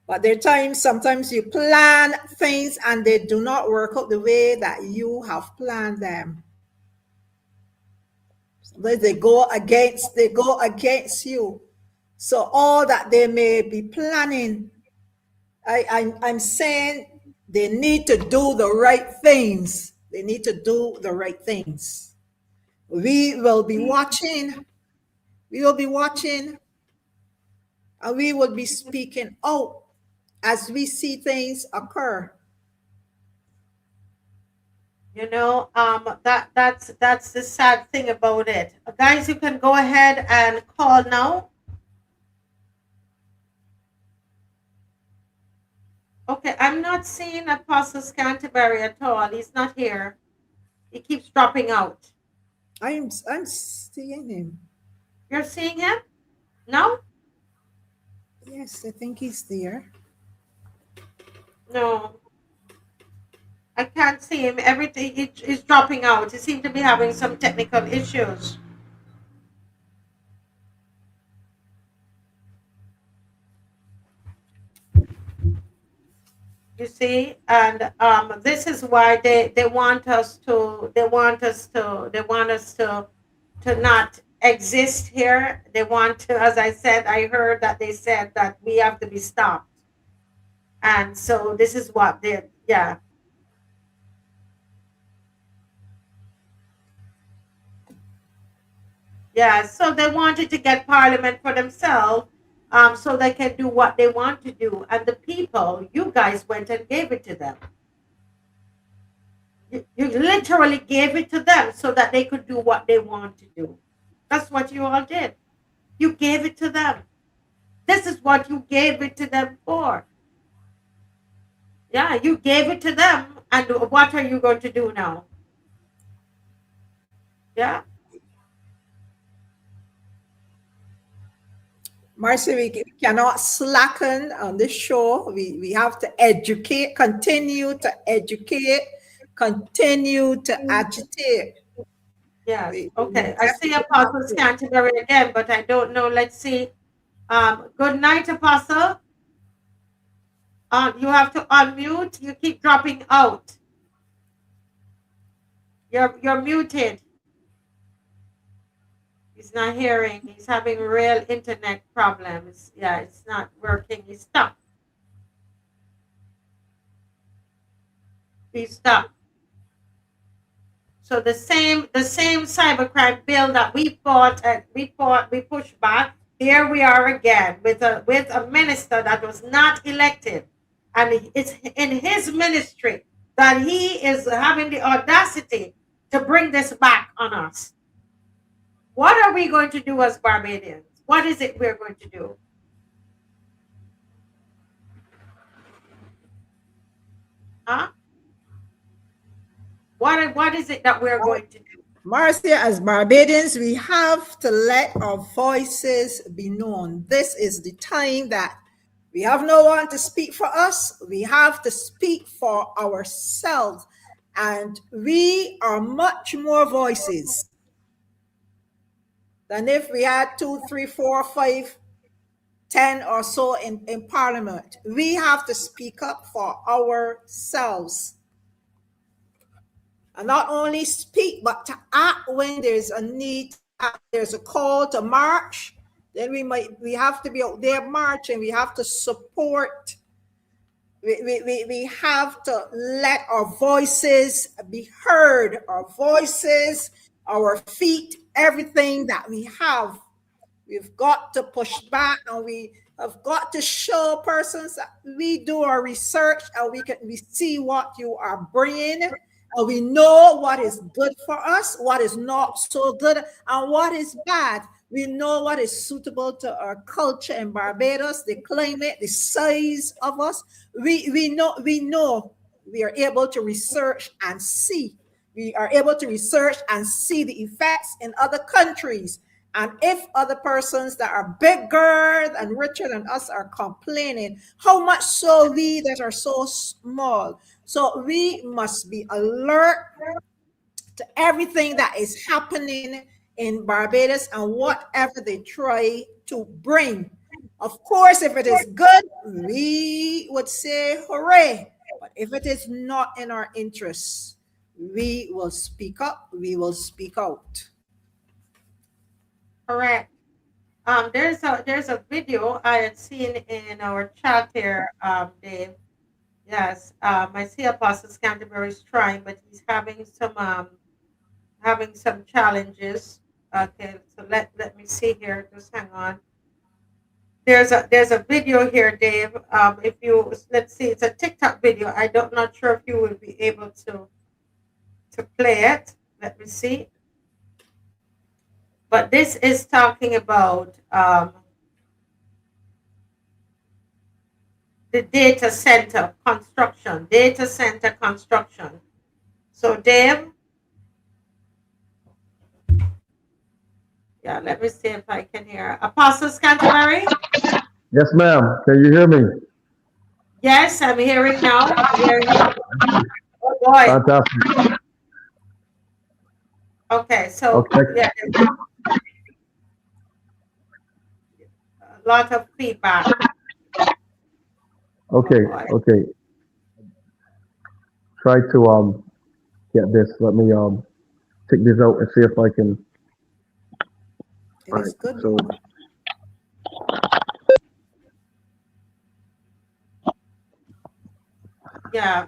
But there are times, sometimes you plan things and they do not work out the way that you have planned them. Sometimes they go against you. So all that they may be planning, I'm saying they need to do the right things. They need to do the right things. We will be watching. We will be watching. And we will be speaking out as we see things occur. You know, that's the sad thing about it. Guys, you can go ahead and call now. Okay, I'm not seeing Apostle Canterbury at all. He's not here. He keeps dropping out. I'm seeing him. You're seeing him? No? Yes, I think he's there. No. I can't see him. Everything is dropping out. He seems to be having some technical issues. You see, and this is why they want us to not exist here. They want to, as I said, I heard that they said that we have to be stopped. And so this is what they, yeah. Yeah, so they wanted to get Parliament for themselves, so they can do what they want to do. And the people, you guys went and gave it to them. You literally gave it to them so that they could do what they want to do. That's what you all did. You gave it to them. This is what you gave it to them for. Yeah, you gave it to them. And what are you going to do now? Yeah. Marcia, we cannot slacken on this show. We have to educate, continue to educate, continue to agitate. Yes. Okay. I see Apostle Canterbury again, but I don't know. Let's see. Good night, Apostle. You have to unmute. You keep dropping out. You're muted. He's not hearing. He's having real internet problems. Yeah, it's not working. He's stuck. He's stuck. So the same cybercrime bill that we fought and we pushed back. Here we are again with a minister that was not elected, and it's in his ministry that he is having the audacity to bring this back on us. What are we going to do as Barbadians? What is it we're going to do? Huh? What is it that we're going to do? Marcia, as Barbadians, we have to let our voices be known. This is the time that we have no one to speak for us. We have to speak for ourselves. And we are much more voices than if we had 2, 3, 4, 5, 10 or so in Parliament. We have to speak up for ourselves. And not only speak, but to act when there's a need, there's a call to march, then we have to be out there marching. We have to support. We have to let our voices be heard, our voices, our feet, everything that we have. We've got to push back, and I've got to show persons that we do our research and we see what you are bringing, and we know what is good for us, what is not so good, and what is bad. We know what is suitable to our culture in Barbados, the climate, the size of us. We know we are able to research and see. We are able to research and see the effects in other countries. And if other persons that are bigger and richer than us are complaining, how much so we that are so small? So we must be alert to everything that is happening in Barbados and whatever they try to bring. Of course, if it is good, we would say hooray. But if it is not in our interests, we will speak up, we will speak out. Correct. There's a video I had seen in our chat here, Dave. Yes, I see Apostle Canterbury's trying, but he's having some challenges. Okay, so let me see here. Just hang on. There's a video here, Dave. If you let's see, it's a TikTok video. Not sure if you will be able to play it. Let me see. But this is talking about the data center construction. So, Dave, yeah, let me see if I can hear. Apostle Canterbury? Yes, ma'am. Can you hear me? Yes, I'm hearing now. Oh, boy. Fantastic. Okay, so Okay. yeah, a lot of feedback. Okay. Okay. Try to get this. Let me take this out and see if I can. It is good. So Yeah.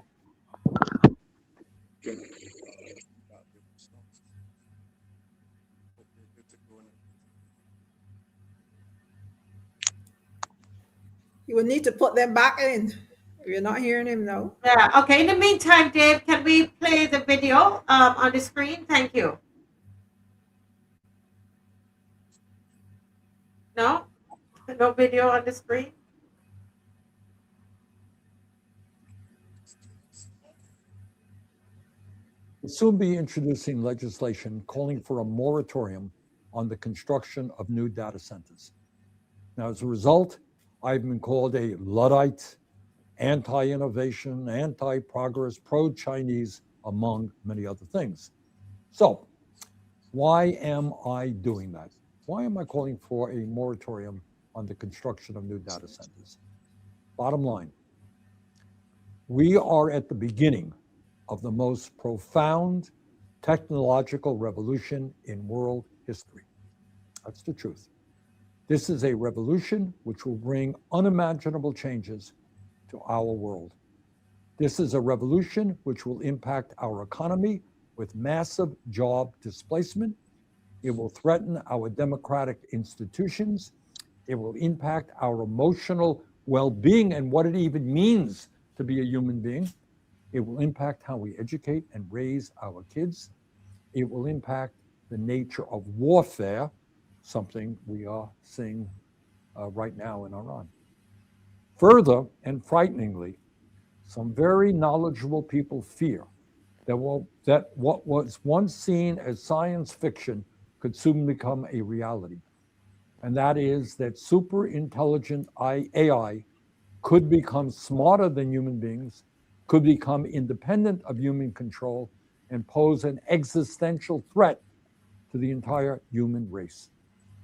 You will need to put them back in. You're not hearing him now. Yeah. Okay. In the meantime, Dave, can we play the video on the screen? Thank you. No? No video on the screen? We'll soon be introducing legislation calling for a moratorium on the construction of new data centers. Now, as a result, I've been called a Luddite, anti-innovation, anti-progress, pro-Chinese, among many other things. So, why am I doing that? Why am I calling for a moratorium on the construction of new data centers? Bottom line, we are at the beginning of the most profound technological revolution in world history. That's the truth. This is a revolution which will bring unimaginable changes to our world. This is a revolution which will impact our economy with massive job displacement. It will threaten our democratic institutions. It will impact our emotional well-being and what it even means to be a human being. It will impact how we educate and raise our kids. It will impact the nature of warfare, something we are seeing right now in Iran. Further, and frighteningly, some very knowledgeable people fear that what was once seen as science fiction could soon become a reality. And that is that super intelligent AI could become smarter than human beings, could become independent of human control, and pose an existential threat to the entire human race.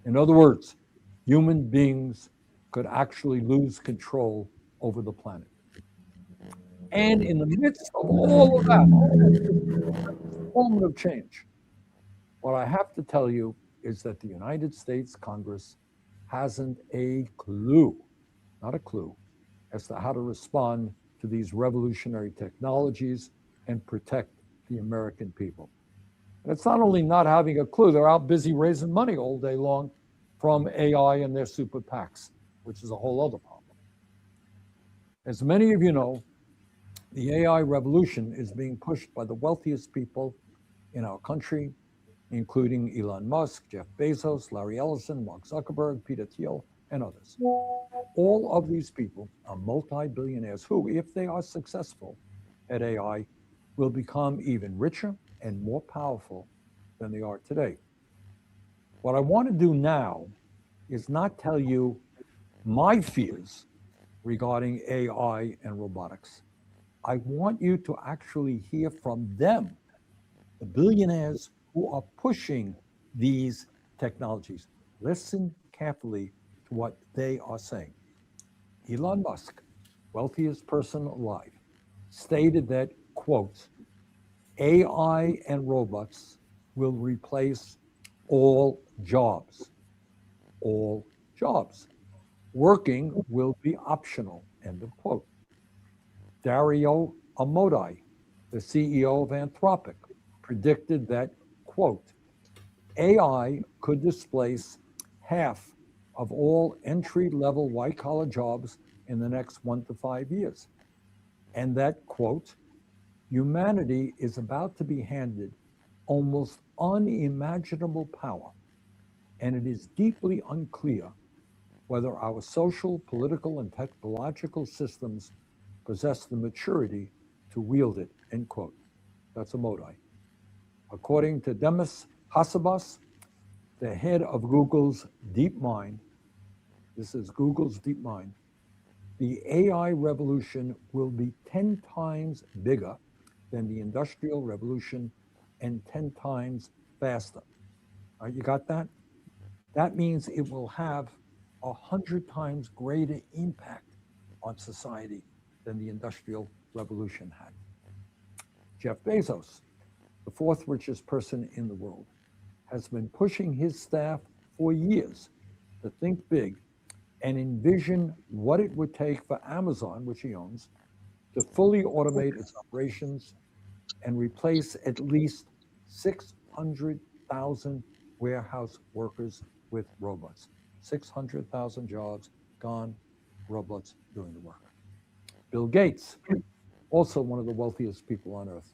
In other words, human beings could actually lose control over the planet. And in the midst of all of that, moment of change, what I have to tell you is that the United States Congress hasn't a clue, not a clue, as to how to respond to these revolutionary technologies and protect the American people. And it's not only not having a clue, they're out busy raising money all day long from AI and their super PACs. which is a whole other problem. As many of you know, the AI revolution is being pushed by the wealthiest people in our country, including Elon Musk, Jeff Bezos, Larry Ellison, Mark Zuckerberg, Peter Thiel, and others. All of these people are multi-billionaires who, if they are successful at AI, will become even richer and more powerful than they are today. What I want to do now is not tell you my fears regarding AI and robotics. I want you to actually hear from them, the billionaires who are pushing these technologies. Listen carefully to what they are saying. Elon Musk, wealthiest person alive, stated that, quote, AI and robots will replace all jobs. All jobs. Working will be optional, end of quote. Dario Amodei, the CEO of Anthropic, predicted that, quote, AI could displace half of all entry-level white-collar jobs in the next 1 to 5 years. And that, quote, humanity is about to be handed almost unimaginable power, and it is deeply unclear whether our social, political, and technological systems possess the maturity to wield it, end quote. That's Amodei. According to Demis Hassabis, the head of Google's DeepMind, this is Google's DeepMind, the AI revolution will be 10 times bigger than the Industrial Revolution and 10 times faster. All right, you got that? That means it will have 100 times greater impact on society than the Industrial Revolution had. Jeff Bezos, the fourth richest person in the world, has been pushing his staff for years to think big and envision what it would take for Amazon, which he owns, to fully automate its operations and replace at least 600,000 warehouse workers with robots. 600,000 jobs gone, robots doing the work. Bill Gates, also one of the wealthiest people on earth,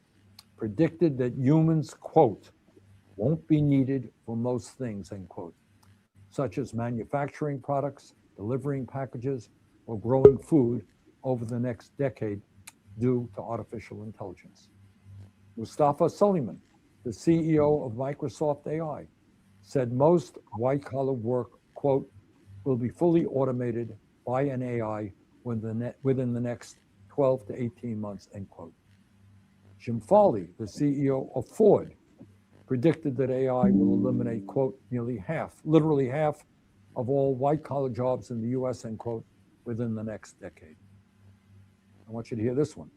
predicted that humans, quote, won't be needed for most things, end quote, such as manufacturing products, delivering packages, or growing food over the next decade due to artificial intelligence. Mustafa Suleyman, the CEO of Microsoft AI, said most white-collar work, quote, will be fully automated by an AI within the next 12 to 18 months, end quote. Jim Farley, the CEO of Ford, predicted that AI will eliminate, quote, nearly half, literally half of all white-collar jobs in the US, end quote, within the next decade. I want you to hear this one.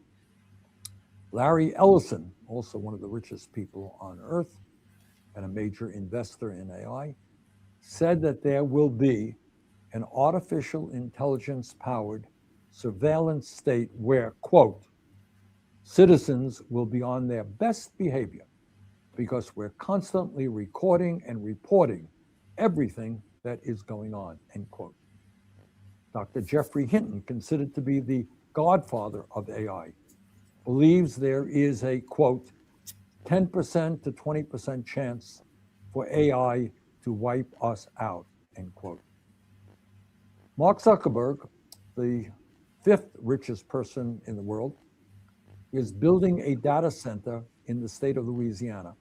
Larry Ellison, also one of the richest people on earth and a major investor in AI, said that there will be an artificial intelligence-powered surveillance state where, quote, citizens will be on their best behavior because we're constantly recording and reporting everything that is going on, end quote. Dr. Jeffrey Hinton, considered to be the godfather of AI, believes there is a, quote, 10% to 20% chance for AI to wipe us out, end quote. Mark Zuckerberg, the fifth richest person in the world, is building a data center in the state of Louisiana,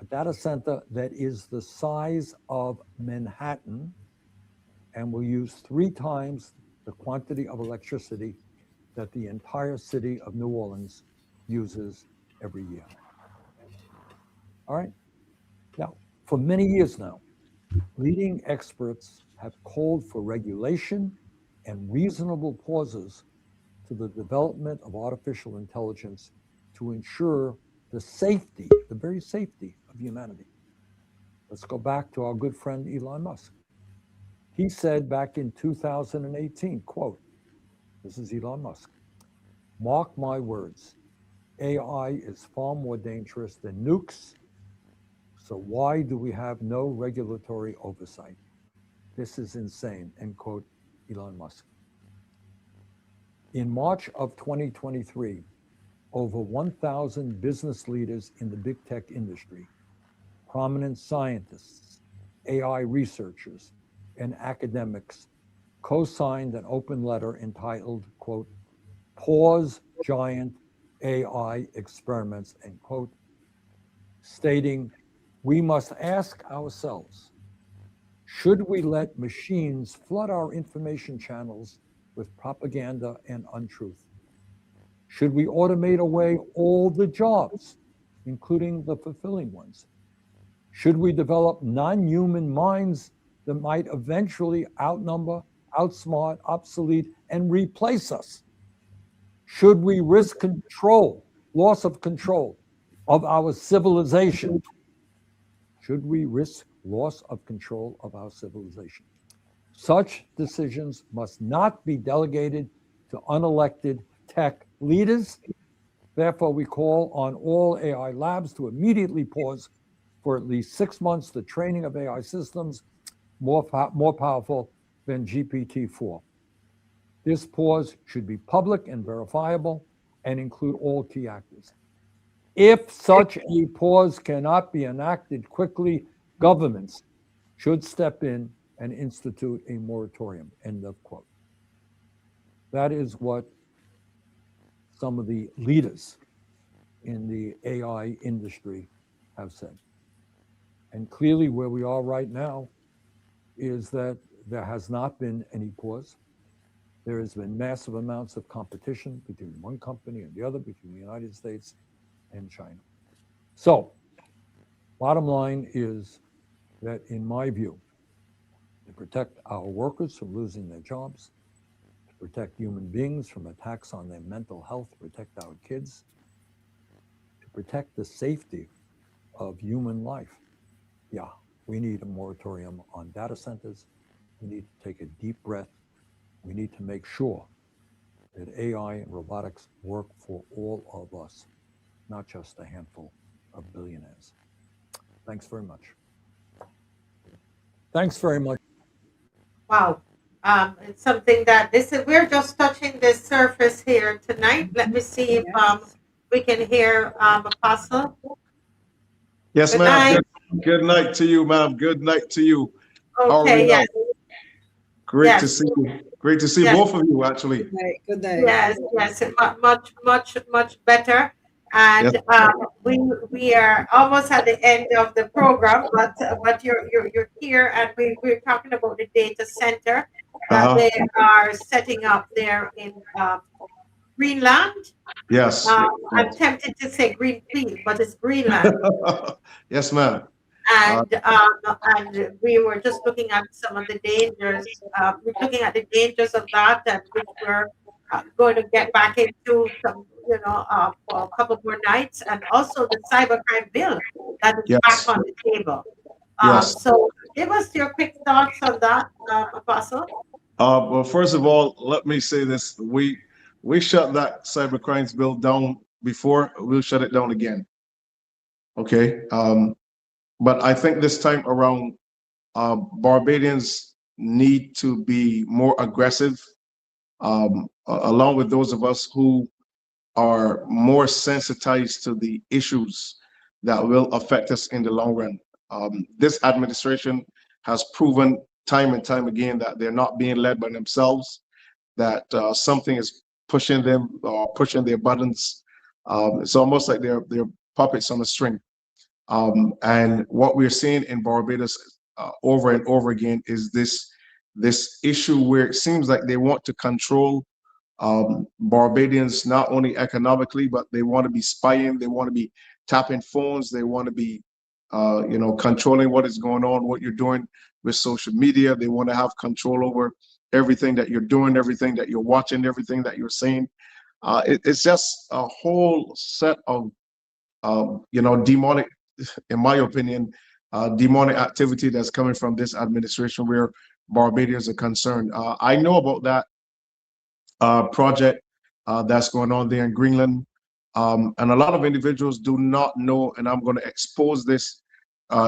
a data center that is the size of Manhattan and will use 3 times the quantity of electricity that the entire city of New Orleans uses every year. All right. Now, for many years now, leading experts have called for regulation and reasonable pauses to the development of artificial intelligence to ensure the safety, the very safety of humanity. Let's go back to our good friend Elon Musk. He said back in 2018, quote, this is Elon Musk, mark my words, AI is far more dangerous than nukes, so why do we have no regulatory oversight? This is insane, end quote, Elon Musk. In March of 2023, over 1,000 business leaders in the big tech industry, prominent scientists, AI researchers, and academics co-signed an open letter entitled, quote, "Pause Giant AI Experiments," end quote, stating, "We must ask ourselves, should we let machines flood our information channels with propaganda and untruth? Should we automate away all the jobs, including the fulfilling ones? Should we develop non-human minds that might eventually outnumber, outsmart, obsolete, and replace us? Should we risk loss of control of our civilization? Should we risk loss of control of our civilization? Such decisions must not be delegated to unelected tech leaders. Therefore, we call on all AI labs to immediately pause for at least 6 months the training of AI systems more powerful than GPT-4. This pause should be public and verifiable and include all key actors. If such a pause cannot be enacted quickly, governments should step in and institute a moratorium," end of quote. That is what some of the leaders in the AI industry have said. And clearly where we are right now is that there has not been any pause. There has been massive amounts of competition between one company and the other, between the United States and China. So, bottom line is that, in my view, to protect our workers from losing their jobs, to protect human beings from attacks on their mental health, to protect our kids, to protect the safety of human life, yeah, we need a moratorium on data centers. We need to take a deep breath. We need to make sure that AI and robotics work for all of us, not just a handful of billionaires. Thanks very much. Thanks very much. Wow. It's something that we're just touching the surface here tonight. Let me see if we can hear Apostle. Yes, Good ma'am. night. Good night to you, ma'am. Good night to you. How are Okay, we yes. now? Great to Yes. see you. Great to see Yes. both of you, actually. Good day. Yes, much better. And Yes. we are almost at the end of the program, but you're here, and we're talking about the data center that they are setting up there in Greenland. Yes. I'm tempted to say Greenfield, but it's Greenland. Yes, ma'am. And we were just looking at some of the dangers. We're looking at the dangers of that, and which we're going to get back into some, for a couple more nights, and also the Cybercrime Bill that is back on the table. Yes. So give us your quick thoughts on that, Apostle. Well, first of all, let me say this: we shut that Cybercrime Bill down before. We'll shut it down again. Okay. But I think this time around, Barbadians need to be more aggressive, along with those of us who are more sensitized to the issues that will affect us in the long run. This administration has proven time and time again that they're not being led by themselves, that something is pushing them or pushing their buttons. It's almost like they're puppets on a string. And what we're seeing in Barbados over and over again is this issue where it seems like they want to control Barbadians, not only economically, but they want to be spying, they want to be tapping phones, they want to be controlling what is going on, what you're doing with social media. They want to have control over everything that you're doing, everything that you're watching, everything that you're saying. It's just a whole set of demonic, in my opinion, demonic activity that's coming from this administration where Barbadians are concerned. I know about that project that's going on there in Greenland, and a lot of individuals do not know, and I'm going to expose this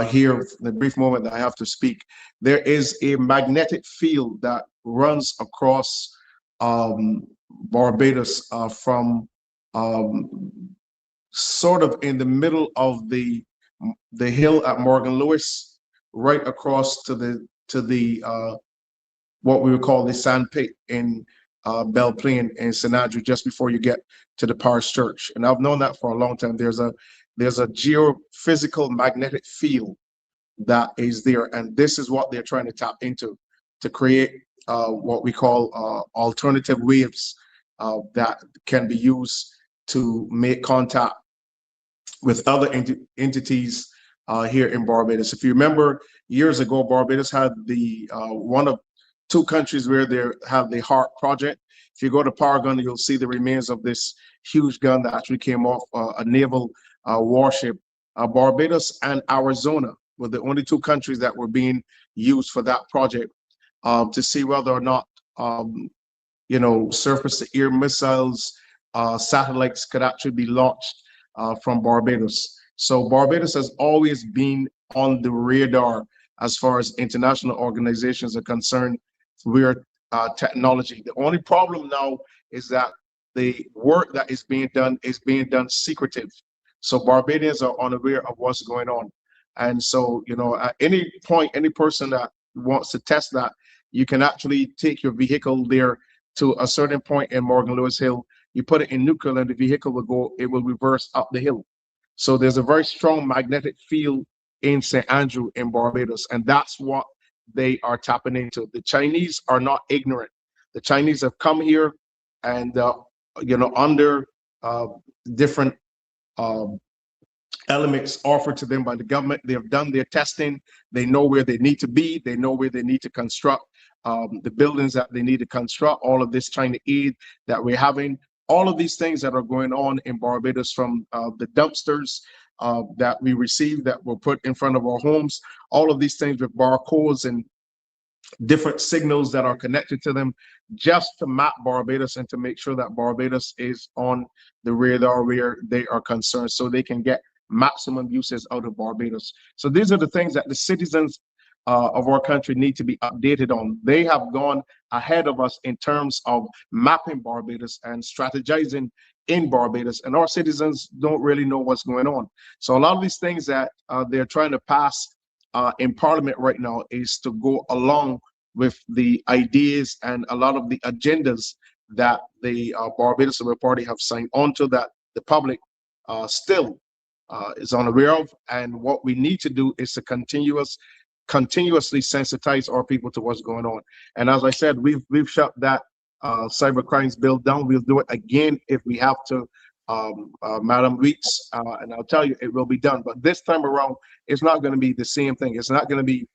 here, the brief moment that I have to speak, there is a magnetic field that runs across Barbados from sort of in the middle of the hill at Morgan Lewis, right across to the what we would call the sand pit in Belle Plaine in St. Andrew, just before you get to the parish church. And I've known that for a long time. There's a geophysical magnetic field that is there, and this is what they're trying to tap into to create what we call alternative waves that can be used to make contact with other entities here in Barbados. If you remember, years ago, Barbados had the one of two countries where they have the HART project. If you go to Paragon, you'll see the remains of this huge gun that actually came off a naval warship. Barbados and Arizona were the only two countries that were being used for that project to see whether or not, surface-to-air missiles, satellites could actually be launched from Barbados. So Barbados has always been on the radar as far as international organizations are concerned with technology. The only problem now is that the work that is being done secretive. So Barbadians are unaware of what's going on. And so, at any point, any person that wants to test that, you can actually take your vehicle there to a certain point in Morgan Lewis Hill. You put it in neutral and the vehicle will reverse up the hill. So there's a very strong magnetic field in St. Andrew in Barbados, and that's what they are tapping into. The Chinese are not ignorant. The Chinese have come here and, under different elements offered to them by the government. They have done their testing. They know where they need to be. They know where they need to construct the buildings that they need to construct. All of this China aid that we're having, all of these things that are going on in Barbados, from the dumpsters that we receive that were put in front of our homes, all of these things with barcodes and different signals that are connected to them, just to map Barbados and to make sure that Barbados is on the radar where they are concerned, so they can get maximum uses out of Barbados. So these are the things that the citizens of our country need to be updated on. They have gone ahead of us in terms of mapping Barbados and strategizing in Barbados, and our citizens don't really know what's going on. So a lot of these things that they're trying to pass in Parliament right now is to go along with the ideas and a lot of the agendas that the Barbados Labour Party have signed onto, that the public still is unaware of. And what we need to do is to continuously sensitize our people to what's going on. And as I said, we've shut that Cybercrime Bill down. We'll do it again if we have to, Madam Weeks, and I'll tell you, it will be done. But this time around, it's not going to be the same thing. It's not going to be,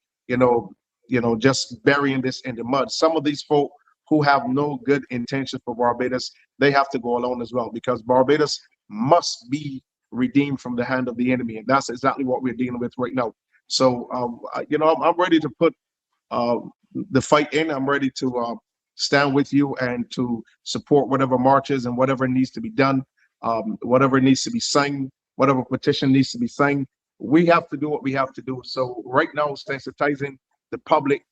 just burying this in the mud. Some of these folk who have no good intention for Barbados, they have to go alone as well, because Barbados must be redeemed from the hand of the enemy, and that's exactly what we're dealing with right now. So, I'm ready to put the fight in. I'm ready to stand with you and to support whatever marches and whatever needs to be done, whatever needs to be signed, whatever petition needs to be signed. We have to do what we have to do. So right now, sensitizing the public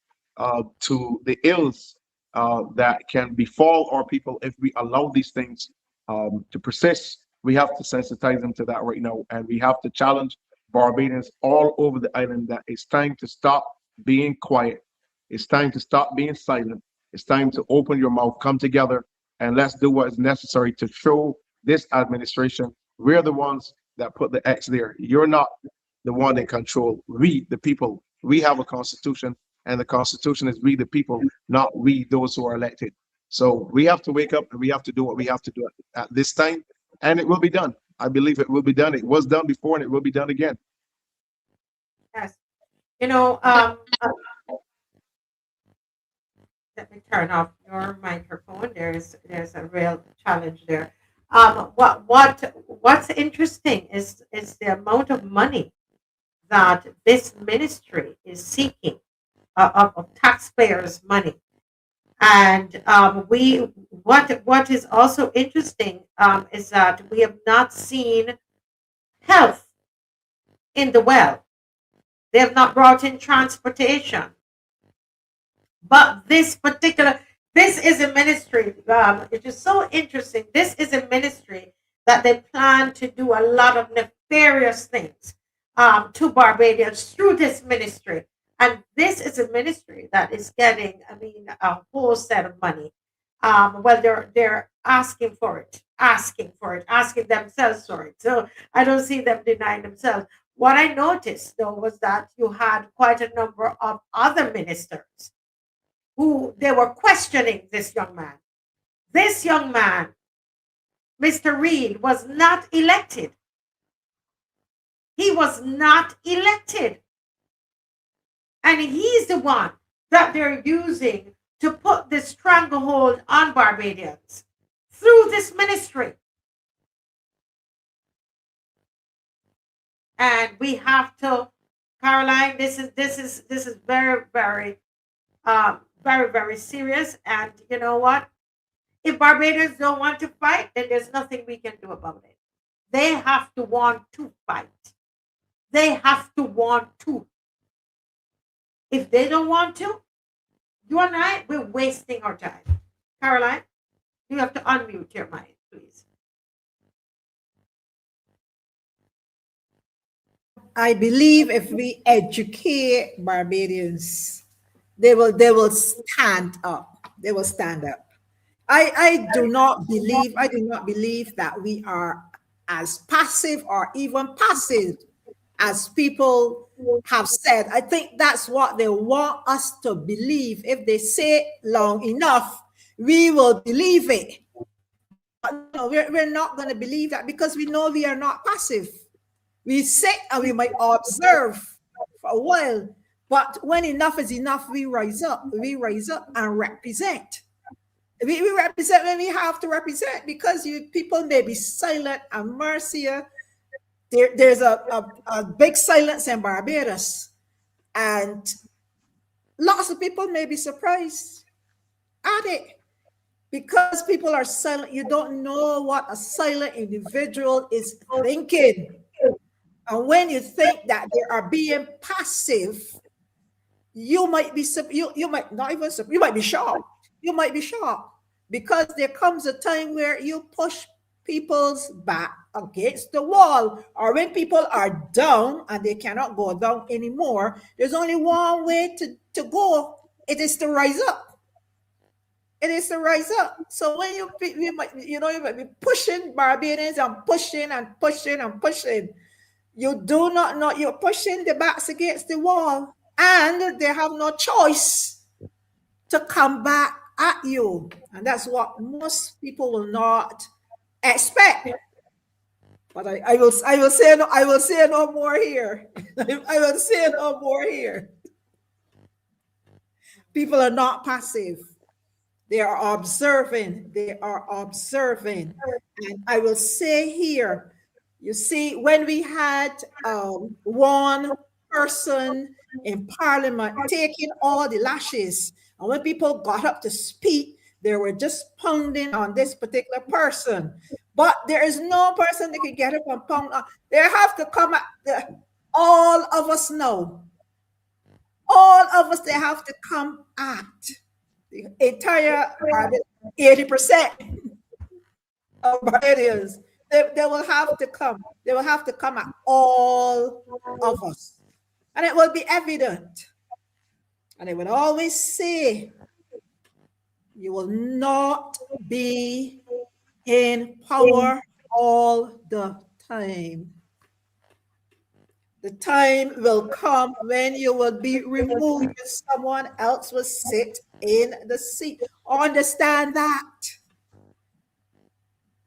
to the ills that can befall our people if we allow these things to persist. We have to sensitize them to that right now, and we have to challenge Barbadians all over the island that it's time to stop being quiet. It's time to stop being silent. It's time to open your mouth, come together, and let's do what is necessary to show this administration we're the ones that put the X there. You're not the one in control. We, the people, we have a constitution, and the constitution is we, the people, not we, those who are elected. So we have to wake up and we have to do what we have to do at this time, and it will be done. I believe it will be done. It was done before, and it will be done again. Yes. Let me turn off your microphone. There's a real challenge there. What's interesting is the amount of money that this ministry is seeking of taxpayers' money. And what is also interesting is that we have not seen health in the well. They have not brought in transportation. But this is a ministry. It is so interesting. This is a ministry that they plan to do a lot of nefarious things to Barbadians through this ministry. And this is a ministry that is getting, a whole set of money. Well, they're asking for it, asking themselves for it. So I don't see them denying themselves. What I noticed, though, was that you had quite a number of other ministers who they were questioning this young man. This young man, Mr. Reed, was not elected. He was not elected. And he's the one that they're using to put this stranglehold on Barbadians through this ministry. And we have to, Caroline, this is very, very, very, very serious. And you know what? If Barbadians don't want to fight, then there's nothing we can do about it. They have to want to fight. They have to want to. If they don't want to, you and I, we're wasting our time. Caroline, you have to unmute your mic, please. I believe if we educate Barbadians, they will stand up. They will stand up. I do not believe that we are as passive or even passive as people have said. I think that's what they want us to believe. If they say it long enough, we will believe it. But no, we're not going to believe that because we know we are not passive. We sit and we might observe for a while, but when enough is enough, we rise up and represent. We represent when we have to represent, because people may be silent. And MARCIA, there's a big silence in Barbados, and lots of people may be surprised at it because people are silent. You don't know what a silent individual is thinking. And when you think that they are being passive, you might be you might not even you might be shocked. You might be shocked because there comes a time where you push people's back against the wall, or when people are down and they cannot go down anymore, there's only one way to go. It is to rise up. It is to rise up. So when you might be pushing Barbadians and pushing and pushing and pushing, you do not know, you're pushing the backs against the wall, and they have no choice to come back at you. And that's what most people will not expect. But I will say no more here. I will say no more here. People are not passive. They are observing. They are observing. And I will say here, you see, when we had one person in Parliament taking all the lashes, and when people got up to speak, they were just pounding on this particular person. But there is no person that can get up and pound on. They have to come at all of us now. All of us, they have to come at the entire 80% of Barbadians. They will have to come. They will have to come at all of us. And it will be evident. And they will always say, you will not be in power all the time. The time will come when you will be removed and someone else will sit in the seat. Understand that.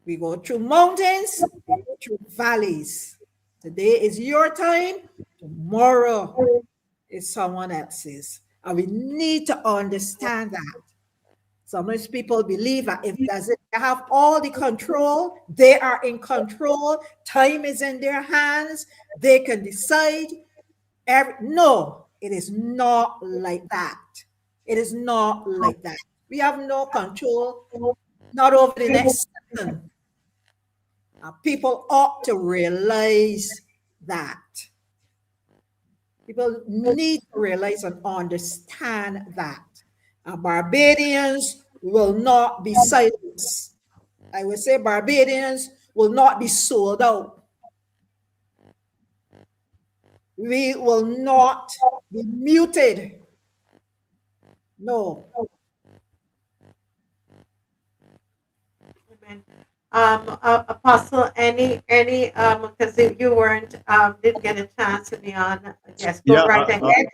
We go through mountains, we go through valleys. Today is your time, tomorrow is someone else's. And we need to understand that. Sometimes people believe that if they have all the control, they are in control, time is in their hands, they can decide. No, it is not like that. It is not like that. We have no control, not over the next second. People ought to realize that. People need to realize and understand that Barbadians will not be silenced. I would say Barbadians will not be sold out. We will not be muted. No. Apostle, any, because you weren't, didn't get a chance to be on. Yes, go Yeah, right ahead. Any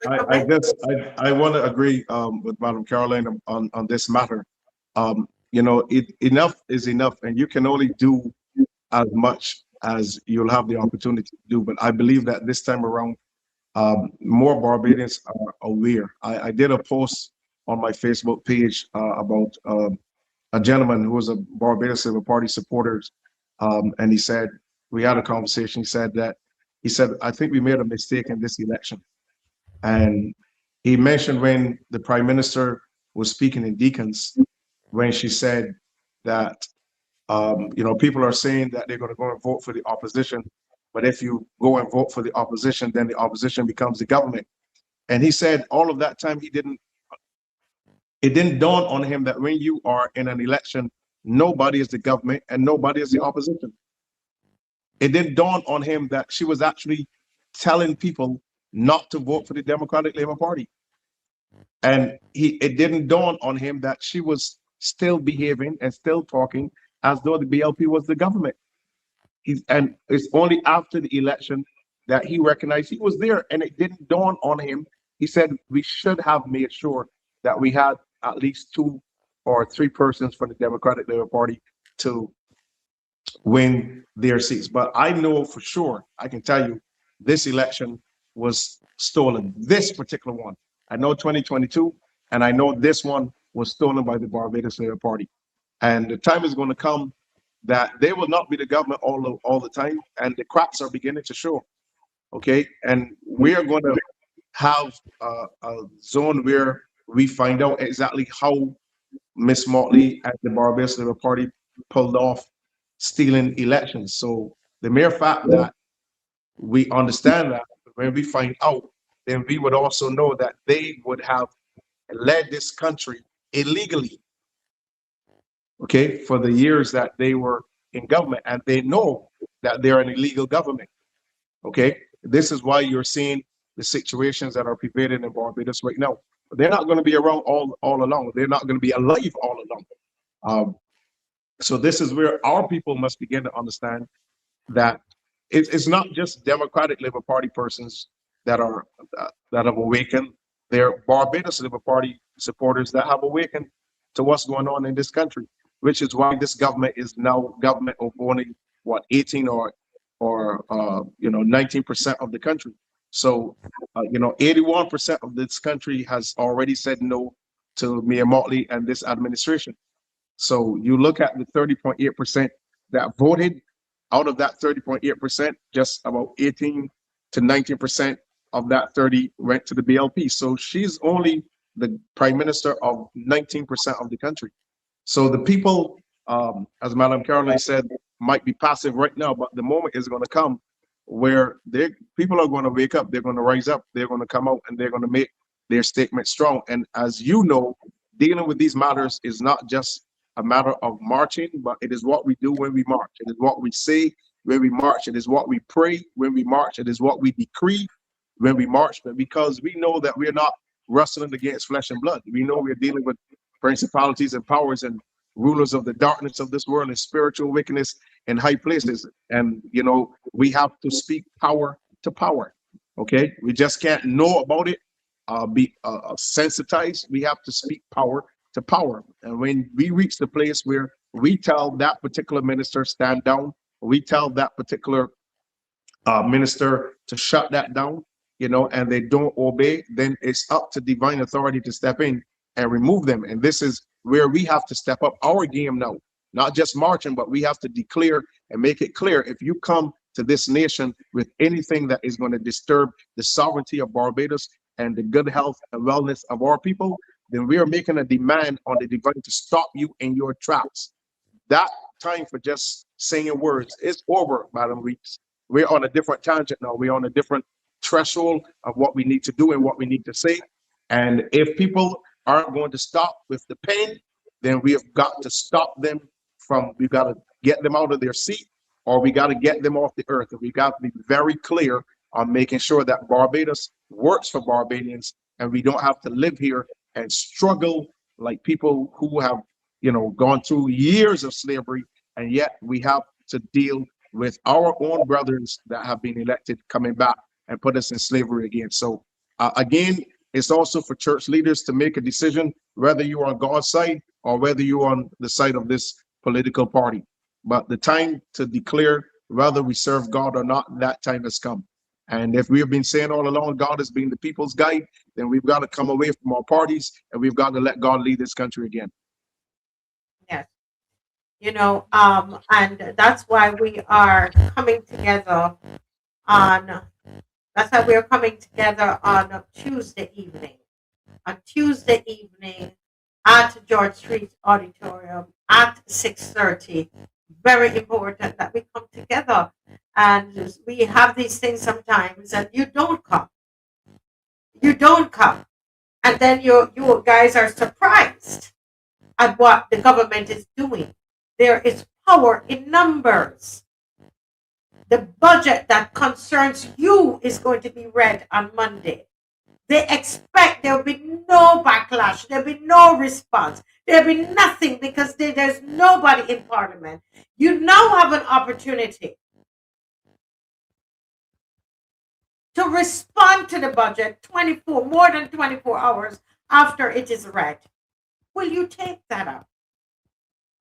other I comments? guess I want to agree with Madam Caroline on this matter. Enough is enough, and you can only do as much as you'll have the opportunity to do. But I believe that this time around, more Barbadians are aware. I did a post on my Facebook page about a gentleman who was a Barbados Labour Party supporter, and he said, we had a conversation. He said, I think we made a mistake in this election. And he mentioned when the Prime Minister was speaking in Deacons, when she said that, people are saying that they're going to go and vote for the opposition, but if you go and vote for the opposition, then the opposition becomes the government. And he said all of that time it didn't dawn on him that when you are in an election, nobody is the government and nobody is the opposition. It didn't dawn on him that she was actually telling people not to vote for the Democratic Labour Party. And it didn't dawn on him that she was still behaving and still talking as though the BLP was the government. And it's only after the election that he recognized he was there, and it didn't dawn on him. He said we should have made sure that we had at least 2 or 3 persons from the Democratic Labour Party to win their seats. But I know for sure, I can tell you, this election was stolen. This particular one. I know 2022, and I know this one was stolen by the Barbados Labour Party. And the time is going to come that they will not be the government all the time, and the cracks are beginning to show. Okay, and we are going to have a zone where we find out exactly how Miss Motley and the Barbados Labour Party pulled off stealing elections. So the mere fact that we understand that, when we find out, then we would also know that they would have led this country illegally, okay, for the years that they were in government, and they know that they're an illegal government. Okay, this is why you're seeing the situations that are prevailing in Barbados right now. They're not going to be around all along. They're not going to be alive all along. So this is where our people must begin to understand that it's not just Democratic Labour Party persons that have awakened. They're Barbados Labour Party supporters that have awakened to what's going on in this country, which is why this government is now government of only 18 or 19% of the country. So 81% of this country has already said no to Mayor Motley and this administration. So you look at the 30.8% that voted. Out of that 30.8%, just about 18 to 19% of that 30 went to the BLP. So she's only the prime minister of 19% of the country. So the people, as Madam Caroline said, might be passive right now, but the moment is going to come where people are going to wake up, they're going to rise up, they're going to come out, and they're going to make their statement strong. And as you know, dealing with these matters is not just a matter of marching, but it is what we do when we march. It is what we say when we march. It is what we pray when we march. It is what we decree when we march. But because we know that we're not wrestling against flesh and blood, we know we're dealing with principalities and powers and rulers of the darkness of this world and spiritual wickedness in high places. And, we have to speak power to power. Okay, we just can't know about it, be sensitized. We have to speak power to power. And when we reach the place where we tell that particular minister stand down, we tell that particular minister to shut that down, and they don't obey, then it's up to divine authority to step in and remove them. And this is where we have to step up our game now, not just marching, but we have to declare and make it clear, if you come to this nation with anything that is going to disturb the sovereignty of Barbados and the good health and wellness of our people, then we are making a demand on the divine to stop you in your tracks. That time for just saying words is over, Madam Weeks. We're on a different tangent now. We're on a different threshold of what we need to do and what we need to say. And if people aren't going to stop with the pain, then we have got to stop them we've got to get them out of their seat, or we got to get them off the earth. And we got to be very clear on making sure that Barbados works for Barbadians, and we don't have to live here and struggle like people who have, gone through years of slavery, and yet we have to deal with our own brothers that have been elected coming back and put us in slavery again. So again, it's also for church leaders to make a decision whether you're on God's side or whether you're on the side of this political party. But the time to declare whether we serve God or not, that time has come. And if we have been saying all along God has been the people's guide, then we've got to come away from our parties and we've got to let God lead this country again. Yes. And that's why we are coming together on Tuesday evening. On Tuesday evening at George Street Auditorium at 6:30. Very important that we come together. And we have these things sometimes and you don't come. And then you guys are surprised at what the government is doing. There is power in numbers. The budget that concerns you is going to be read on Monday. They expect there will be no backlash. There will be no response. There will be nothing because there's nobody in Parliament. You now have an opportunity to respond to the budget more than 24 hours after it is read. Will you take that up?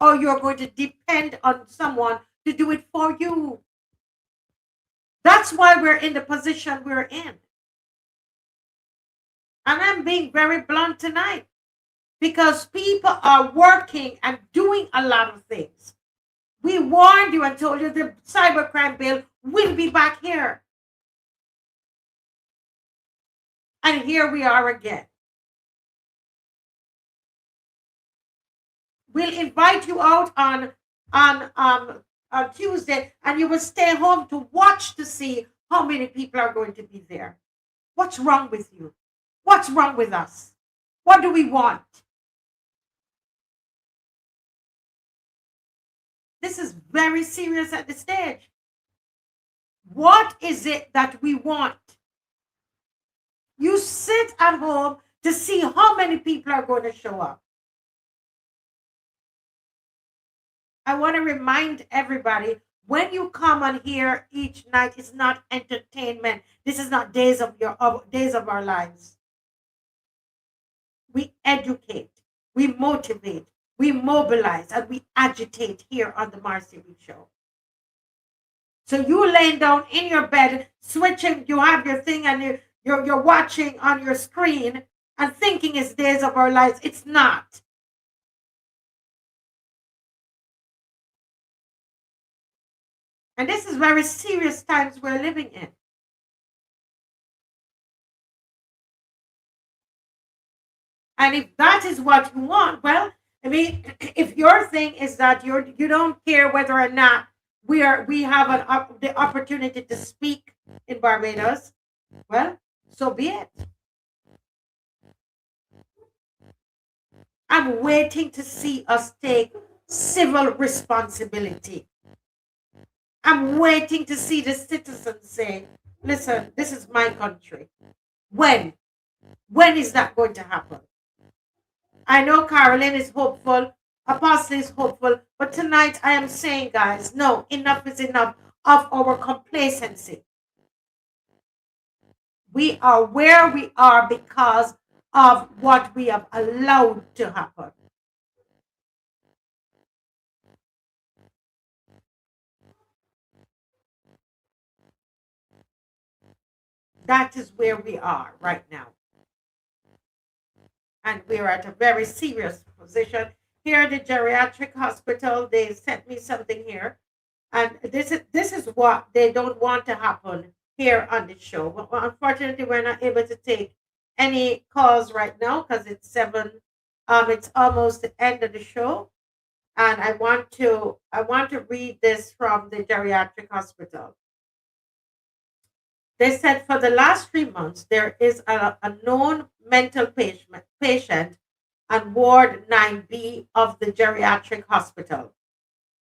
Or you're going to depend on someone to do it for you? That's why we're in the position we're in. And I'm being very blunt tonight because people are working and doing a lot of things. We warned you and told you the Cybercrime Bill will be back here. And here we are again. We'll invite you out on Tuesday, and you will stay home to watch to see how many people are going to be there. What's wrong with you? What's wrong with us? What do we want? This is very serious at this stage. What is it that we want? You sit at home to see how many people are going to show up. I want to remind everybody, when you come on here each night, it's not entertainment. This is not days of our lives. We educate, we motivate, we mobilize, and we agitate here on the MARCIA Show. So you laying down in your bed, switching, you have your thing and you're watching on your screen and thinking it's days of our lives. It's not. And this is very serious times we're living in. And if that is what you want, well, I mean, if your thing is that you don't care whether or not we have the opportunity to speak in Barbados, well, so be it. I'm waiting to see us take civil responsibility. I'm waiting to see the citizens say, listen, this is my country. When? When is that going to happen? I know Caroline is hopeful, Apostle is hopeful, but tonight I am saying, guys, no, enough is enough of our complacency. We are where we are because of what we have allowed to happen. That is where we are right now. And we're at a very serious position. Here at the Geriatric Hospital, they sent me something here. And this is what they don't want to happen here on the show. But unfortunately, we're not able to take any calls right now because it's 7. It's almost the end of the show. And I want to read this from the Geriatric Hospital. They said for the last 3 months, there is a known mental patient on Ward 9B of the Geriatric Hospital.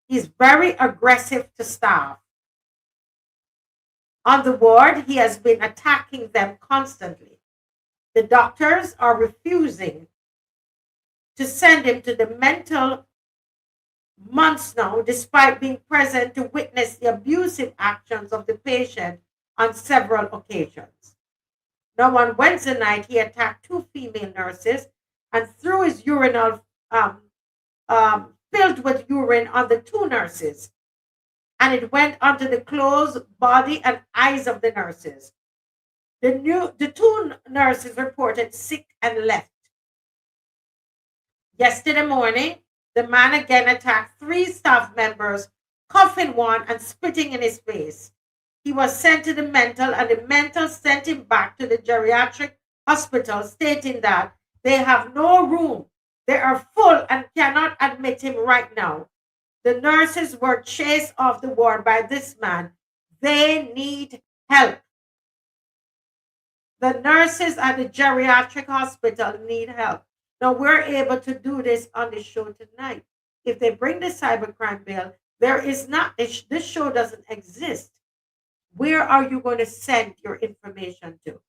He's very aggressive to staff. On the ward, he has been attacking them constantly. The doctors are refusing to send him to the mental months now, despite being present to witness the abusive actions of the patient on several occasions. Now, on Wednesday night, he attacked 2 female nurses and threw his urinal filled with urine on the 2 nurses. And it went onto the clothes, body, and eyes of the nurses. The 2 nurses reported sick and left. Yesterday morning, the man again attacked 3 staff members, cuffing one and spitting in his face. He was sent to the mental, and the mental sent him back to the geriatric hospital, stating that they have no room. They are full and cannot admit him right now. The nurses were chased off the ward by this man. They need help. The nurses at the geriatric hospital need help. Now, we're able to do this on the show tonight. If they bring the cybercrime bill, there is not, this show doesn't exist. Where are you going to send your information to?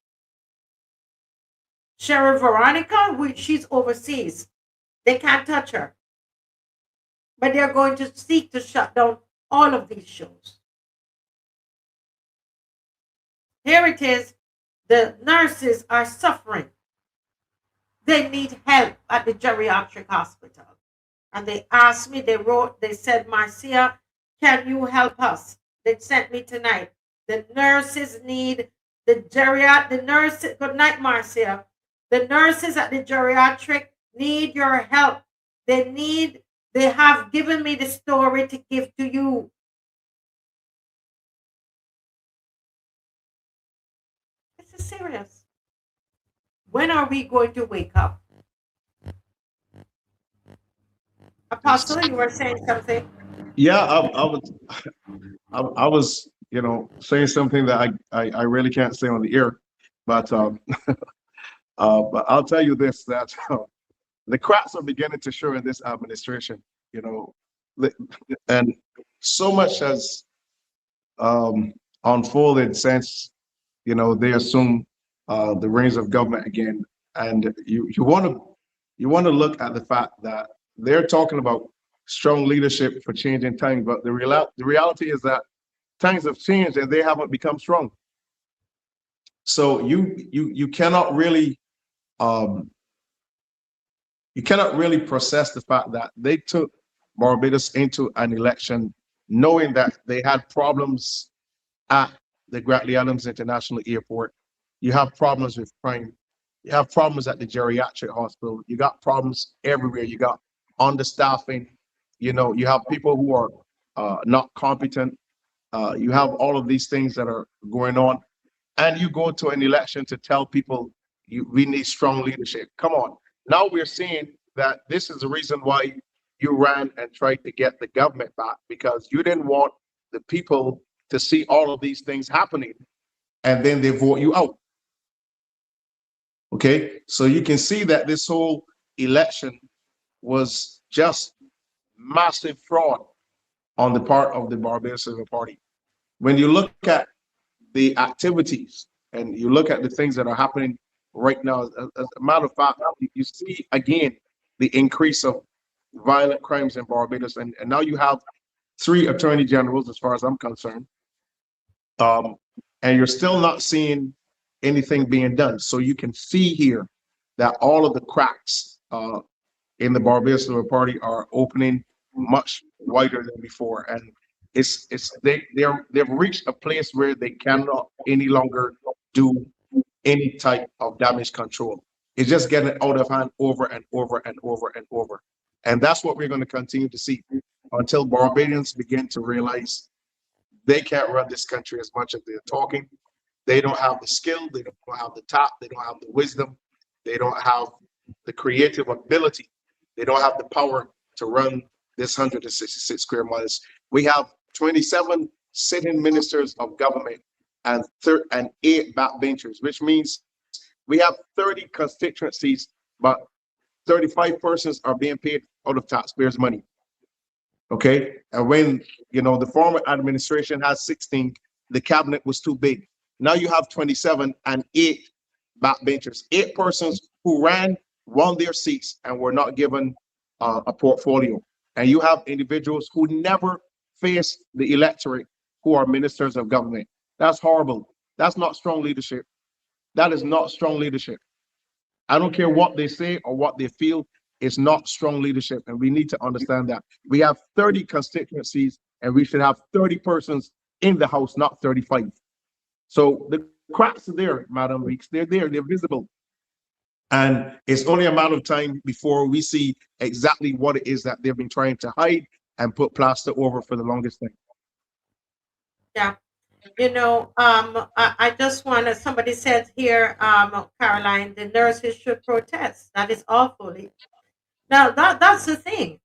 Sheriff Veronica, she's overseas. They can't touch her. But they're going to seek to shut down all of these shows. Here it is. The nurses are suffering. They need help at the geriatric hospital. And they asked me, they said, Marcia, can you help us? They sent me tonight. The nurses need the nurses, good night, Marcia. The nurses at the geriatric need your help. They have given me the story to give to you. This is serious. When are we going to wake up? Apostle, you were saying something? Yeah, I was, saying something that I really can't say on the air, but but I'll tell you this, that the cracks are beginning to show in this administration, and so much has unfolded since, they assume the reins of government again. And you want to look at the fact that they're talking about strong leadership for changing times, but the reality is that times have changed and they haven't become strong. So you cannot really process the fact that they took Barbados into an election knowing that they had problems at the Grantley Adams International Airport. You have problems with crime. You have problems at the geriatric hospital. You got problems everywhere. You got understaffing. You have people who are not competent. You have all of these things that are going on. And you go to an election to tell people we need strong leadership. Come on. Now we're seeing that this is the reason why you ran and tried to get the government back, because you didn't want the people to see all of these things happening, and then they vote you out. Okay, so you can see that this whole election was just massive fraud on the part of the Barbados Civil Party. When you look at the activities and you look at the things that are happening right now, as a matter of fact, you see again the increase of violent crimes in Barbados, and now you have 3 attorney generals, as far as I'm concerned, and you're still not seeing anything being done. So you can see here that all of the cracks in the Barbados Civil Party are opening much wider than before, and they've reached a place where they cannot any longer do any type of damage control. It's just getting out of hand over and over and over and over. And that's what we're going to continue to see until Barbadians begin to realize they can't run this country as much as they're talking. They don't have the skill, they don't have the tact, they don't have the wisdom, they don't have the creative ability, they don't have the power to run this 166 square miles. We have 27 sitting ministers of government and 8 backbenchers, which means we have 30 constituencies, but 35 persons are being paid out of taxpayers' money. Okay, and when the former administration has 16, the cabinet was too big. Now you have 27 and 8 backbenchers, 8 persons who won their seats and were not given a portfolio. And you have individuals who never face the electorate who are ministers of government. That's horrible. That's not strong leadership. That is not strong leadership. I don't care what they say or what they feel. It's not strong leadership. And we need to understand that. We have 30 constituencies and we should have 30 persons in the House, not 35. So the cracks are there, Madam Weeks. They're there. They're visible. And it's only a matter of time before we see exactly what it is that they've been trying to hide and put plaster over for the longest time. Yeah. I just want to, somebody said here, Caroline, the nurses should protest. That is awful. Now, that's the thing.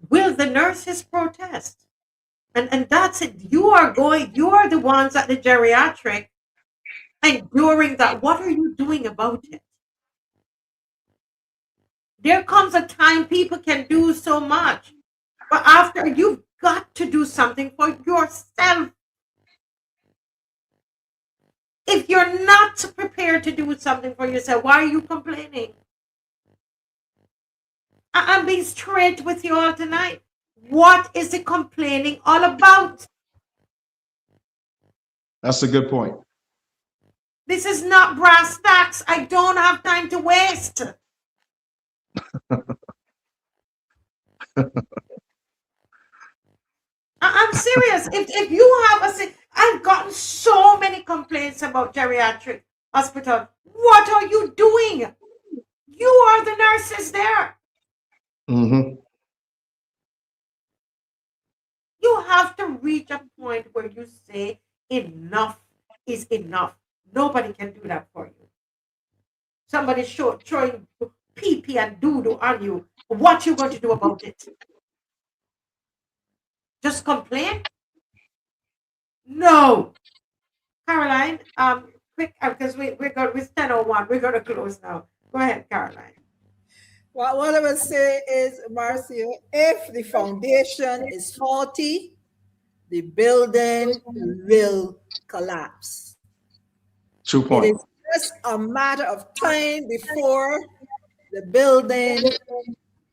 Will the nurses protest? And that's it. You are the ones at the geriatric enduring that. What are you doing about it? There comes a time people can do so much, but after, you've got to do something for yourself. If you're not prepared to do something for yourself, why are you complaining? I'm being straight with you all tonight. What is the complaining all about? That's a good point. This is not brass tacks. I don't have time to waste. I'm serious. If you have I've gotten so many complaints about geriatric hospital. What are you doing? You are the nurses there. Mm-hmm. You have to reach a point where you say enough is enough. Nobody can do that for you. Somebody throwing pee-pee and doo-doo on you. What you going to do about it? Just complain? No. Caroline, quick, because with 10:01, we're going to close now. Go ahead, Caroline. Well, what I would say is, Marcia, if the foundation is faulty, the building will collapse. True point. It is just a matter of time before the building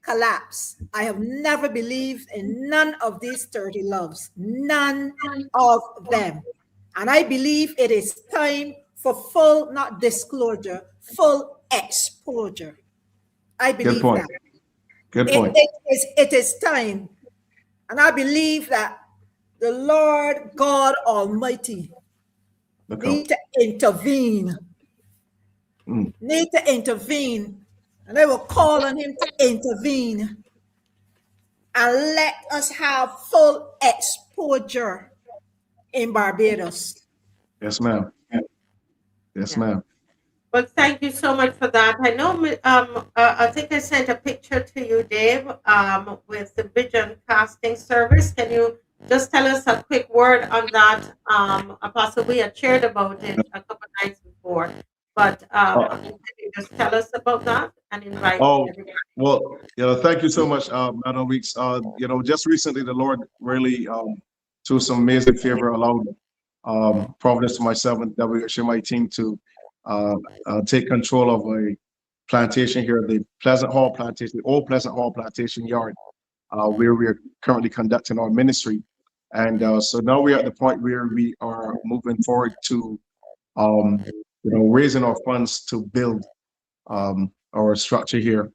collapse. I have never believed in none of these 30 loves, none of them. And I believe it is time for full, not disclosure, full exposure. I believe Good point. that. Good point. It is time. And I believe that the Lord God Almighty need to intervene. Need to intervene. And I will call on him to intervene. And let us have full exposure in Barbados. Yes, ma'am. Yes, ma'am. Well, thank you so much for that. I know, I think I sent a picture to you, Dave, with the vision casting service. Can you just tell us a quick word on that? Apostle, we had shared about it a couple of nights before, but can you just tell us about that and invite everybody? Well, thank you so much, Madam Weeks. Just recently, the Lord really, through some amazing favor, allowed Providence to myself and WHMI team to take control of a plantation here, the Pleasant Hall Plantation, the old Pleasant Hall Plantation Yard, where we are currently conducting our ministry. And so now we're at the point where we are moving forward to, raising our funds to build our structure here.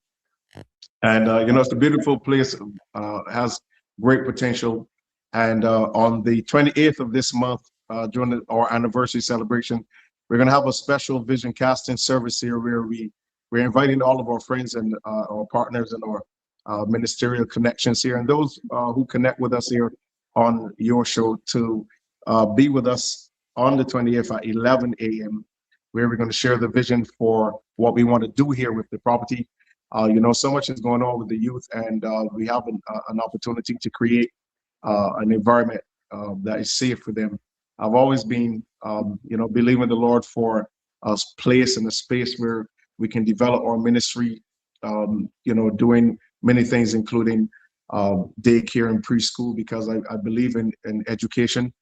And, it's a beautiful place, has great potential. And on the 28th of this month, during our anniversary celebration, we're going to have a special vision casting service here where we're inviting all of our friends and our partners and our ministerial connections here and those who connect with us here on your show to be with us on the 28th at 11 a.m. where we're going to share the vision for what we want to do here with the property. So much is going on with the youth, and we have an opportunity to create an environment that is safe for them I've always been, believing the Lord for a place and a space where we can develop our ministry, doing many things, including daycare and preschool, because I believe in education.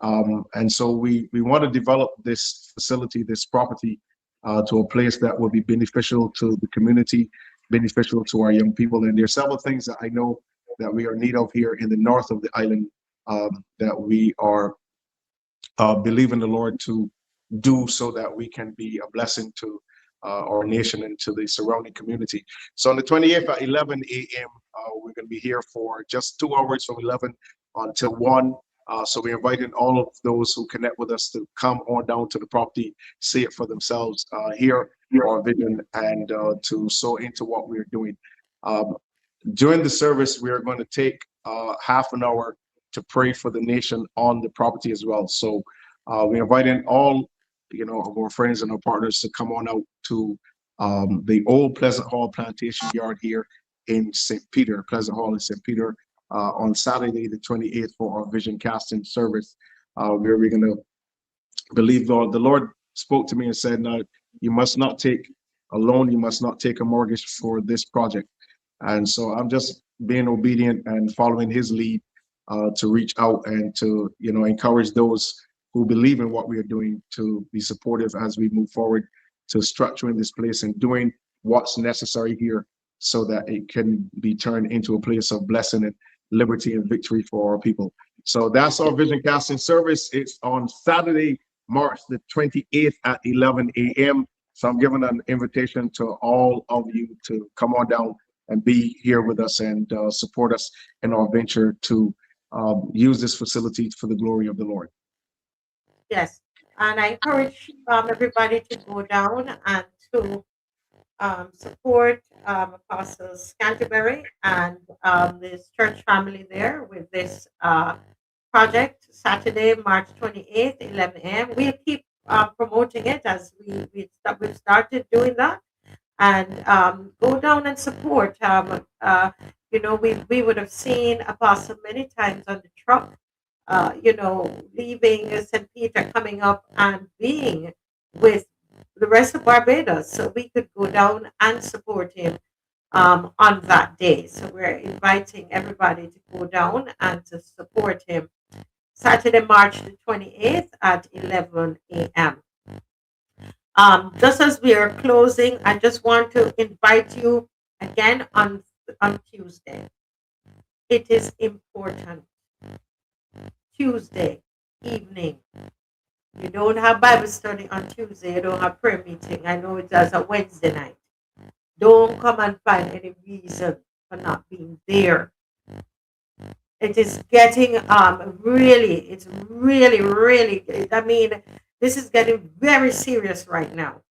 And so we want to develop this facility, this property, to a place that will be beneficial to the community, beneficial to our young people. And there's several things that I know that we are in need of here in the north of the island, that we are believing the Lord to do, so that we can be a blessing to our nation and to the surrounding community. So on the 28th at 11 a.m., we're going to be here for just 2 hours from 11 until 1. So we're inviting all of those who connect with us to come on down to the property, see it for themselves, hear our vision, and to sow into what we're doing. During the service, we are going to take half an hour to pray for the nation on the property as well. So we're inviting all, of our friends and our partners to come on out to the old Pleasant Hall Plantation Yard here in St. Peter, Pleasant Hall in St. Peter, on Saturday the 28th for our vision casting service, where we're going to believe God. The Lord spoke to me and said, "No, you must not take a loan, you must not take a mortgage for this project." And so I'm just being obedient and following his lead to reach out and to, encourage those who believe in what we are doing to be supportive as we move forward to structuring this place and doing what's necessary here, so that it can be turned into a place of blessing and liberty and victory for our people. So that's our vision casting service. It's on Saturday, March the 28th at 11 a.m. So I'm giving an invitation to all of you to come on down and be here with us and support us in our venture to use this facility for the glory of the Lord. Yes, and I encourage everybody to go down and to support Apostle Canterbury and this church family there with this project, Saturday, March 28th, 11 a.m. We'll keep promoting it as we've started doing that. And go down and support. We would have seen Apostle many times on the truck, leaving St. Peter, coming up and being with the rest of Barbados, so we could go down and support him on that day. So we're inviting everybody to go down and to support him Saturday, March the 28th at 11 a.m. Just as we are closing, I just want to invite you again on Tuesday. It is important. Tuesday evening. You don't have Bible study on Tuesday. You don't have prayer meeting. I know it does a Wednesday night. Don't come and find any reason for not being there. It is getting it's really, I mean, this is getting very serious right now.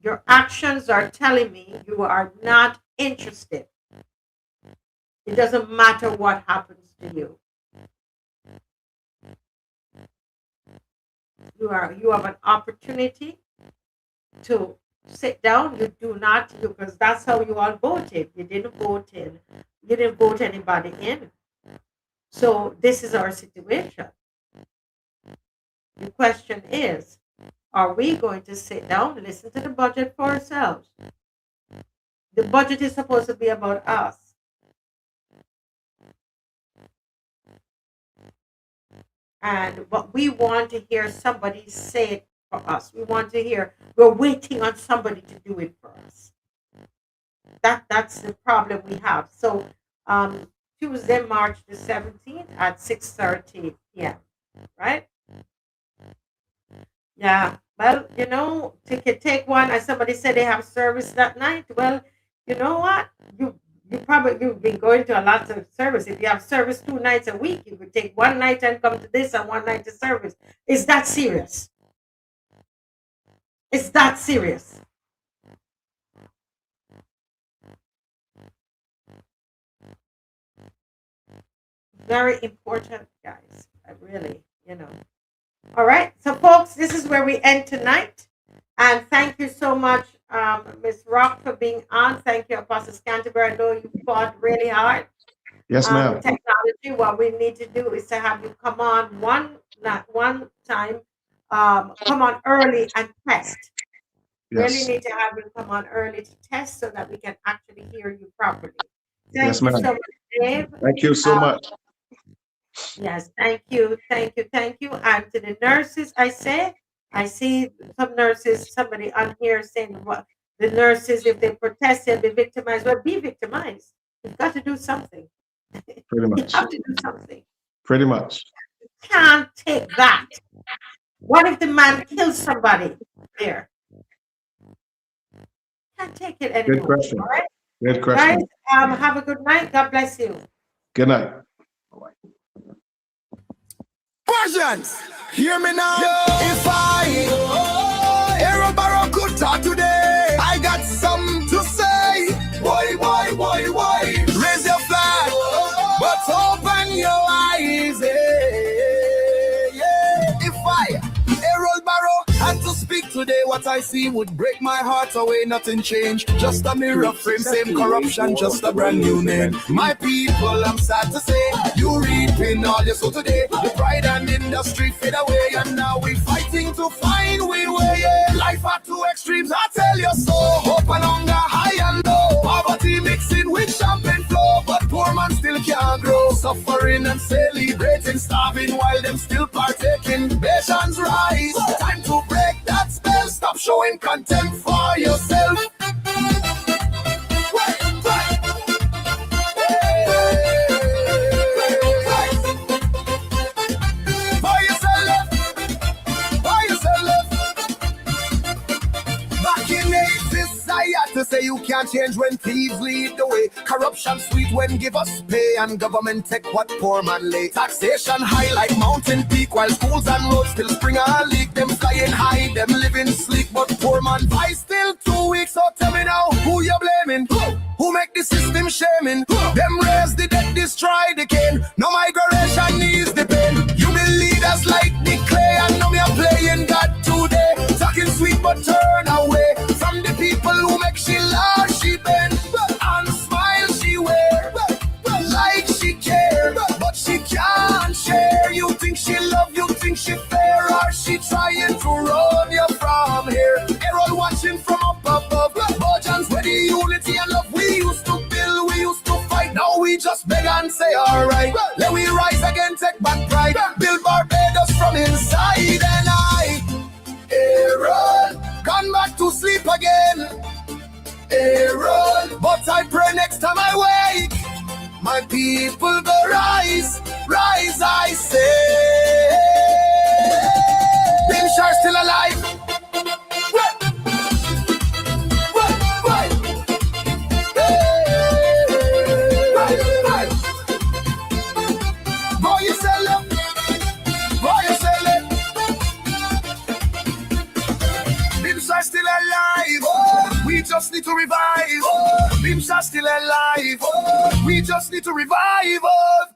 Your actions are telling me you are not interested. It doesn't matter what happens to you. You have an opportunity to sit down. You do not, because that's how you all voted. You didn't vote in. You didn't vote anybody in. So this is our situation. The question is, are we going to sit down and listen to the budget for ourselves? The budget is supposed to be about us. But we want to hear somebody say it for us. We want to hear, we're waiting on somebody to do it for us. That's the problem we have. So Tuesday, March the 17th at 6:30 p.m. Right? Yeah. Well, take one. As somebody said, they have service that night. Well, you know what? You've been going to a lot of service. If you have service 2 nights a week, you could take one night and come to this and one night to service. Is that serious? Is that serious? Very important, guys. I really, All right. So, folks, this is where we end tonight. And thank you so much, Ms. Rock, for being on. Thank you, Apostle Canterbury. I know you fought really hard. Yes, ma'am. technology. What we need to do is to have you come on one time, come on early and test. Really Yes. need to have you come on early to test so that we can actually hear you properly. Yes, Thank you ma'am. so much, Dave. Thank you so much. Yes, thank you. And to the nurses, I see some nurses, somebody on here saying what the nurses, if they protest, they'll be victimized. Well, be victimized. You've got to do something. Pretty You much. have to do something. Pretty much. Can't take that. What if the man kills somebody there? Can't take it anymore. Good question. All right? Good question. Guys, have a good night. God bless you. Good night. Persians, hear me now. If I Errol Barrow could talk today, I got something to say. Why? Raise your flag, but open your eyes. If I Errol Barrow had to speak today, what I see would break my heart away. Nothing changed, just a mirror frame, same corruption, just a brand new name. My people, I'm sad to say, you reaping all you sow today. The pride and industry fade away, and now we fighting to find we way. Life at two extremes, I tell you so. Hope and hunger, high and low. Poverty mixing with champagne flow, but poor man still can't grow. Suffering and celebrating, starving while them still partaking. Nations rise, time to break that spell. Stop showing contempt for yourself. Back in 80s, I had to say you can't change when thieves lead the way. Corruption sweet when give us pay, and government take what poor man lay. Taxation high like mountain peak, while schools and roads still spring a leak. Them flying high, them living sleek, but poor man vice still 2 weeks. So tell me now, who you blaming? Who make the system shaming? Them raise the dead, destroy the cane. No migration needs the pain. You be leaders like the clay, and now me are playing God today. Talking sweet but turn away from the people who make she laugh, she bend and smile she wear like she care, but she can't share. You think she love, you think she fair, or she trying to run you from here? Errol watching from up above. Virgins where the unity and love we used to build, we used to fight. Now we just beg and say alright. Let we rise again, take back pride, build Barbados from inside. And Errol, gone back to sleep again. Errol, but I pray next time I wake, my people go rise, rise, I say. Bim Shar still alive. Boy, you sell them. Boy, you sell them. Bims are still alive. Oh, we just need to revive. Oh, Bims are still alive. Oh, we just need to revive. Oh.